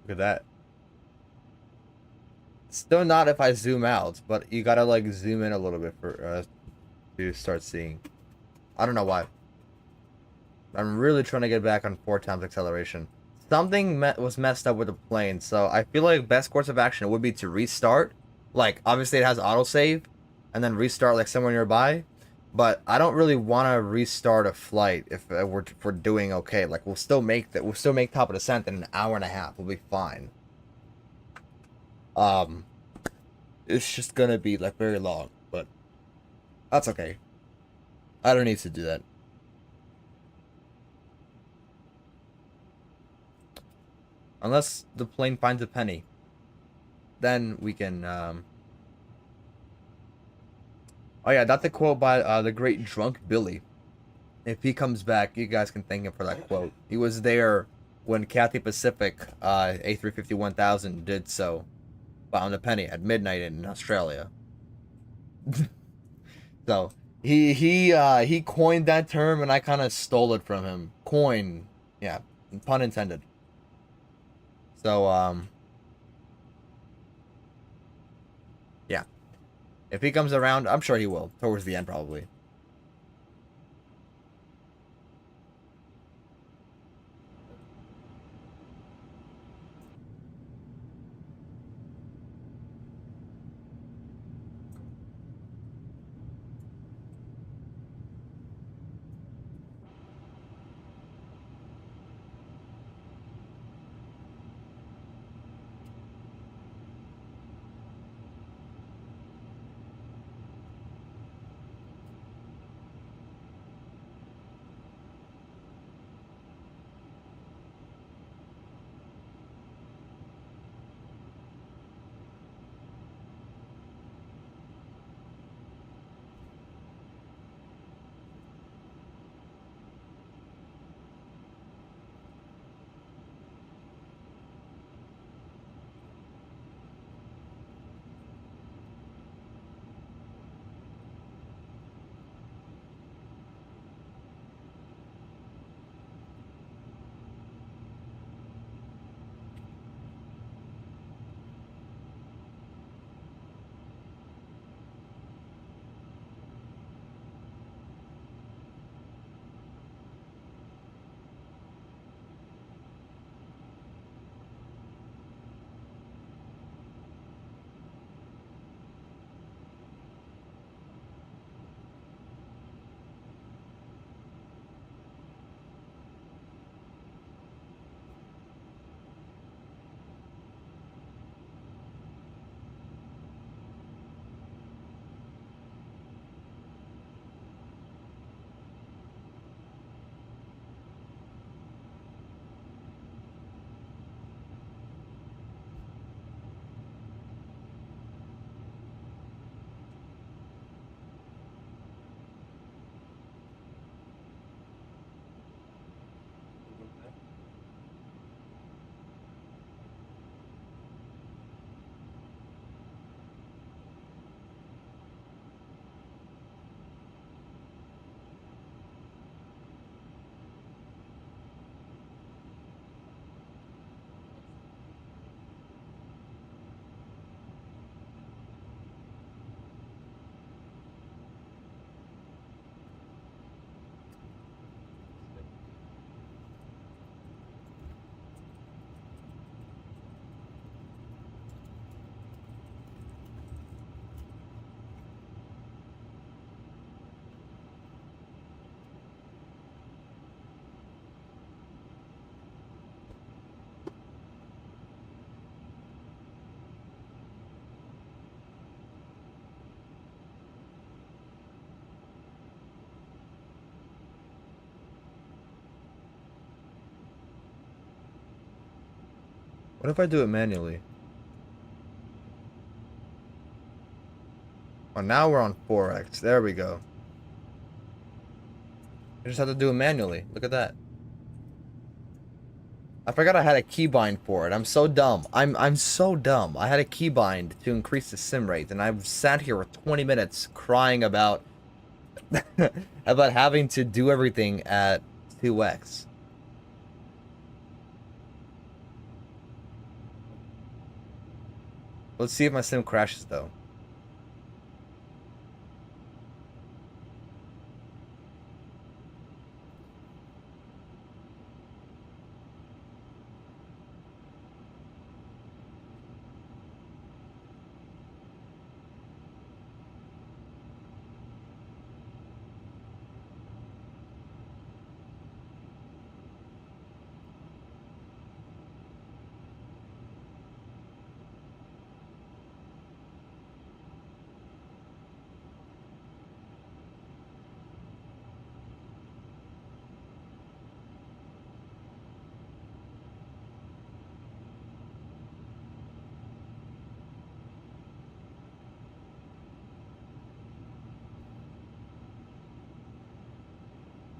Look at that. Still not if I zoom out, but you gotta like zoom in a little bit for to start seeing. I don't know why. I'm really trying to get back on 4 times acceleration. Something was messed up with the plane, so I feel like best course of action would be to restart. Like, obviously it has autosave, and then restart like somewhere nearby. But I don't really want to restart a flight if we're doing okay. Like, we'll still make top of descent in an hour and a half. We'll be fine. Um, it's just gonna be like very long, but that's okay. I don't need to do that. Unless the plane finds a penny. Then we can, Oh yeah, that's a quote by the great Drunk Billy. If he comes back, you guys can thank him for that quote. He was there when Cathay Pacific A350-1000 did so. Found a penny at midnight in Australia. So he coined that term, and I kind of stole it from him. Coin, yeah, pun intended. So yeah, if he comes around, I'm sure he will towards the end probably. What if I do it manually? Oh, now we're on 4x. There we go. I just have to do it manually. Look at that. I forgot I had a keybind for it. I'm so dumb. I'm so dumb. I had a keybind to increase the sim rate, and I've sat here for 20 minutes crying about about having to do everything at 2x. Let's see if my sim crashes though.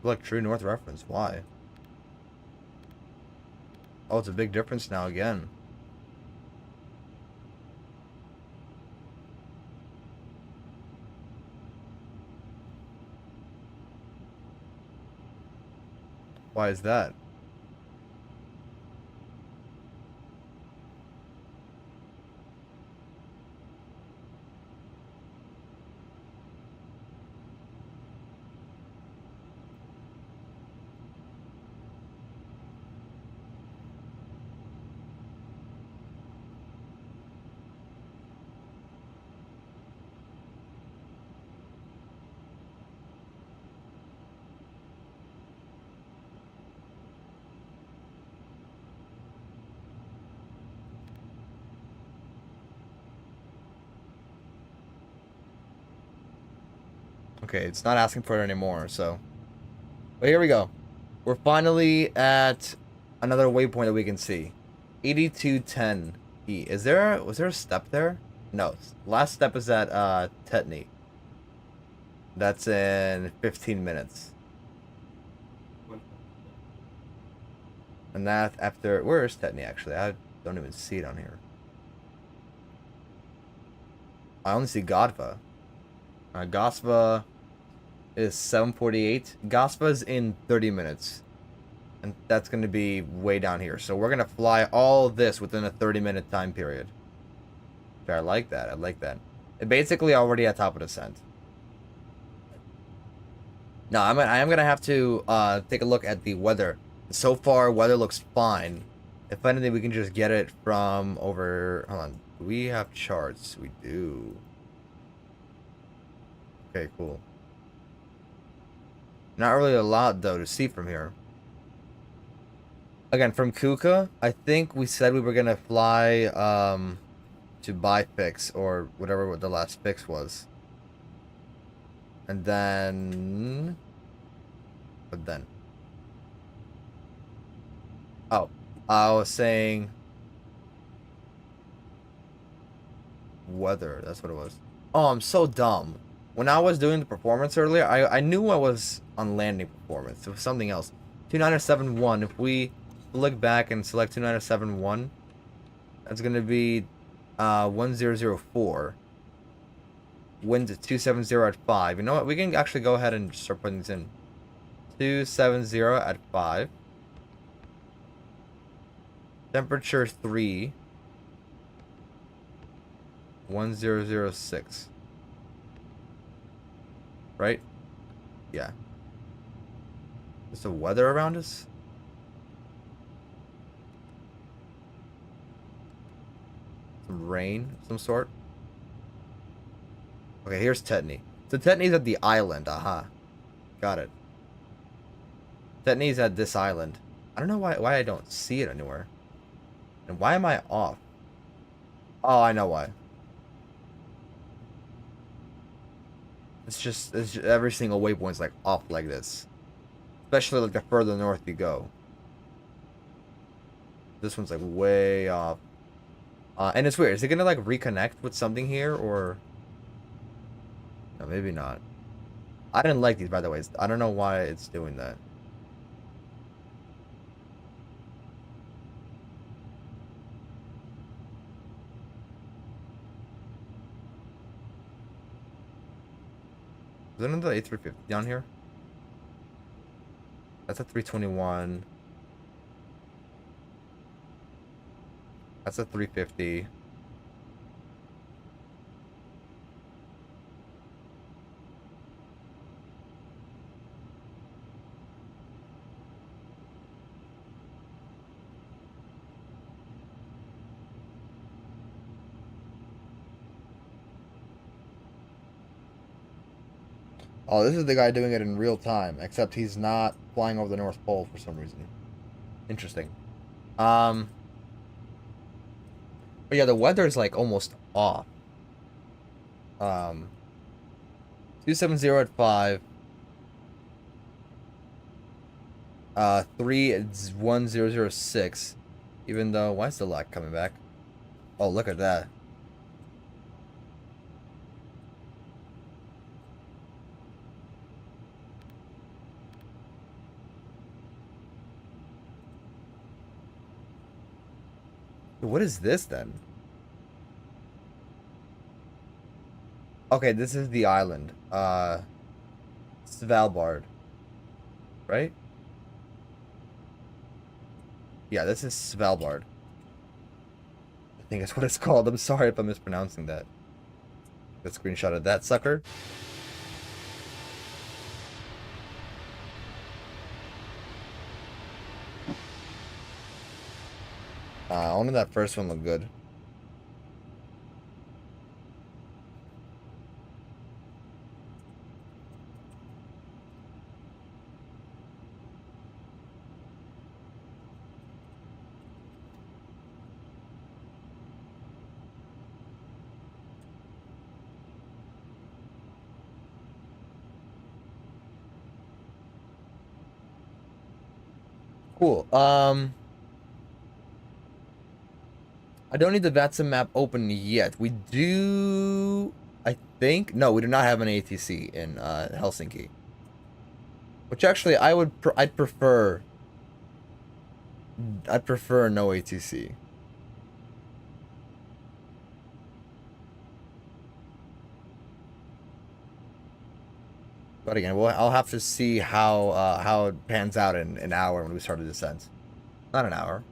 Like true north reference. Why? Oh, it's a big difference now again. Why is that? Okay, it's not asking for it anymore, so. But here we go. We're finally at another waypoint that we can see. 8210E. Was there a step there? No. Last step is at Tetney. That's in 15 minutes. And that after, where is Tetney actually? I don't even see it on here. I only see Godva. Gosva is 7:48. Gosva's in 30 minutes. And that's going to be way down here. So we're going to fly all of this within a 30-minute time period. Okay, I like that. I like that. It basically already at top of descent. No, I am going to have to take a look at the weather. So far, weather looks fine. If anything, we can just get it from over... Hold on. Do we have charts? We do. Okay, cool. Not really a lot, though, to see from here. Again, from Kuka, I think we said we were going to fly to Bifix, or whatever the last fix was. And then... What then? Oh, I was saying... Weather, that's what it was. Oh, I'm so dumb. When I was doing the performance earlier, I knew I was on landing performance. It was something else. 2971, if we look back and select 2971, that's going to be 1004. Wind at 270 at 5. You know what? We can actually go ahead and start putting these in. 270 at 5. Temperature 3. 1006. Right? Yeah. Is the weather around us? Some rain of some sort? Okay, here's Tetney. So Tetney's at the island. Aha. Got it. Tetney's at this island. I don't know why I don't see it anywhere. And why am I off? Oh, I know why. It's just every single waypoint's like off like this. Especially like the further north you go. This one's like way off. And it's weird. Is it gonna like reconnect with something here or? No, maybe not. I didn't like these, by the way. I don't know why it's doing that. Is there another A350 down here? That's a 321. That's a 350. Oh, this is the guy doing it in real time, except he's not flying over the North Pole for some reason. Interesting. But yeah, the weather is like almost off. 270 at 5. 31006. Even though, why is the lag coming back? Oh, look at that. What is this then? Okay, this is the island. Svalbard. Right? Yeah, this is Svalbard. I think that's what it's called. I'm sorry if I'm mispronouncing that. The screenshot of that sucker. Only that first one looked good. Cool. I don't need the VATSIM map open yet. We do, I think. No, we do not have an ATC in Helsinki. Which actually, I'd prefer no ATC. But again, I'll have to see how it pans out in an hour when we start the descent. Not an hour.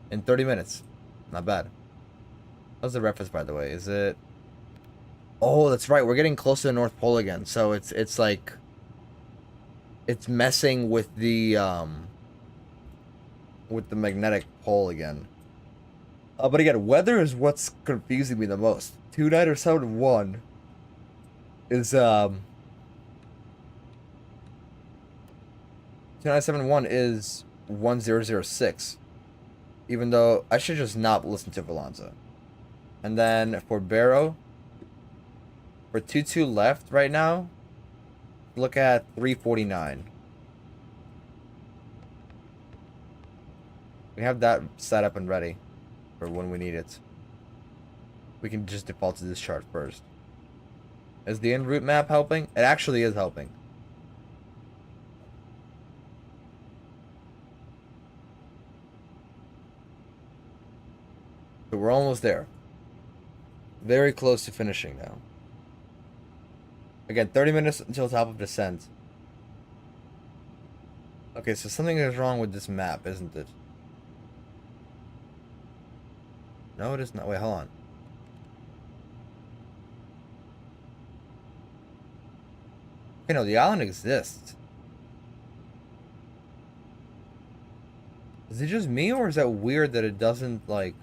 In 30 minutes. Not bad. How's the reference, by the way? Is it? Oh, that's right. We're getting close to the North Pole again. So it's like it's messing with the magnetic pole again. But again, weather is what's confusing me the most. 2971 is 2971 is 1006. Even though I should just not listen to Valanza. And then for Barrow, for 22 left right now, look at 349. We have that set up and ready for when we need it. We can just default to this chart first. Is the en route map helping? It actually is helping. So we're almost there. Very close to finishing now. Again, 30 minutes until top of descent. Okay, so something is wrong with this map, isn't it? No, it is not. Wait, hold on. Okay, no, the island exists. Is it just me, or is that weird that it doesn't, like...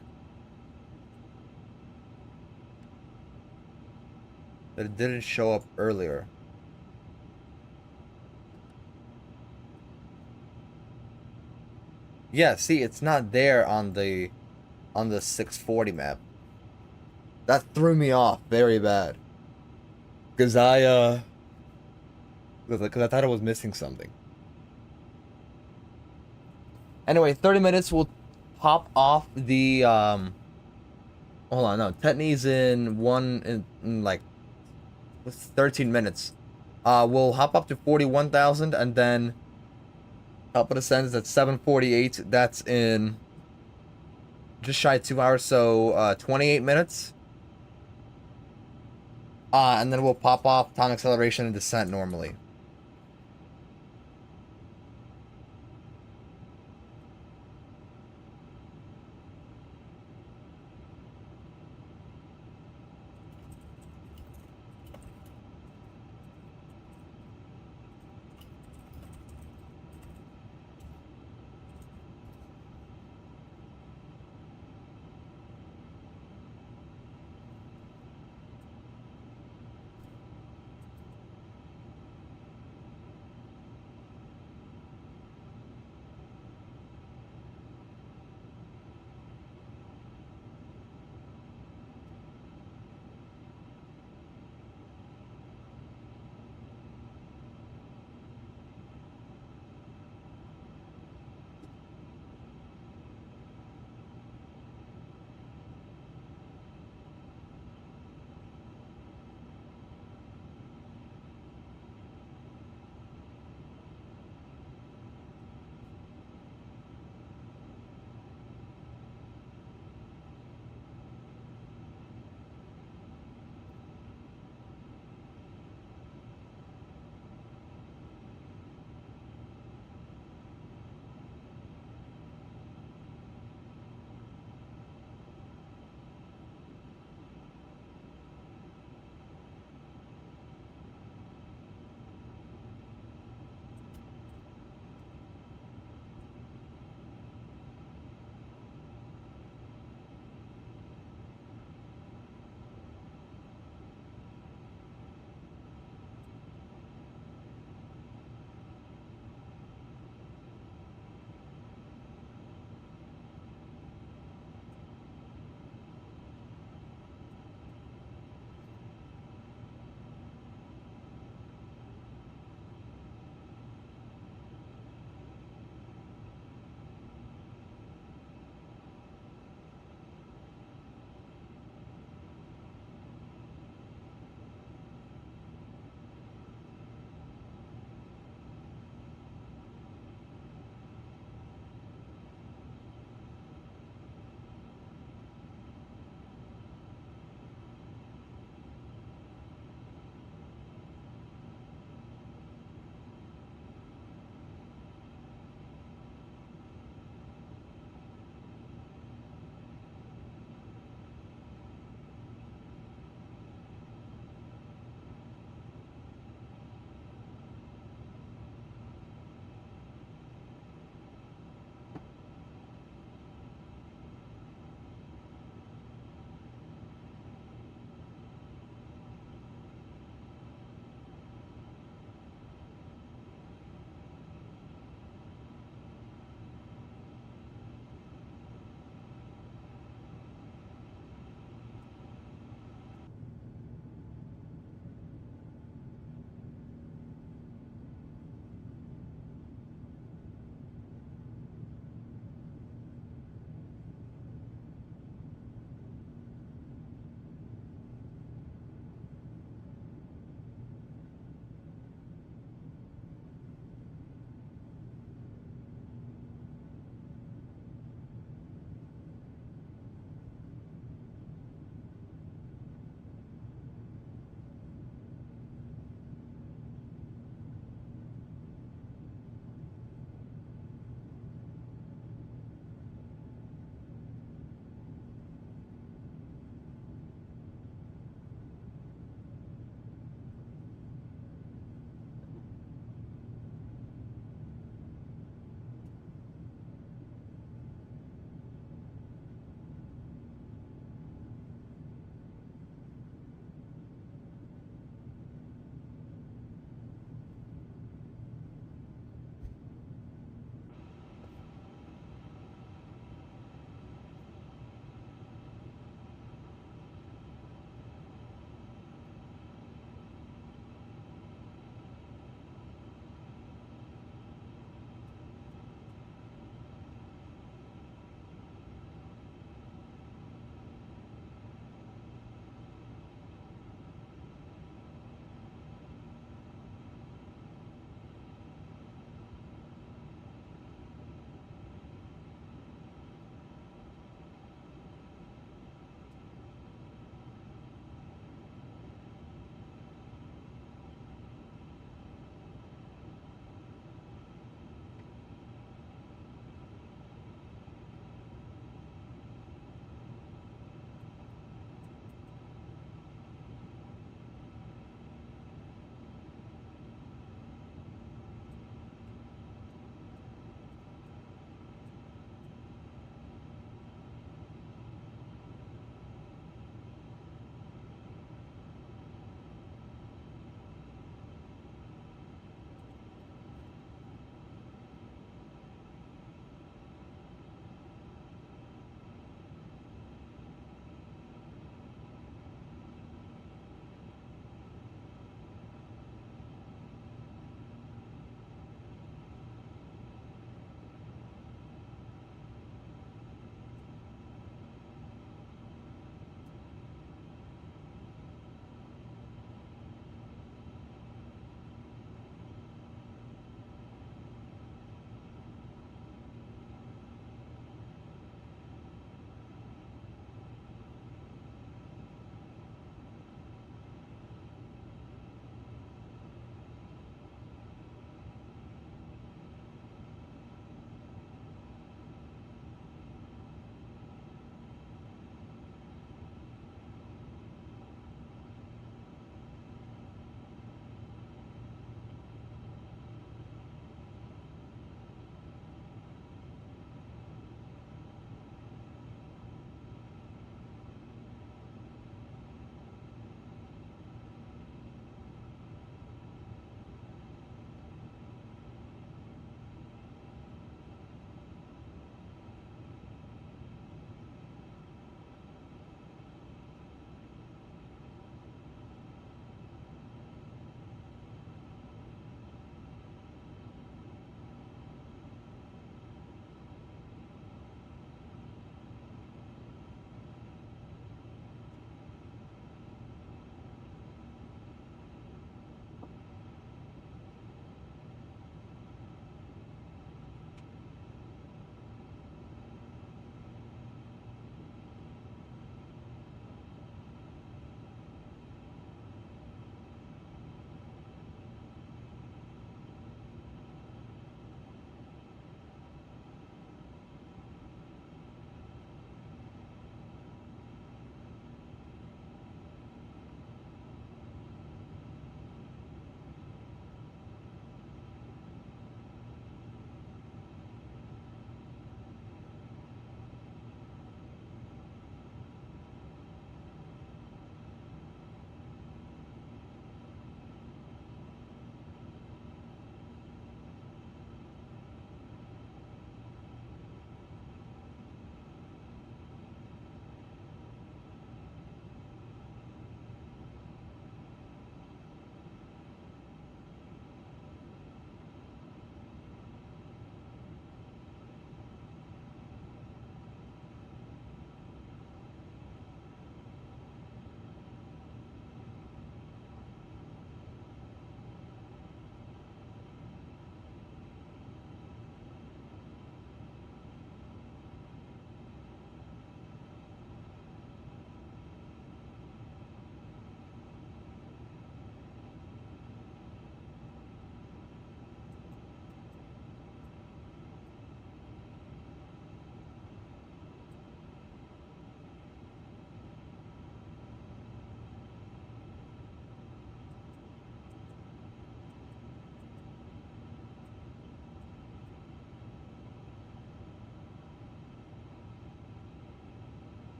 that it didn't show up earlier? Yeah, see, it's not there on the 640 map. That threw me off very bad. Because I thought I was missing something. Anyway, 30 minutes, we'll pop off the hold on, no, Tetney's in like 13 minutes. We'll hop up to 41,000 and then top of descends at 748. That's in just shy of 2 hours, so 28 minutes. And then we'll pop off time acceleration and descent normally.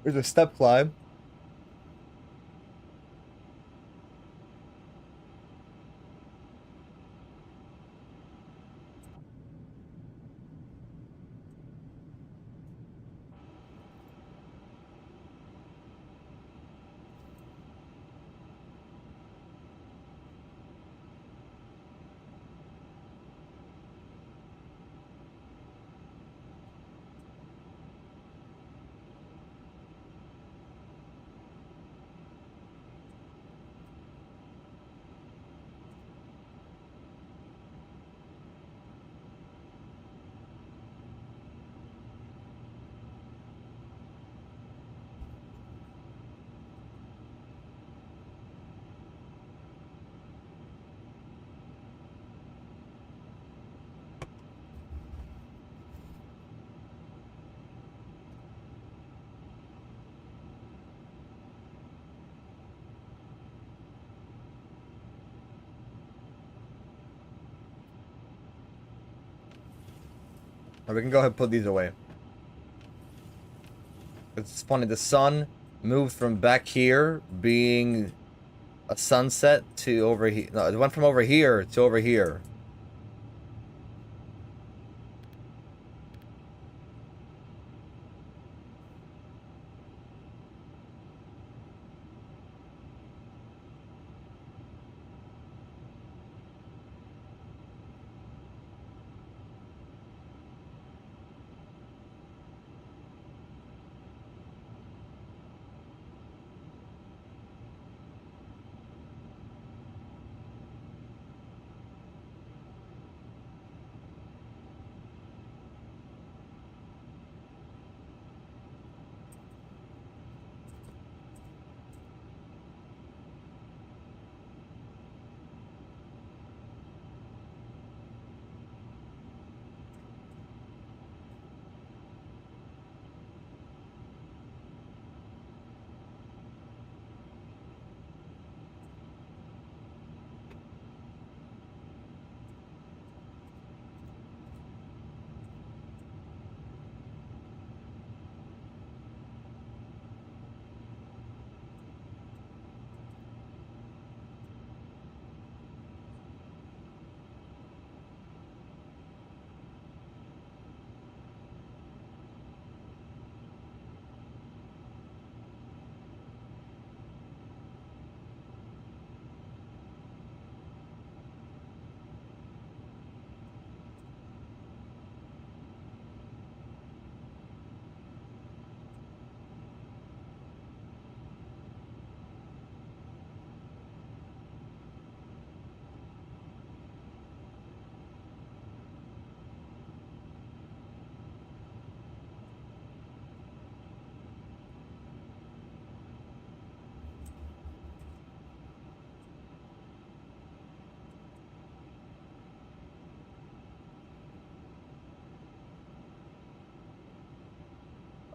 There's a step climb. We can go ahead and put these away. It's funny, the sun moved from back here being a sunset to over here. No, it went from over here to over here.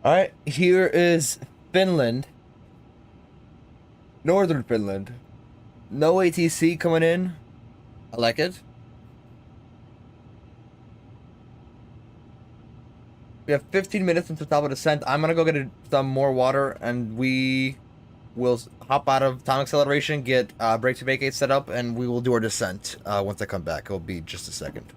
All right, here is Finland. Northern Finland. No ATC coming in. I like it. We have 15 minutes until top of descent. I'm gonna go get some more water, and we will hop out of time acceleration, get brake to vacate set up, and we will do our descent once I come back. It'll be just a second.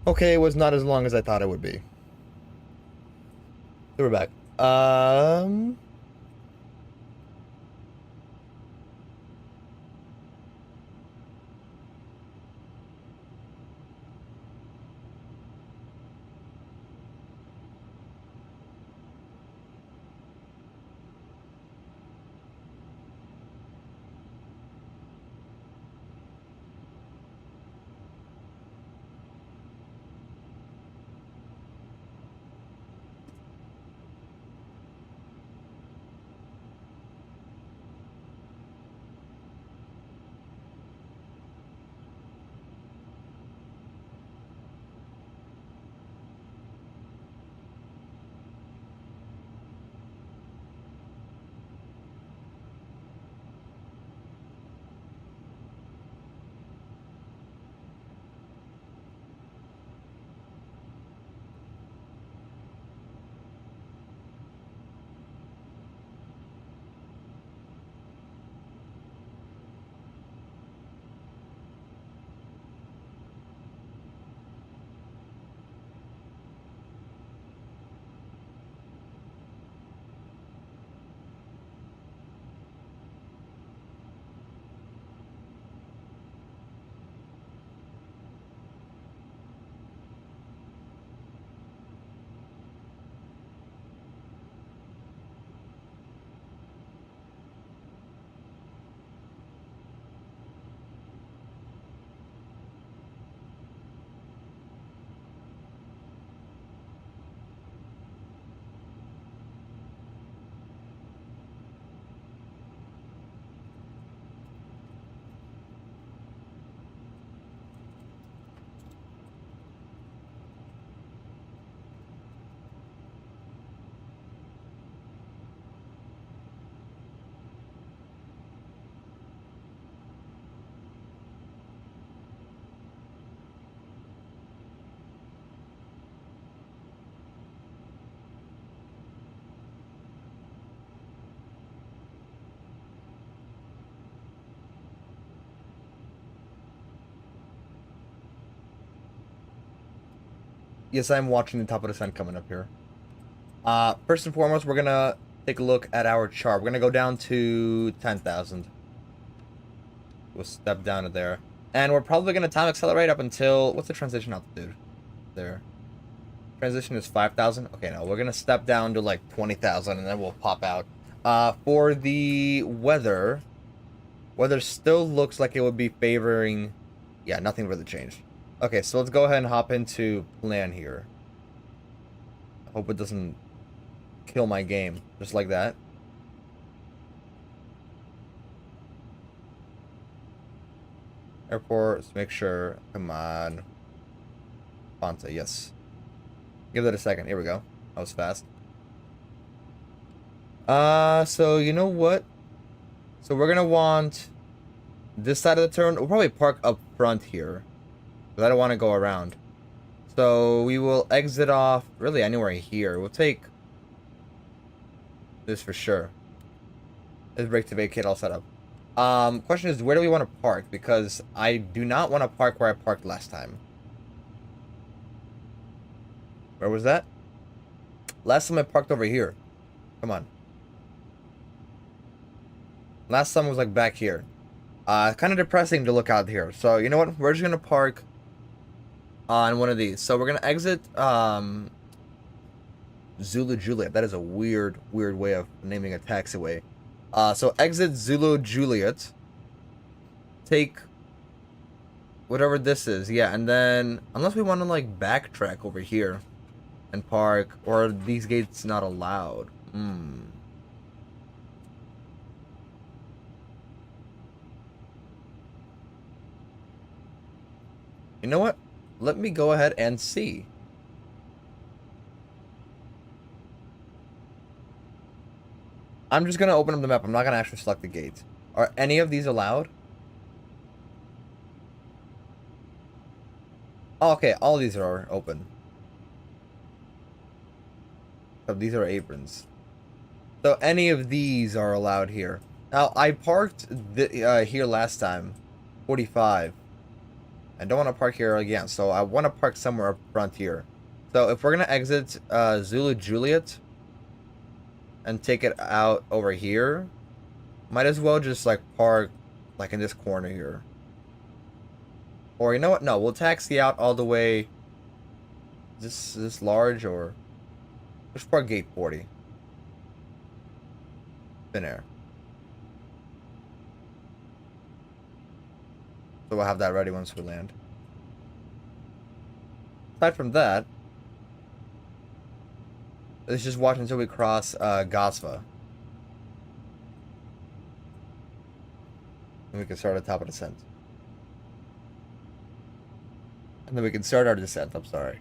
Okay, it was not as long as I thought it would be. So we're back. Yes, I'm watching the top of the sun coming up here. First and foremost, we're gonna take a look at our chart. We're gonna go down to 10,000. We'll step down to there. And we're probably gonna time accelerate up until, what's the transition altitude? There. Transition is 5,000. Okay, no, we're gonna step down to like 20,000 and then we'll pop out. For the weather still looks like it would be favoring, yeah, nothing really changed. Okay, so let's go ahead and hop into plan here. I hope it doesn't kill my game, just like that. Airport, let's make sure. Come on. Kansai, yes. Give that a second. Here we go. That was fast. So you know what? So we're gonna want this side of the turn. We'll probably park up front here, but I don't want to go around. So we will exit off really anywhere here. We'll take this for sure. Let's brake to vacate, all set up. Question is, where do we want to park? Because I do not want to park where I parked last time. Where was that? Last time I parked over here. Come on. Last time was like back here. Kind of depressing to look out here. So you know what? We're just gonna park on one of these. So we're gonna exit Zulu Juliet. That is a weird way of naming a taxiway. So exit Zulu Juliet. Take whatever this is, yeah, and then unless we want to like backtrack over here and park, or are these gates not allowed? You know what? Let me go ahead and see. I'm just gonna open up the map. I'm not gonna actually select the gate. Are any of these allowed? Oh, okay, all these are open. So these are aprons. So any of these are allowed here. Now, I parked here last time, 45. I don't want to park here again, so I want to park somewhere up front here. So if we're going to exit Zulu Juliet and take it out over here, might as well just like park like in this corner here. Or you know what? No, we'll taxi out all the way. Is this large or let's park gate 40. Finnair. So we'll have that ready once we land. Aside from that, let's just watch until we cross Gosva. And we can start at the top of the descent. And then we can start our descent, I'm sorry.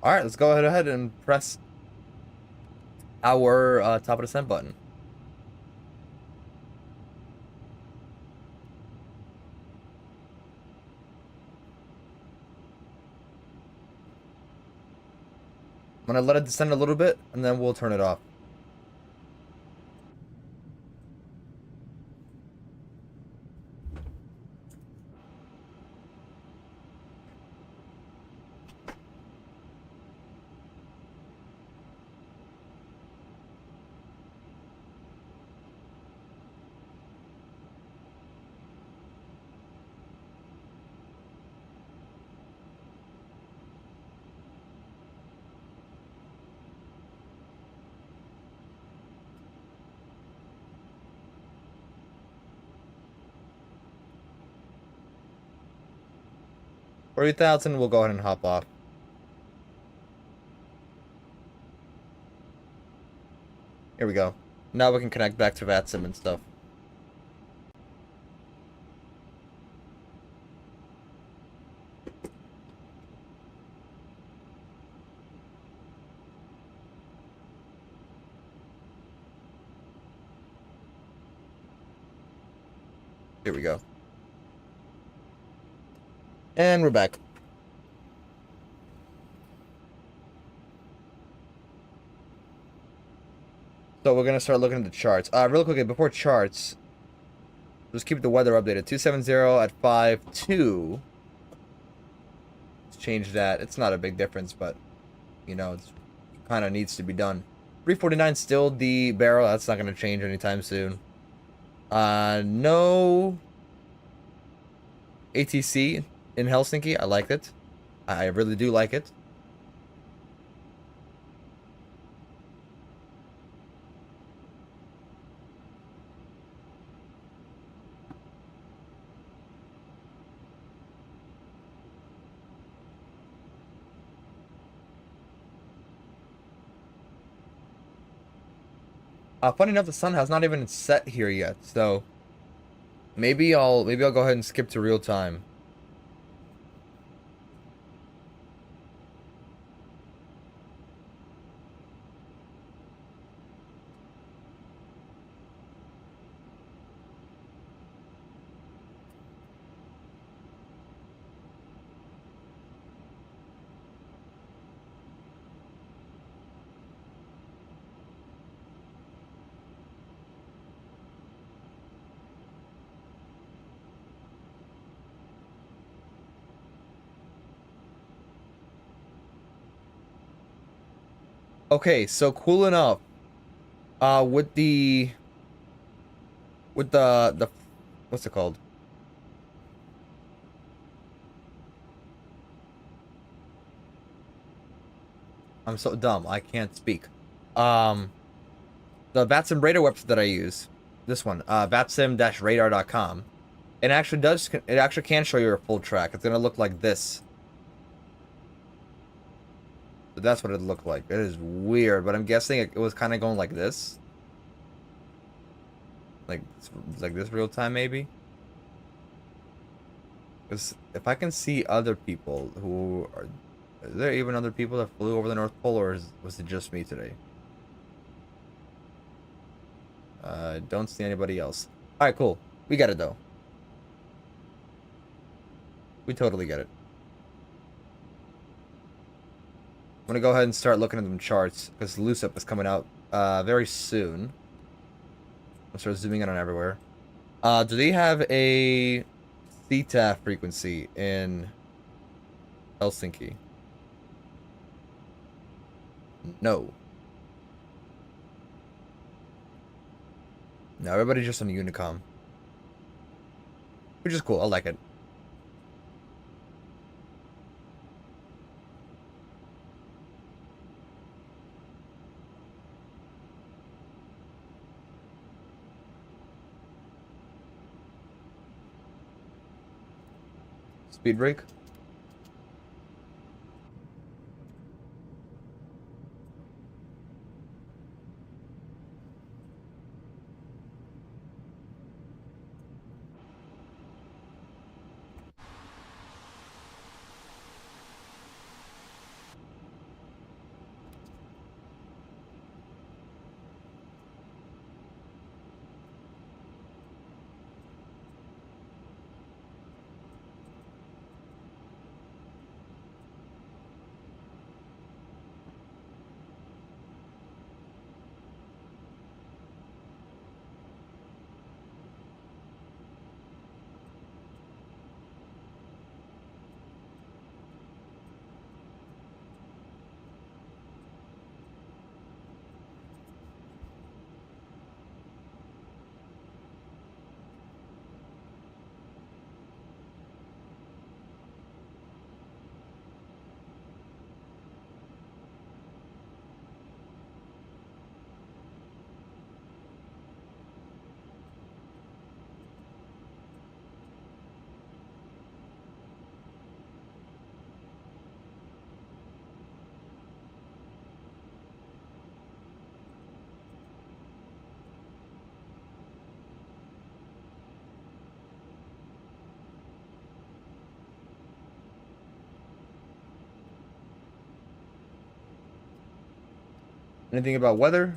Alright, let's go ahead and press our top of descent button. I'm gonna let it descend a little bit and then we'll turn it off. For 8,000, we'll go ahead and hop off. Here we go. Now we can connect back to VATSIM and stuff. Here we go. And we're back. So we're gonna start looking at the charts. Real quickly, before charts, just keep the weather updated. 270 at 5.2. Let's change that. It's not a big difference, but, you know, it's kind of needs to be done. 349 still the barrel. That's not gonna change anytime soon. No ATC in Helsinki. I like it. I really do like it. Funny enough, the sun has not even set here yet, so maybe I'll go ahead and skip to real time. Okay, so cool enough. With the what's it called? I'm so dumb. I can't speak. Um, the VATSIM radar website that I use, this one, vatsim-radar.com. It actually can show you a full track. It's gonna look like this. So that's what it looked like. It is weird, but I'm guessing it was kind of going like this. Like this real time, maybe? Because if I can see other people who are... Is there even other people that flew over the North Pole, or was it just me today? Don't see anybody else. Alright, cool. We get it, though. We totally get it. I'm gonna go ahead and start looking at them charts, because Lucip is coming out very soon. I'll start zooming in on everywhere. Do they have a theta frequency in Helsinki? No. No, everybody's just on Unicom. Which is cool. I like it. Speed brake. Anything about weather?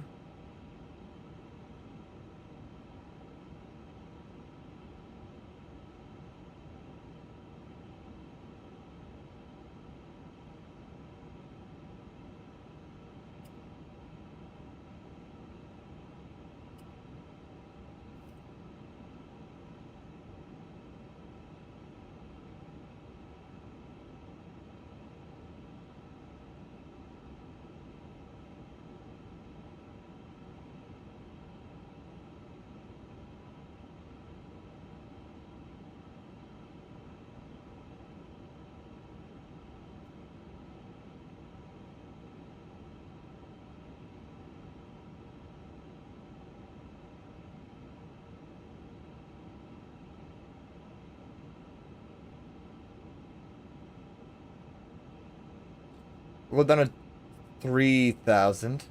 We'll go down to 3,000.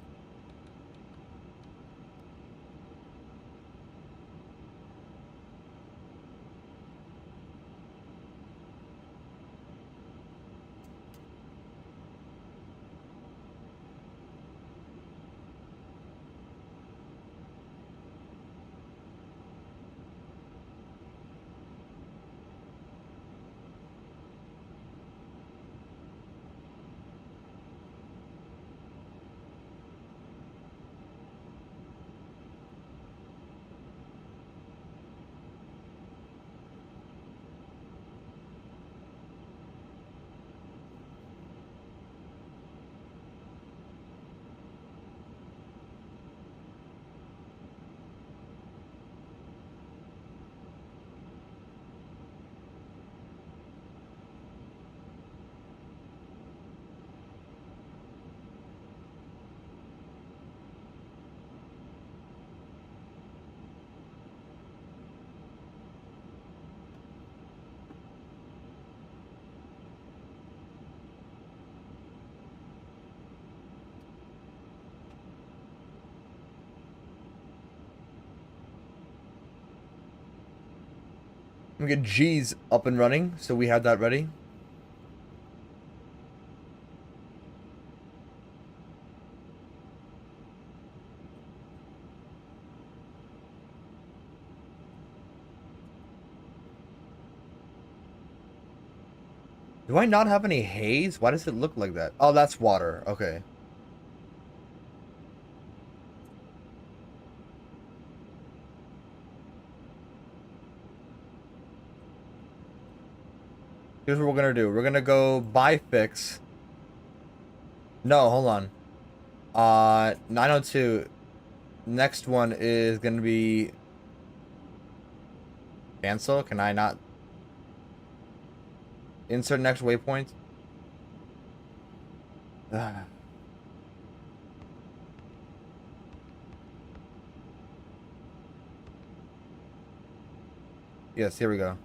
We get G's up and running, so we have that ready. Do I not have any haze? Why does it look like that? Oh, that's water. Okay. Here's what we're gonna do. We're gonna go buy fix. No, hold on. 902. Next one is gonna be cancel. Can I not insert next waypoint? Yes, here we go.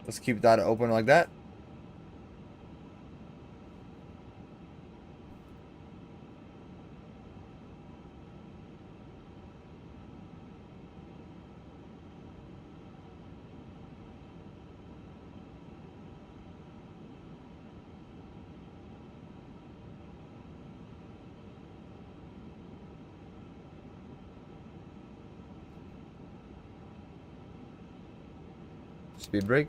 Let's keep that open like that. Speed brake.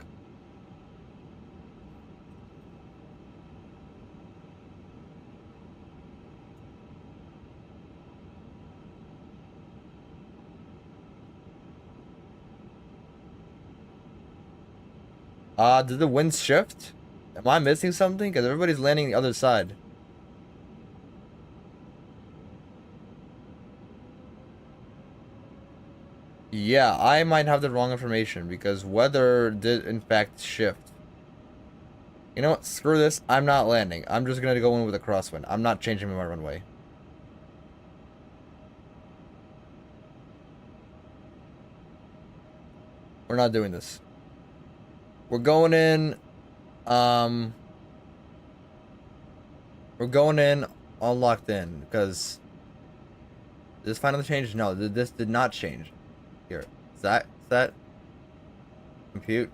Did the winds shift? Am I missing something? Because everybody's landing the other side. Yeah, I might have the wrong information because weather did in fact shift. You know what? Screw this. I'm not landing. I'm just gonna go in with a crosswind. I'm not changing my runway. We're not doing this. We're going in, we're going in all locked in because this finally changed. No, this did not change. Here, set, compute.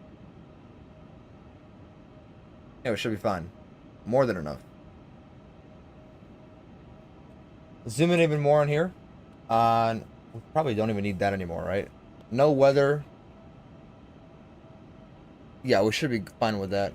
Yeah, it should be fine. More than enough. Zoom in even more on here. We probably don't even need that anymore, right? No weather. Yeah, we should be fine with that.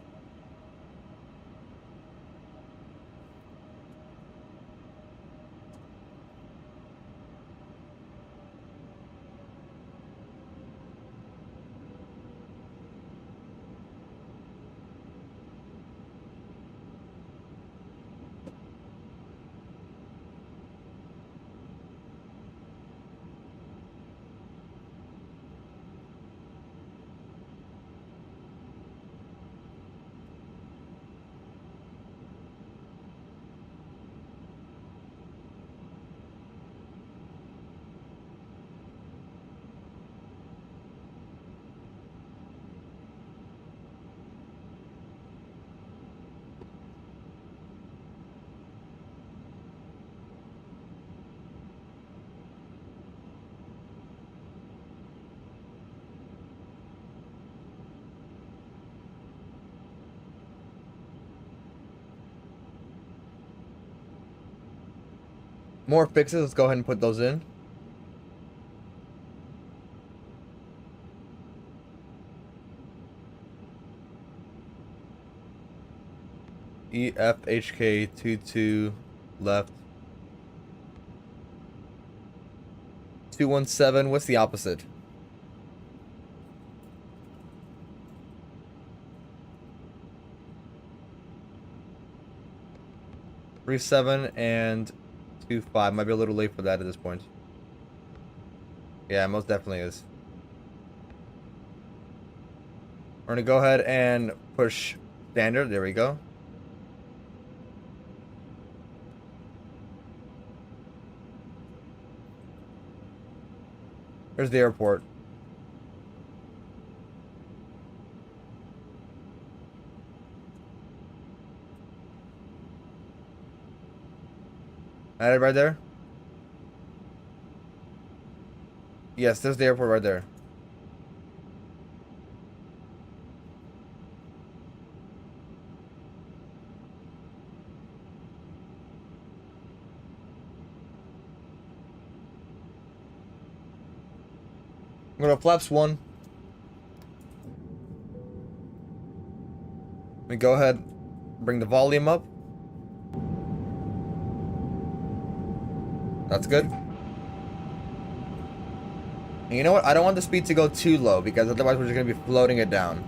More fixes. Let's go ahead and put those in. EFHK 22 left. 217. What's the opposite? Three 7 and 2-5. Might be a little late for that at this point. Yeah, most definitely is. We're gonna go ahead and push standard. There we go. There's the airport. Added right there? Yes, there's the airport right there. I'm gonna flaps 1. Let me go ahead, bring the volume up. That's good. And you know what? I don't want the speed to go too low because otherwise we're just gonna be floating it down.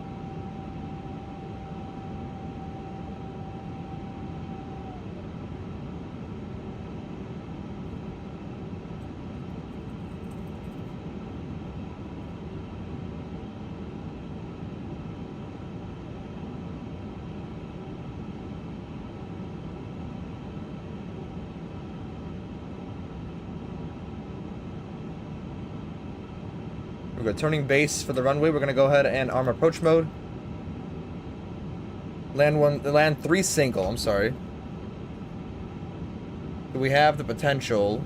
We're good. Turning base for the runway. We're gonna go ahead and arm approach mode. Land 3 single. I'm sorry. Do we have the potential?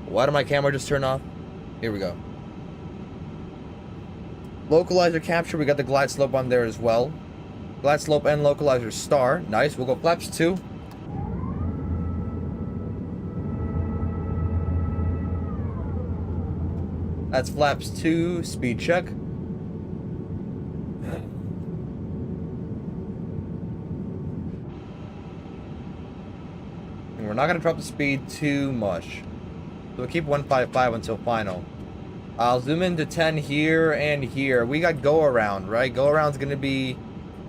Why did my camera just turn off? Here we go. Localizer capture. We got the glide slope on there as well. Glide slope and localizer star. Nice. We'll go flaps 2. That's flaps 2, speed check. And we're not going to drop the speed too much. So we'll keep 155 until final. I'll zoom into 10 here and here. We got go around, right? Go around's going to be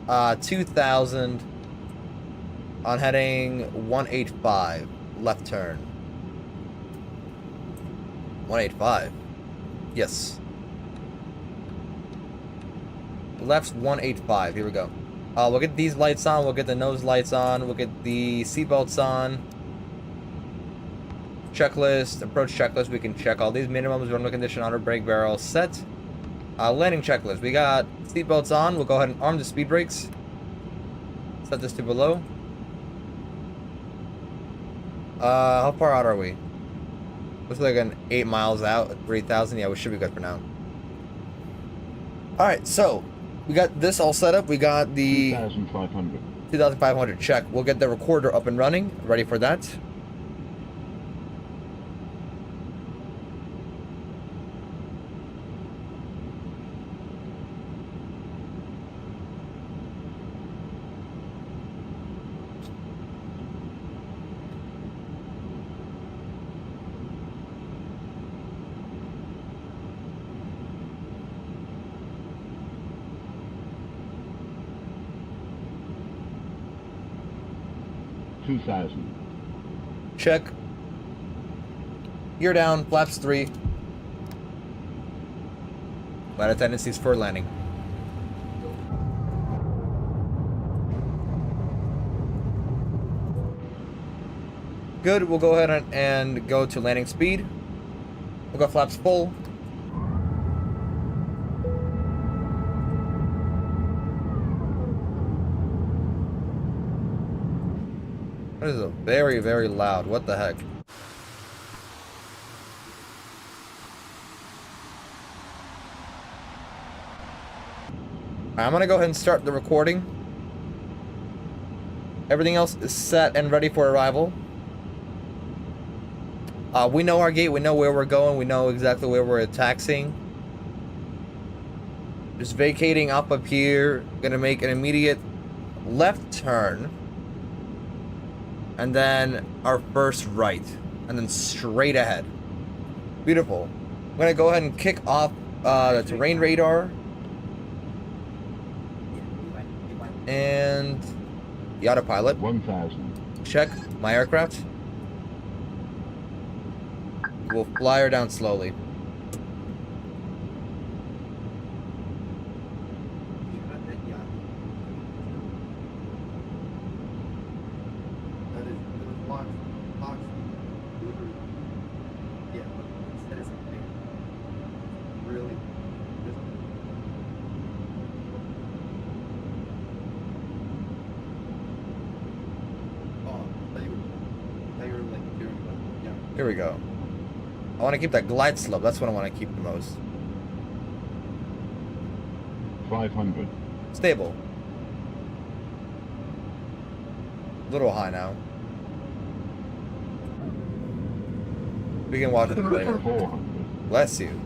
2,000 on heading 185, left turn. 185. Yes. Left's 185. Here we go. We'll get these lights on. We'll get the nose lights on. We'll get the seatbelts on. Checklist. Approach checklist. We can check all these minimums. Runway condition, outer brake barrel set. Landing checklist. We got seatbelts on. We'll go ahead and arm the speed brakes. Set this to below. How far out are we? Looks like an 8 miles out, 3,000. Yeah, we should be good for now. Alright, so we got this all set up. We got the 2,500. 2,500 check. We'll get the recorder up and running. Ready for that. Check. Gear down, flaps 3. Ladder tendencies for landing. Good, we'll go ahead and go to landing speed. We'll go flaps full. That is a very, very loud. What the heck? I'm gonna go ahead and start the recording. Everything else is set and ready for arrival. We know our gate, we know where we're going, we know exactly where we're taxiing. Just vacating up here, gonna make an immediate left turn. And then our first right. And then straight ahead. Beautiful. I'm gonna go ahead and kick off the terrain radar. And the autopilot. 1000. Check my aircraft. We'll fly her down slowly. Here we go. I want to keep that glide slope. That's what I want to keep the most. 500. Stable. A little high now. We can watch it later. 400. Bless you.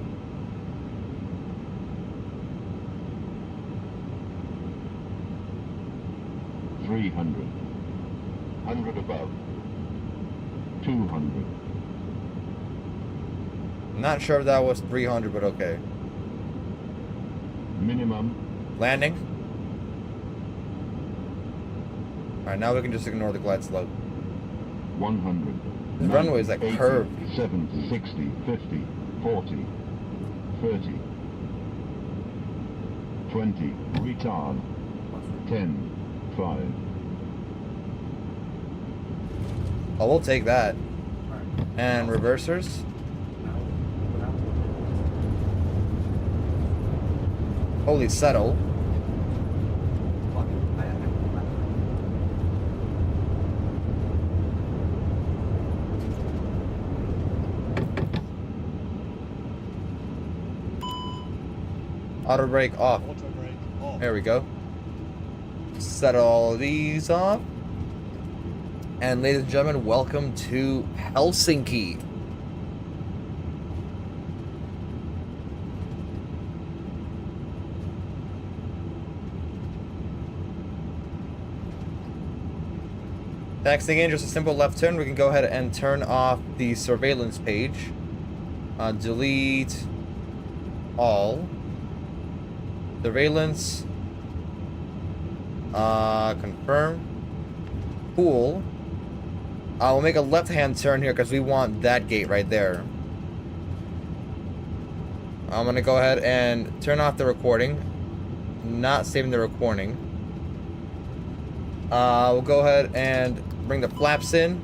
$300. 100 above. 200. Not sure if that was 300, but okay. Minimum. Landing. Alright, now we can just ignore the glide slope. 100. The runway is like 80, curved. 70, 60, 50, 40, 30, 20, retard, 10, 5. Oh, we'll take that. And reversers. Holy settle. Auto brake off. There we go. Set all of these off. And ladies and gentlemen, welcome to Helsinki. Taxiing in, just a simple left turn. We can go ahead and turn off the surveillance page. Delete all. Surveillance. Confirm. Cool. We'll make a left-hand turn here because we want that gate right there. I'm going to go ahead and turn off the recording. Not saving the recording. We'll go ahead and bring the flaps in.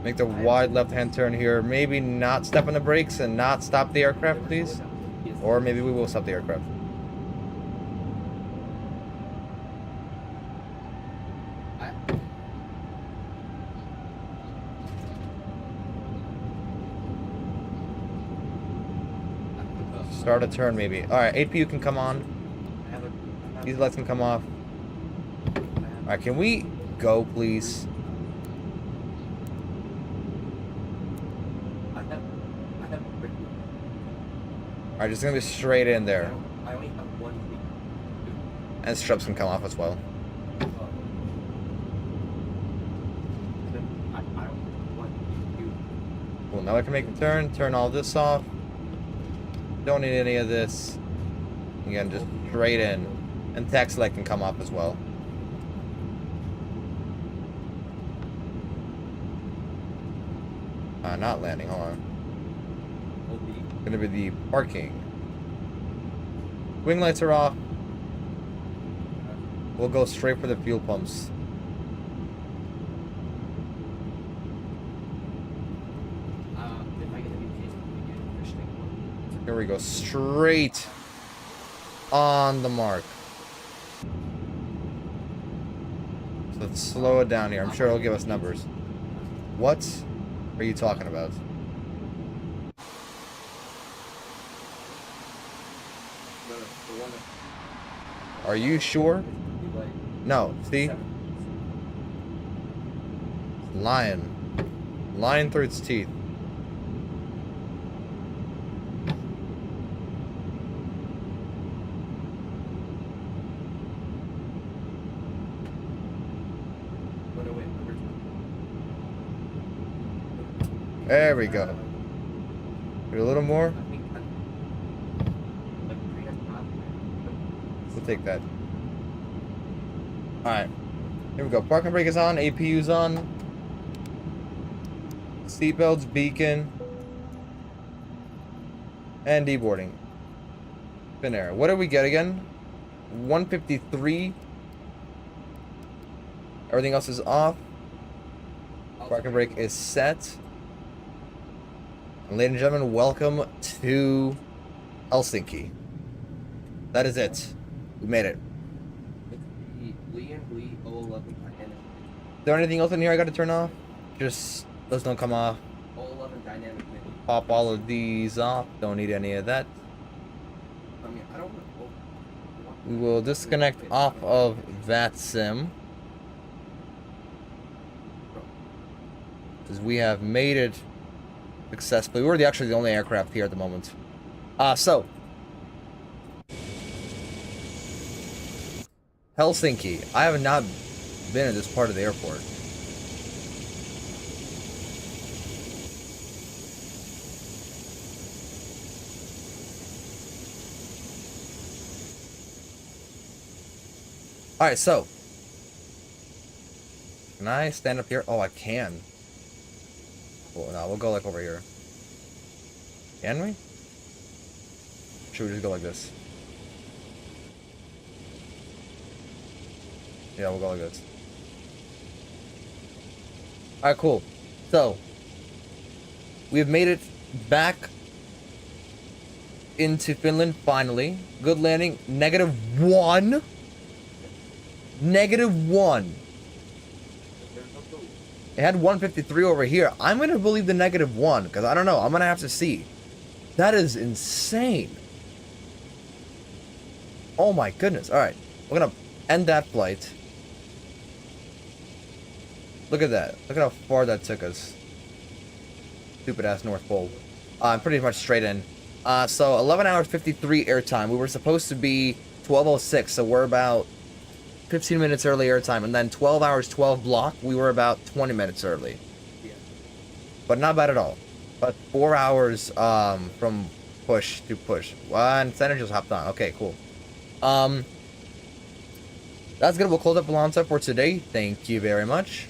Make the wide left-hand turn here. Maybe not step on the brakes and not stop the aircraft, please. Or maybe we will stop the aircraft. Start a turn, maybe. Alright, APU can come on. These lights can come off. Alright, can we go, please? Alright, just gonna be straight in there. And straps can come off as well. Cool, now I can make the turn all this off. Don't need any of this. Again, just straight in. And taxi light can come off as well. Not landing, hold on. Gonna be the parking. Wing lights are off. We'll go straight for the fuel pumps. Here we go, straight on the mark. So let's slow it down here. I'm sure it'll give us numbers. What are you talking about? Are you sure? No, see? Lying. Lying through its teeth. There we go. Do a little more. We'll take that. Alright. Here we go. Parking brake is on. APU's on. Seatbelts, beacon. And deboarding. Finnair. What did we get again? 153. Everything else is off. Parking brake is set. And ladies and gentlemen, welcome to Helsinki. That is it. We made it. Is there anything else in here I gotta turn off? Just those don't come off. Pop all of these off. Don't need any of that. We will disconnect off of that sim. Because we have made it successfully. We're actually the only aircraft here at the moment. So Helsinki. I have not been in this part of the airport. Alright, so can I stand up here? Oh, I can. Cool, no, we'll go like over here. Can we? Should we just go like this? Yeah, we'll go like this. Alright, cool. So, we've made it back into Finland, finally. Good landing. -1. -1. It had 153 over here. I'm going to believe the -1, because I don't know. I'm going to have to see. That is insane. Oh my goodness. Alright. We're going to end that flight. Look at that. Look at how far that took us. Stupid ass North Pole. Pretty much straight in. So 11 hours 53 airtime. We were supposed to be 12:06, so we're about 15 minutes early airtime. And then 12 hours 12 block, we were about 20 minutes early. Yeah. But not bad at all. But 4 hours from push to push. One center just hopped on. Okay, cool. That's good. We'll close up Alonso for today. Thank you very much.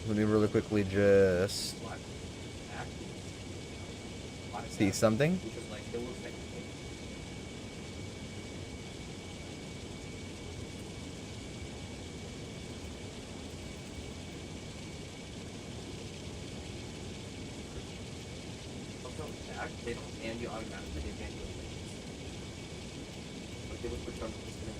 Let me really quickly just see something. They don't hand you automatically, they hand you a link. But they would put you on the disconnect.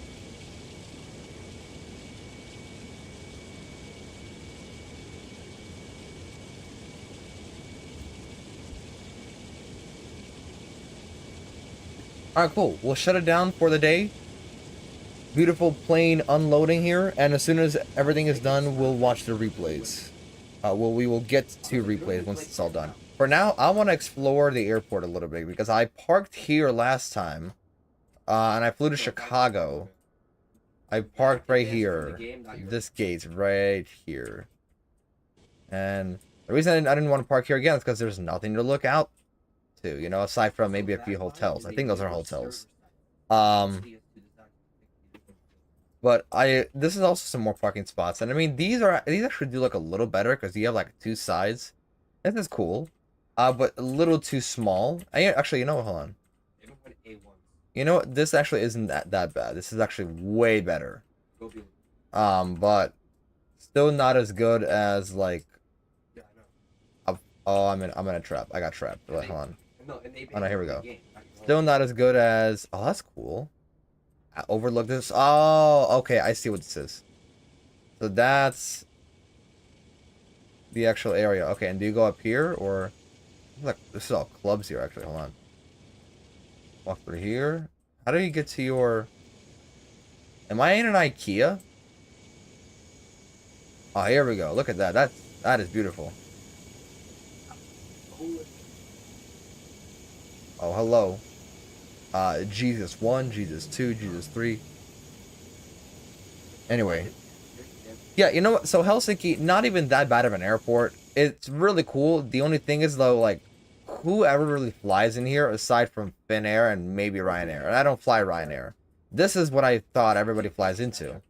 Alright, cool. We'll shut it down for the day. Beautiful plane unloading here, and as soon as everything is done, we'll watch the replays. We will get to replays once it's all done. For now, I want to explore the airport a little bit, because I parked here last time, and I flew to Chicago. I parked right here. This gate's right here. And the reason I didn't want to park here again is because there's nothing to look out to, you know, aside from maybe a few hotels. I think those are hotels. But this is also some more parking spots, and I mean these actually do look a little better because you have like two sides. This is cool, but a little too small. Actually, you know what? Hold on. You know what? This actually isn't that bad. This is actually way better. But still not as good as like. Oh, I'm in a trap. I got trapped. Hold on. Oh no, here we go. Still not as good as. Oh, that's cool. I overlooked this. Oh, okay. I see what this is. So that's. the actual area. Okay, and do you go up here or look? This is all clubs here. Actually, hold on. Walk through here. How do you get to your? Am I in an IKEA? Oh, here we go. Look at that. That is beautiful. Oh, hello. Jesus 1, Jesus 2, Jesus 3. Anyway. Yeah, you know what? So Helsinki, not even that bad of an airport. It's really cool. The only thing is, though, like, whoever really flies in here, aside from Finnair and maybe Ryanair. And I don't fly Ryanair. This is what I thought everybody flies into.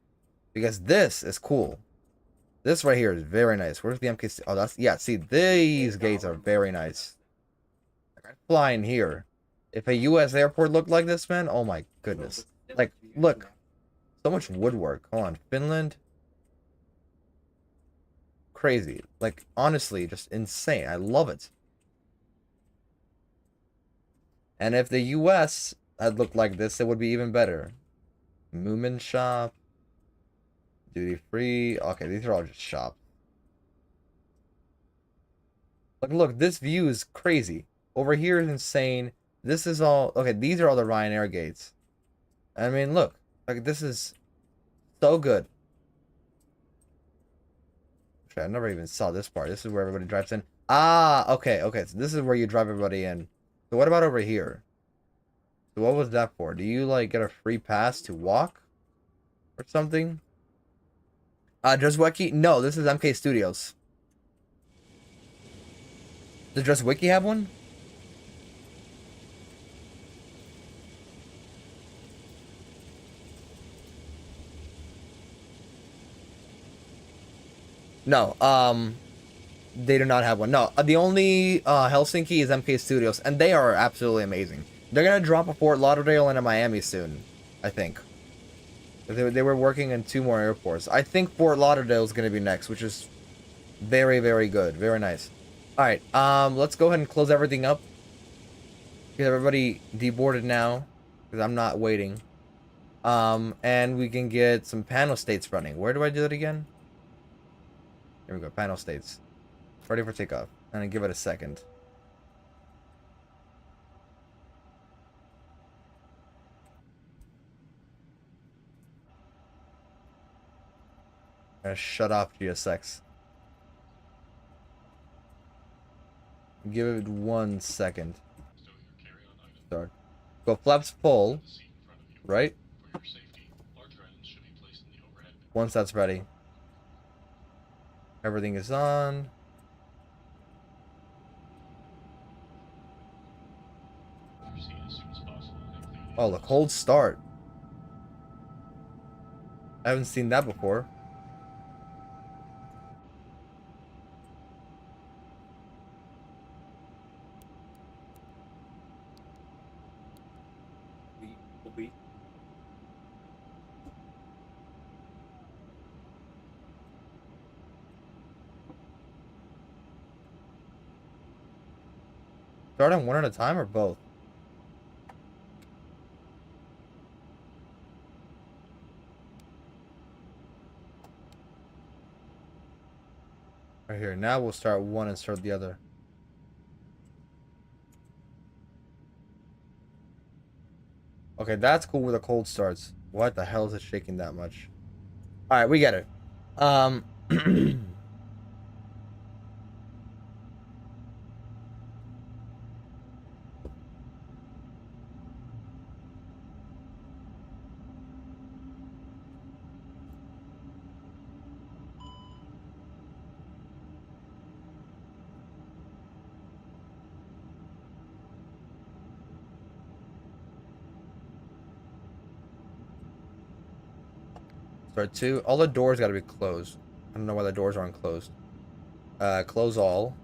Because this is cool. This right here is very nice. Where's the MKC? Oh, that's... Yeah, see, these gates are very nice. Like, I fly in here. If a U.S. airport looked like this, man, oh my goodness. Like, look. So much woodwork. Hold on. Finland. Crazy. Like, honestly, just insane. I love it. And if the U.S. had looked like this, it would be even better. Moomin shop. Duty free. Okay, these are all just shops. Look, this view is crazy. Over here is insane. This is all... Okay, these are all the Ryanair gates. I mean, look. Like, this is so good. Actually, I never even saw this part. This is where everybody drives in. Ah, okay. So this is where you drive everybody in. So what about over here? So what was that for? Do you, like, get a free pass to walk? Or something? Does Wiki? No, this is MK Studios. Does Just Wiki have one? No, they do not have one. No, the only Helsinki is MK Studios, and they are absolutely amazing. They're gonna drop a Fort Lauderdale and a Miami soon, I think. They were working in 2 more airports. I think Fort Lauderdale is gonna be next, which is very, very good, very nice. All right, let's go ahead and close everything up. Get everybody deboarded now, because I'm not waiting. And we can get some panel states running. Where do I do it again? Here we go, panel states. Ready for takeoff. And give it a second. I'm gonna shut off GSX. Give it 1 second. Start. Go flaps full. Right? Once that's ready. Everything is on. Oh, the cold start. I haven't seen that before. Start on one at a time or both? Right here. Now we'll start one and start the other. Okay, that's cool where the cold starts. What the hell is it shaking that much? Alright, we get it. Start 2. All the doors gotta be closed. I don't know why the doors aren't closed. Close all.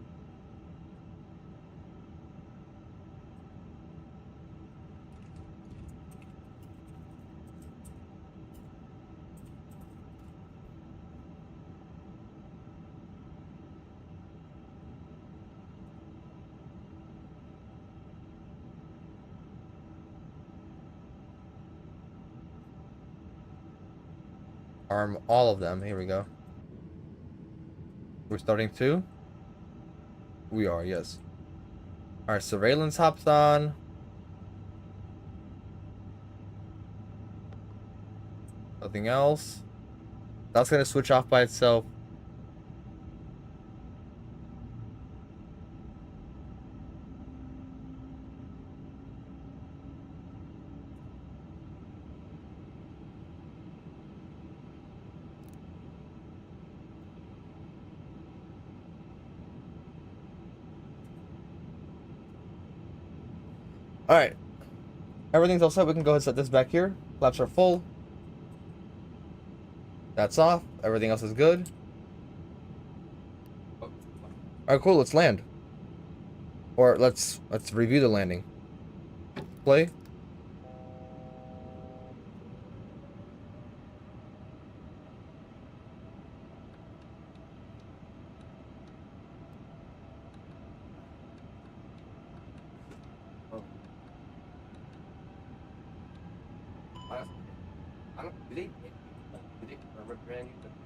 Arm all of them. Here we go. We're starting to. We are, yes. Our surveillance hops on. Nothing else. That's gonna switch off by itself. Alright. Everything's all set. We can go ahead and set this back here. Flaps are full. That's off. Everything else is good. Alright, cool. Let's land. Or let's review the landing. Play.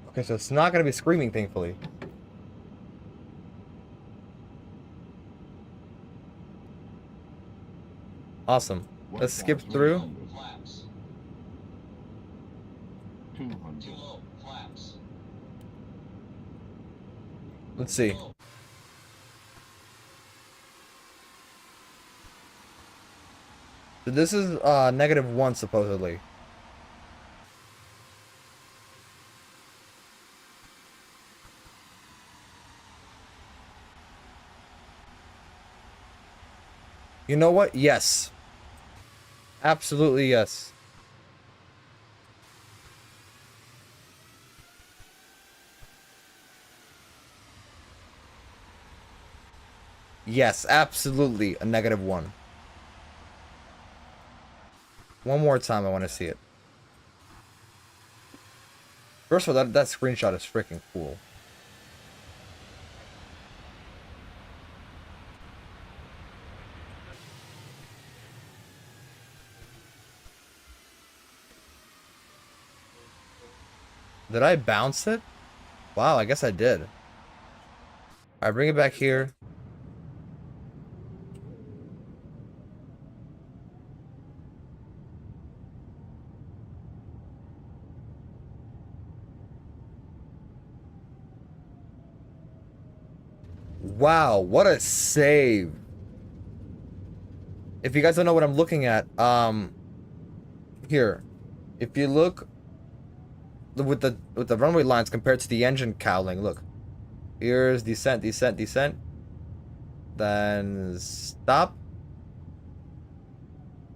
Okay, so it's not gonna be screaming, thankfully. Awesome. Let's skip through. 200. Let's see. So this is -1 supposedly. You know what? Yes. Absolutely yes. Yes, absolutely a -1. One more time, I want to see it. First of all, that screenshot is freaking cool. Did I bounce it? Wow, I guess I did. Alright, bring it back here. Wow, what a save. If you guys don't know what I'm looking at, here. If you look with the runway lines compared to the engine cowling, look. Here's descent, descent, descent. Then stop.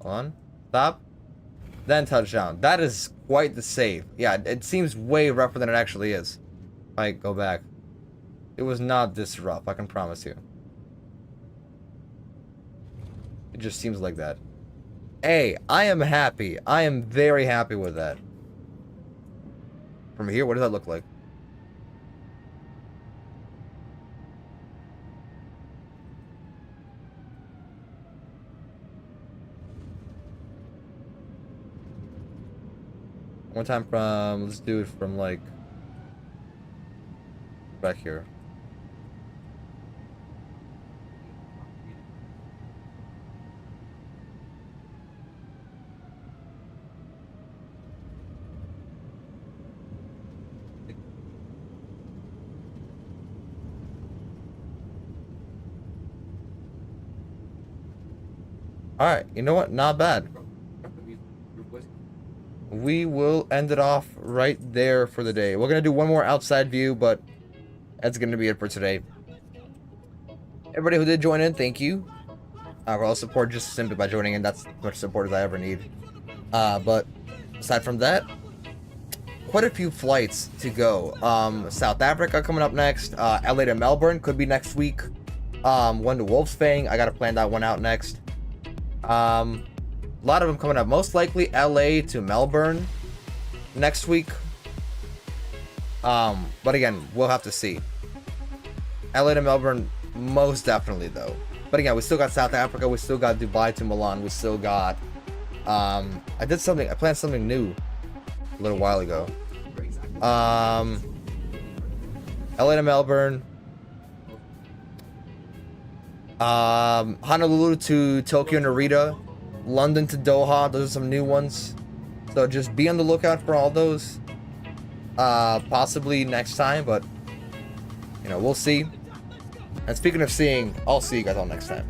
Hold on. Stop. Then touchdown. That is quite the save. Yeah, it seems way rougher than it actually is. Alright, go back. It was not this rough, I can promise you. It just seems like that. Hey, I am happy. I am very happy with that. From here, what does that look like? One time from, let's do it from like back here. Alright, you know what? Not bad. We will end it off right there for the day. We're going to do one more outside view, but that's going to be it for today. Everybody who did join in, thank you. For all support just simply by joining in. That's as much support as I ever need. But aside from that, quite a few flights to go. South Africa coming up next. LA to Melbourne could be next week. One to Wolfsfang. I got to plan that one out next. A lot of them coming up. Most likely LA to Melbourne next week. But again, we'll have to see. LA to Melbourne, most definitely though. But again, we still got South Africa. We still got Dubai to Milan. We still got. I planned something new a little while ago. LA to Melbourne. Honolulu to Tokyo Narita. London to Doha. Those are some new ones. So just be on the lookout for all those. Possibly next time, but you know, we'll see. And speaking of seeing, I'll see you guys all next time.